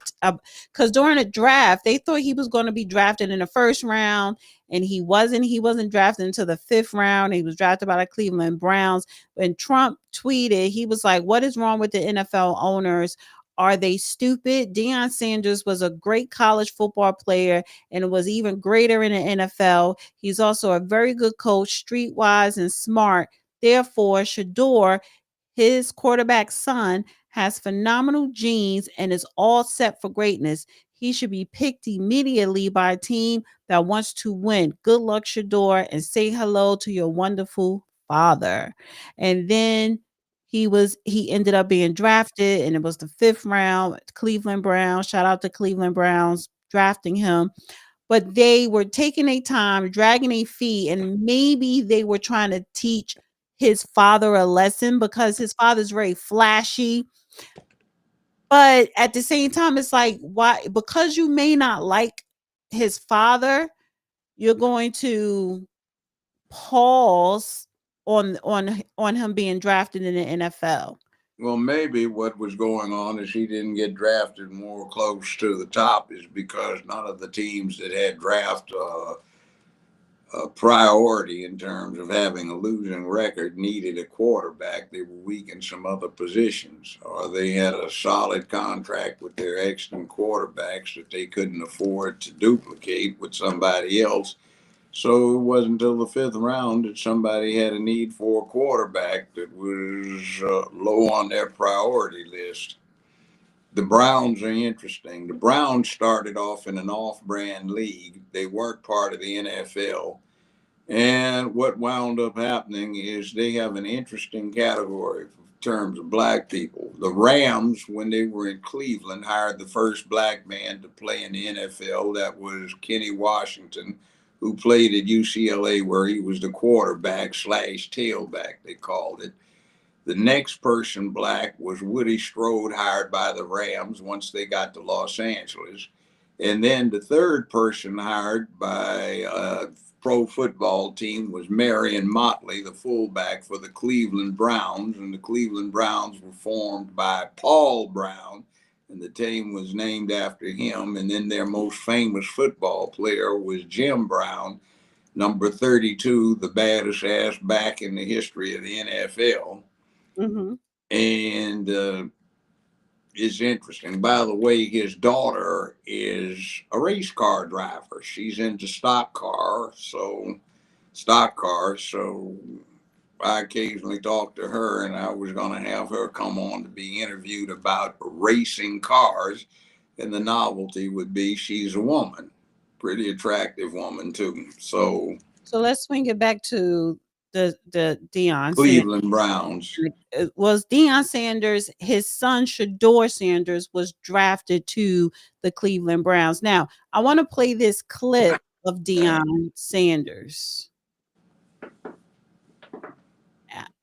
because during the draft, they thought he was going to be drafted in the first round, and he wasn't. He wasn't drafted until the 5th round. He was drafted by the Cleveland Browns. When Trump tweeted, he was like, "What is wrong with the NFL owners? Are they stupid?" Deion Sanders was a great college football player and was even greater in the NFL. He's also a very good coach, streetwise and smart. Therefore, Shador, his quarterback son, has phenomenal genes and is all set for greatness. He should be picked immediately by a team that wants to win. Good luck, Shador, and say hello to your wonderful father. And then he ended up being drafted, and it was the 5th round. Cleveland Browns, shout out to Cleveland Browns drafting him. But they were taking their time, dragging their feet, and maybe they were trying to teach his father a lesson because his father's very flashy. But at the same time, it's like, why? Because you may not like his father, you're going to pause on him being drafted in the NFL. Well, maybe what was going on is he didn't get drafted more close to the top is because none of the teams that had draft a priority in terms of having a losing record needed a quarterback. They were weak in some other positions, or they had a solid contract with their excellent quarterbacks that they couldn't afford to duplicate with somebody else. So it wasn't until the 5th round that somebody had a need for a quarterback that was low on their priority list. The Browns are interesting. The Browns started off in an off-brand league. They weren't part of the NFL. And what wound up happening is they have an interesting category in terms of black people. The Rams, when they were in Cleveland, hired the first black man to play in the NFL. That was Kenny Washington, who played at UCLA, where he was the quarterback / tailback, they called it. The next person black was Woody Strode, hired by the Rams once they got to Los Angeles. And then the third person hired by a pro football team was Marion Motley, the fullback for the Cleveland Browns. And the Cleveland Browns were formed by Paul Brown, and the team was named after him. And then their most famous football player was Jim Brown, number 32, the baddest ass back in the history of the NFL. Mm-hmm. And it's interesting. By the way, his daughter is a race car driver. She's into stock cars. So I occasionally talk to her, and I was going to have her come on to be interviewed about racing cars. And the novelty would be she's a woman, pretty attractive woman too. So let's swing it back to the Deion Cleveland Browns. Was Deion Sanders, his son Shador Sanders was drafted to the Cleveland Browns. Now, I want to play this clip of Deion Sanders.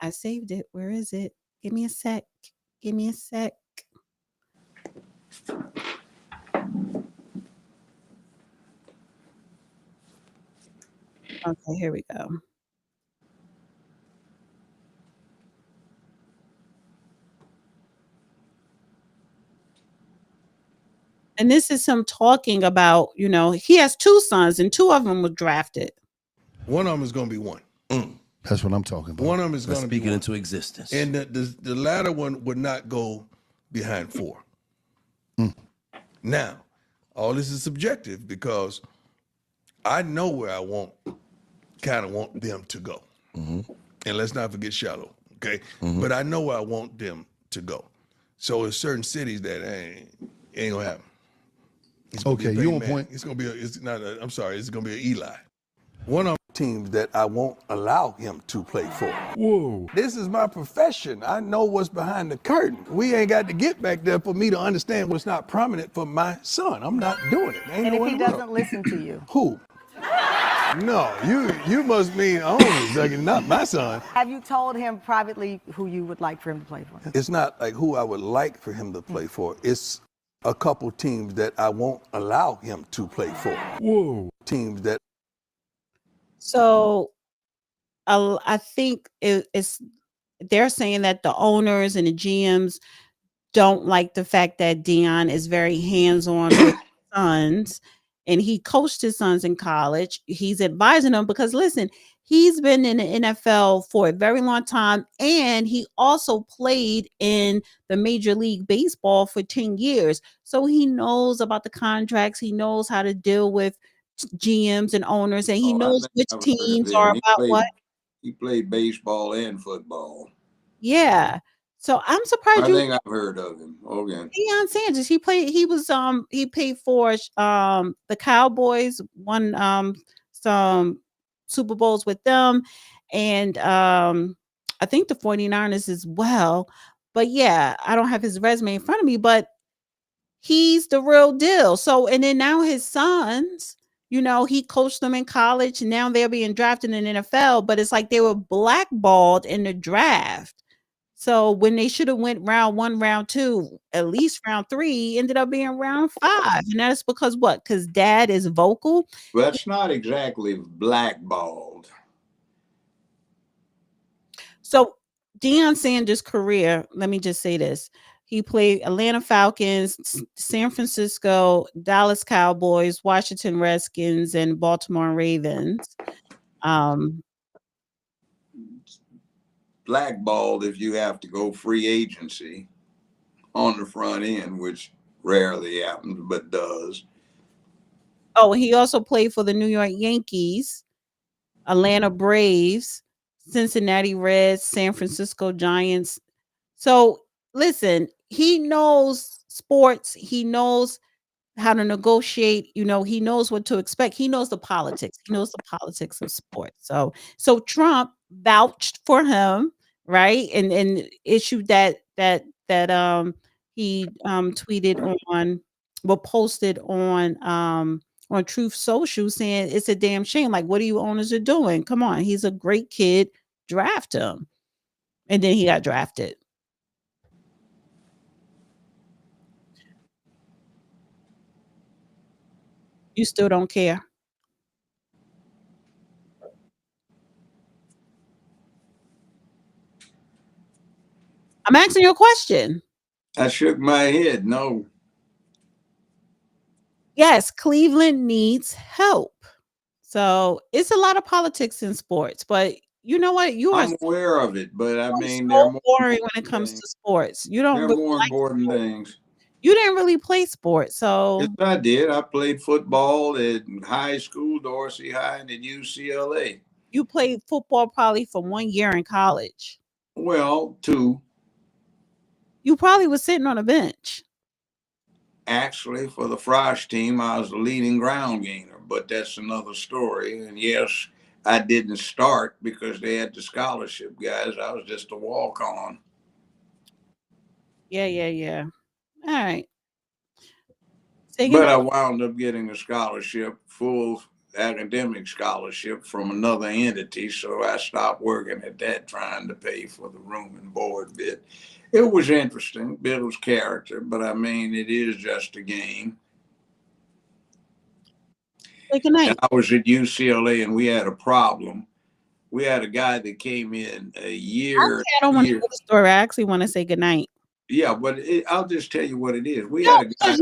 I saved it. Where is it? Give me a sec. Give me a sec. Okay, here we go. And this is him talking about, he has 2 sons and 2 of them were drafted. One of them is going to be one. That's what I'm talking about. One of them is Let's going to be speak it one. into existence. And the latter one would not go behind 4. Now, all this is subjective because I know where I kind of want them to go. And let's not forget shallow, okay? But I know where I want them to go. So there's certain cities that ain't gonna happen. It's gonna Okay, be a you Peyton on Manning. point. It's gonna be I'm sorry, it's gonna be an Eli. One of the teams that I won't allow him to play for. Whoa. This is my profession. I know what's behind the curtain. We ain't got to get back there for me to understand what's not prominent for my son. I'm not doing it. Ain't And no if way he in the world. doesn't listen to you? Who? No, you must mean only second, not my son. Have you told him privately who you would like for him to play for? It's not like who I would like for him to play for. It's a couple teams that I won't allow him to play for. Whoa. Teams that. So I think they're saying that the owners and the GMs don't like the fact that Deion is very hands-on with his sons, and he coached his sons in college. He's advising them because, listen, he's been in the NFL for a very long time, and he also played in the Major League Baseball for 10 years. So he knows about the contracts. He knows how to deal with GMs and owners, and he knows which I've heard of teams him. are about what. He played baseball and football. Yeah. So I'm surprised I you think I've heard of him. Okay. Deion Sanders. He played for the Cowboys, won some Super Bowls with them, and I think the 49ers as well. But yeah, I don't have his resume in front of me, but he's the real deal. So, and then now his sons, he coached them in college. And now they're being drafted in the NFL, but it's like they were blackballed in the draft. So when they should have went round 1, round 2, at least round 3, ended up being round 5. And that's because what? Because dad is vocal. Well, that's not exactly blackballed. So Deion Sanders' career, let me just say this. He played Atlanta Falcons, San Francisco, Dallas Cowboys, Washington Redskins, and Baltimore Ravens. Blackballed if you have to go free agency on the front end, which rarely happens, but does. Oh, he also played for the New York Yankees, Atlanta Braves, Cincinnati Reds, San Francisco Giants. So listen, he knows sports. He knows how to negotiate. He knows what to expect. He knows the politics. He knows the politics of sports. So Trump vouched for him, right? And issued that he tweeted on, well, posted on Truth Social saying it's a damn shame. Like, what are you owners are doing? Come on, he's a great kid. Draft him. And then he got drafted. You still don't care. I'm asking you a question. I shook my head. No. Yes, Cleveland needs help. So it's a lot of politics in sports, but you know what? I'm aware of it, but I mean, so they're more boring when it comes to sports. You don't. They're Really more like important sports. things. You didn't really play sports, so Yes, I did. I played football in high school, Dorsey High, and at UCLA. You played football probably for 1 year in college. Well, 2. You probably was sitting on a bench. Actually, for the Frosh team, I was the leading ground gainer, but that's another story. And yes, I didn't start because they had the scholarship guys. I was just a walk-on. Yeah. All right. But I wound up getting a scholarship, full academic scholarship from another entity. So I stopped working at that, trying to pay for the room and board bit. It was interesting, builds character, but I mean, it is just a game. And I was at UCLA and we had a problem. We had a guy that came in a year. I don't want to hear the story. I actually want to say goodnight. Yeah, but I'll just tell you what it is. We No, had a guy. because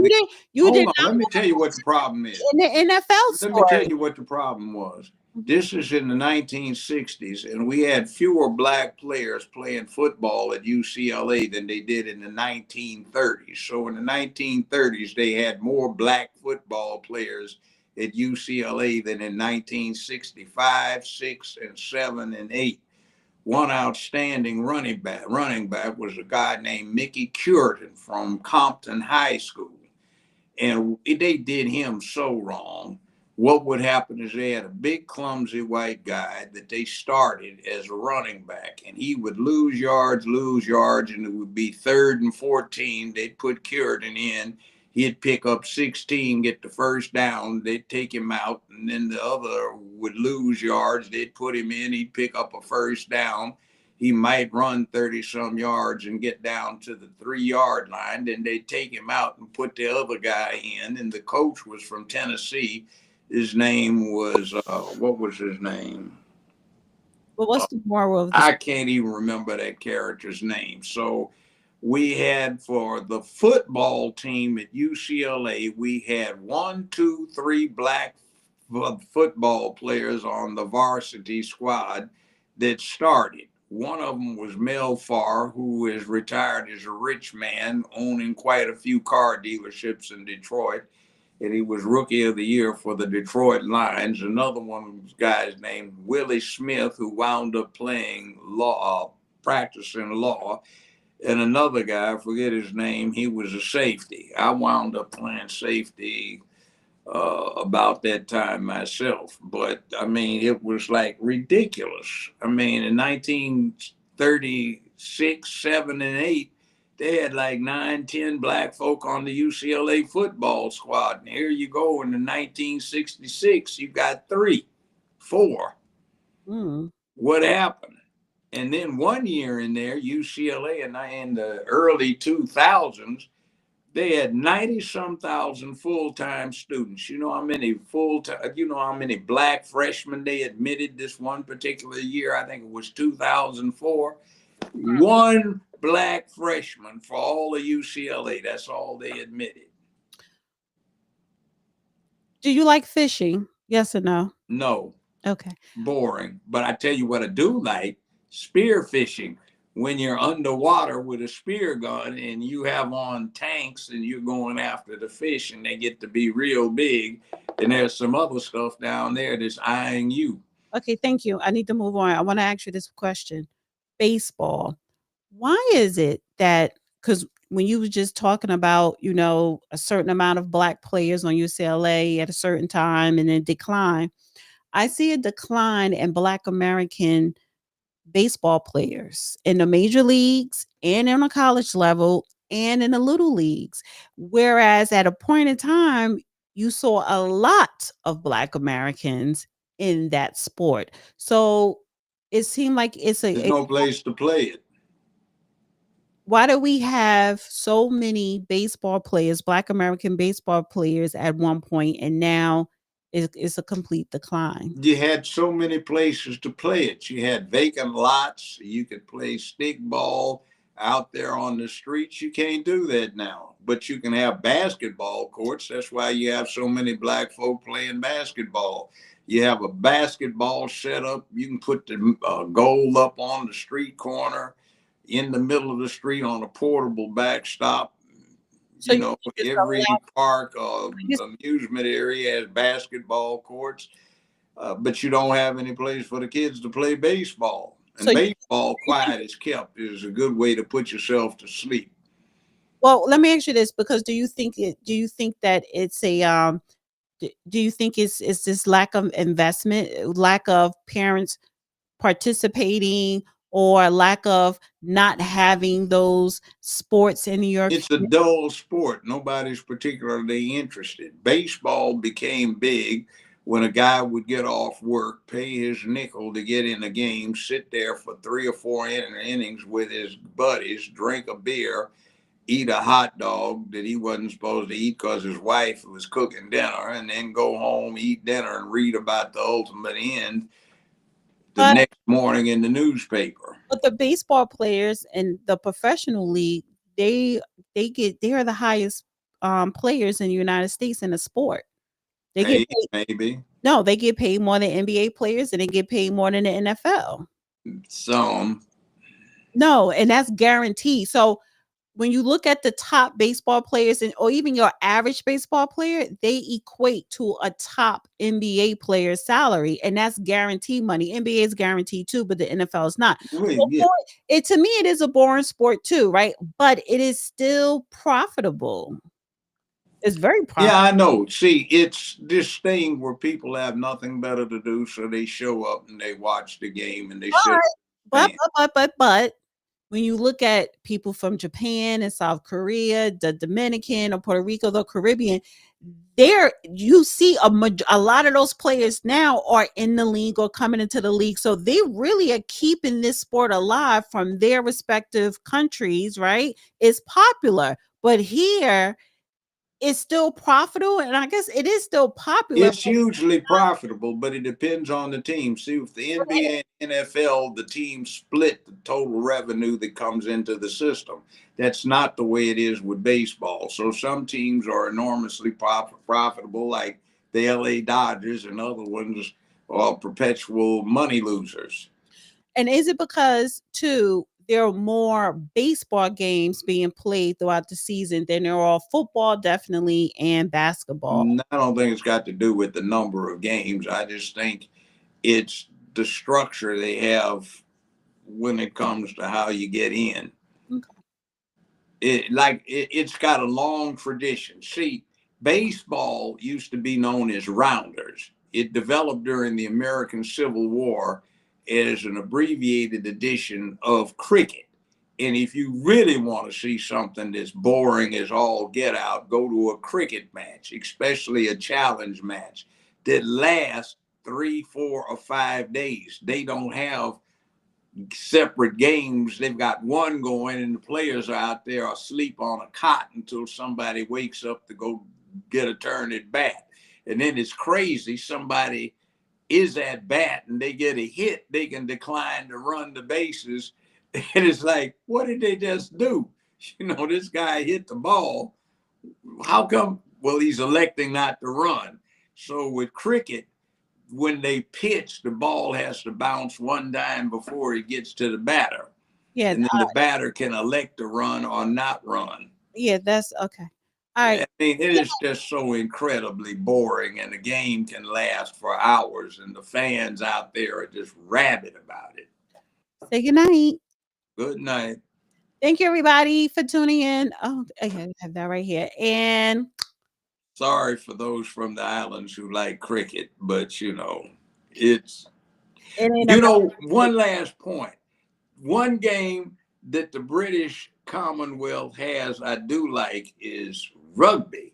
you Hold did on, not let me want tell you what the problem is. in the NFL Let me tell story. you what the problem was. This is in the 1960s, and we had fewer black players playing football at UCLA than they did in the 1930s. So in the 1930s, they had more black football players at UCLA than in 1965, 6, and 7, and 8. One outstanding running back was a guy named Mickey Curtin from Compton High School. And they did him so wrong. What would happen is they had a big, clumsy white guy that they started as a running back, and he would lose yards, and it would be 3rd and 14. They'd put Curtin in. He'd pick up 16, get the first down. They'd take him out, and then the other would lose yards. They'd put him in. He'd pick up a first down. He might run 30 some yards and get down to the 3-yard line. Then they'd take him out and put the other guy in. And the coach was from Tennessee. His name was, what was his name? But what's the moral of I can't even remember that character's name. So we had, for the football team at UCLA, we had 1, 2, 3 black football players on the varsity squad that started. One of them was Mel Farr, who is retired as a rich man, owning quite a few car dealerships in Detroit. And he was Rookie of the Year for the Detroit Lions. Another one was guys named Willie Smith, who wound up playing law, practicing law. And another guy, I forget his name, he was a safety. I wound up playing safety about that time myself. But I mean, it was like ridiculous. I mean, in 1936, 7, and 8, they had like 9, 10 black folk on the UCLA football squad. And here you go in the 1966, you got 3, 4. What happened? And then one year in there, UCLA in the early 2000s, they had 90-some thousand full-time students. You know how many black freshmen they admitted this one particular year? I think it was 2004. One black freshman for all of UCLA. That's all they admitted. Do you like fishing? Yes or no? No. Okay. Boring. But I tell you what I do like, spear fishing. When you're underwater with a spear gun and you have on tanks and you're going after the fish and they get to be real big, and there's some other stuff down there that's eyeing you. Okay, thank you. I need to move on. I want to ask you this question. Baseball. Why is it that, because when you were just talking about, a certain amount of black players on UCLA at a certain time and then decline, I see a decline in Black American baseball players in the major leagues and on a college level and in the little leagues. Whereas at a point in time, you saw a lot of Black Americans in that sport. So it seemed like There's no place to play it. Why do we have so many baseball players, Black American baseball players at one point, and now it's a complete decline? You had so many places to play it. You had vacant lots. You could play stick ball out there on the streets. You can't do that now. But you can have basketball courts. That's why you have so many black folk playing basketball. You have a basketball set up. You can put the goal up on the street corner, in the middle of the street on a portable backstop. So every park or amusement area has basketball courts, but you don't have any place for the kids to play baseball. And baseball, quiet as kept, is a good way to put yourself to sleep. Well, let me ask you this, because do you think that it's a do you think it's this lack of investment, lack of parents participating, or lack of not having those sports in your It's a dull sport. Nobody's particularly interested. Baseball became big when a guy would get off work, pay his nickel to get in a game, sit there for 3 or 4 innings with his buddies, drink a beer, eat a hot dog that he wasn't supposed to eat because his wife was cooking dinner, and then go home, eat dinner, and read about the ultimate end the next morning in the newspaper. But the baseball players in the professional league, they are the highest players in the United States in the sport. They get paid, maybe no, they get paid more than NBA players, and they get paid more than the NFL. some. No, and that's guaranteed. So when you look at the top baseball players or even your average baseball player, they equate to a top NBA player's salary, and that's guaranteed money. NBA is guaranteed too, but the NFL is not. So to me, it is a boring sport too, right? But it is still profitable. It's very profitable. Yeah, I know. See, it's this thing where people have nothing better to do, so they show up and they watch the game and they sit. But when you look at people from Japan and South Korea, the Dominican or Puerto Rico, the Caribbean, there you see a lot of those players now are in the league or coming into the league. So they really are keeping this sport alive from their respective countries, right? It's popular. But here, it's still profitable, and I guess it is still popular. It's hugely profitable, but it depends on the team. See, with the NBA and NFL, the teams split the total revenue that comes into the system. That's not the way it is with baseball. So some teams are enormously profitable, like the LA Dodgers, and other ones are perpetual money losers. And is it because, too, there are more baseball games being played throughout the season than there are football, definitely, and basketball? I don't think it's got to do with the number of games. I just think it's the structure they have when it comes to how you get in. Okay. It's got a long tradition. See, baseball used to be known as rounders. It developed during the American Civil War as an abbreviated edition of cricket. And if you really want to see something that's boring as all get out, go to a cricket match, especially a challenge match that lasts 3, 4, or 5 days. They don't have separate games. They've got one going, and the players are out there asleep on a cot until somebody wakes up to go get a turn at bat. And then it's crazy. Somebody is at bat and they get a hit, they can decline to run the bases. And it's like, what did they just do? You know, this guy hit the ball. How come? Well, he's electing not to run. So with cricket, when they pitch, the ball has to bounce one time before it gets to the batter. Yeah. And then the batter can elect to run or not run. Yeah, that's okay. All right. I mean, it is just so incredibly boring, and the game can last for hours, and the fans out there are just rabid about it. Say good night. Good night. Thank you, everybody, for tuning in. Oh, I have that right here. And sorry for those from the islands who like cricket, but you know, it's one last point. One game that the British Commonwealth has, I do like, is rugby.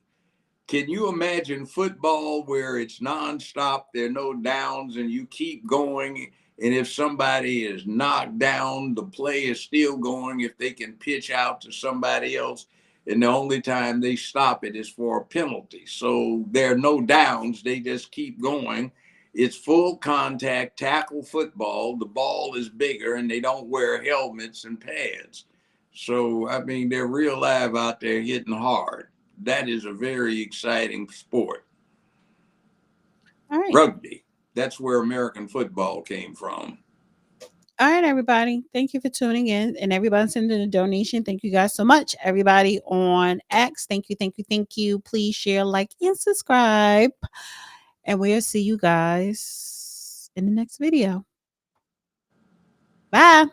Can you imagine football where it's nonstop, there are no downs, and you keep going? And if somebody is knocked down, the play is still going if they can pitch out to somebody else. And the only time they stop it is for a penalty. So there are no downs. They just keep going. It's full contact tackle football. The ball is bigger, and they don't wear helmets and pads. So, I mean, they're real live out there hitting hard. That is a very exciting sport. all right. Rugby. That's where American football came from. All right, everybody. Thank you for tuning in. And everybody sending a donation. Thank you guys so much. Everybody on X. Thank you, thank you, thank you. Please share, like, and subscribe. And we'll see you guys in the next video. Bye.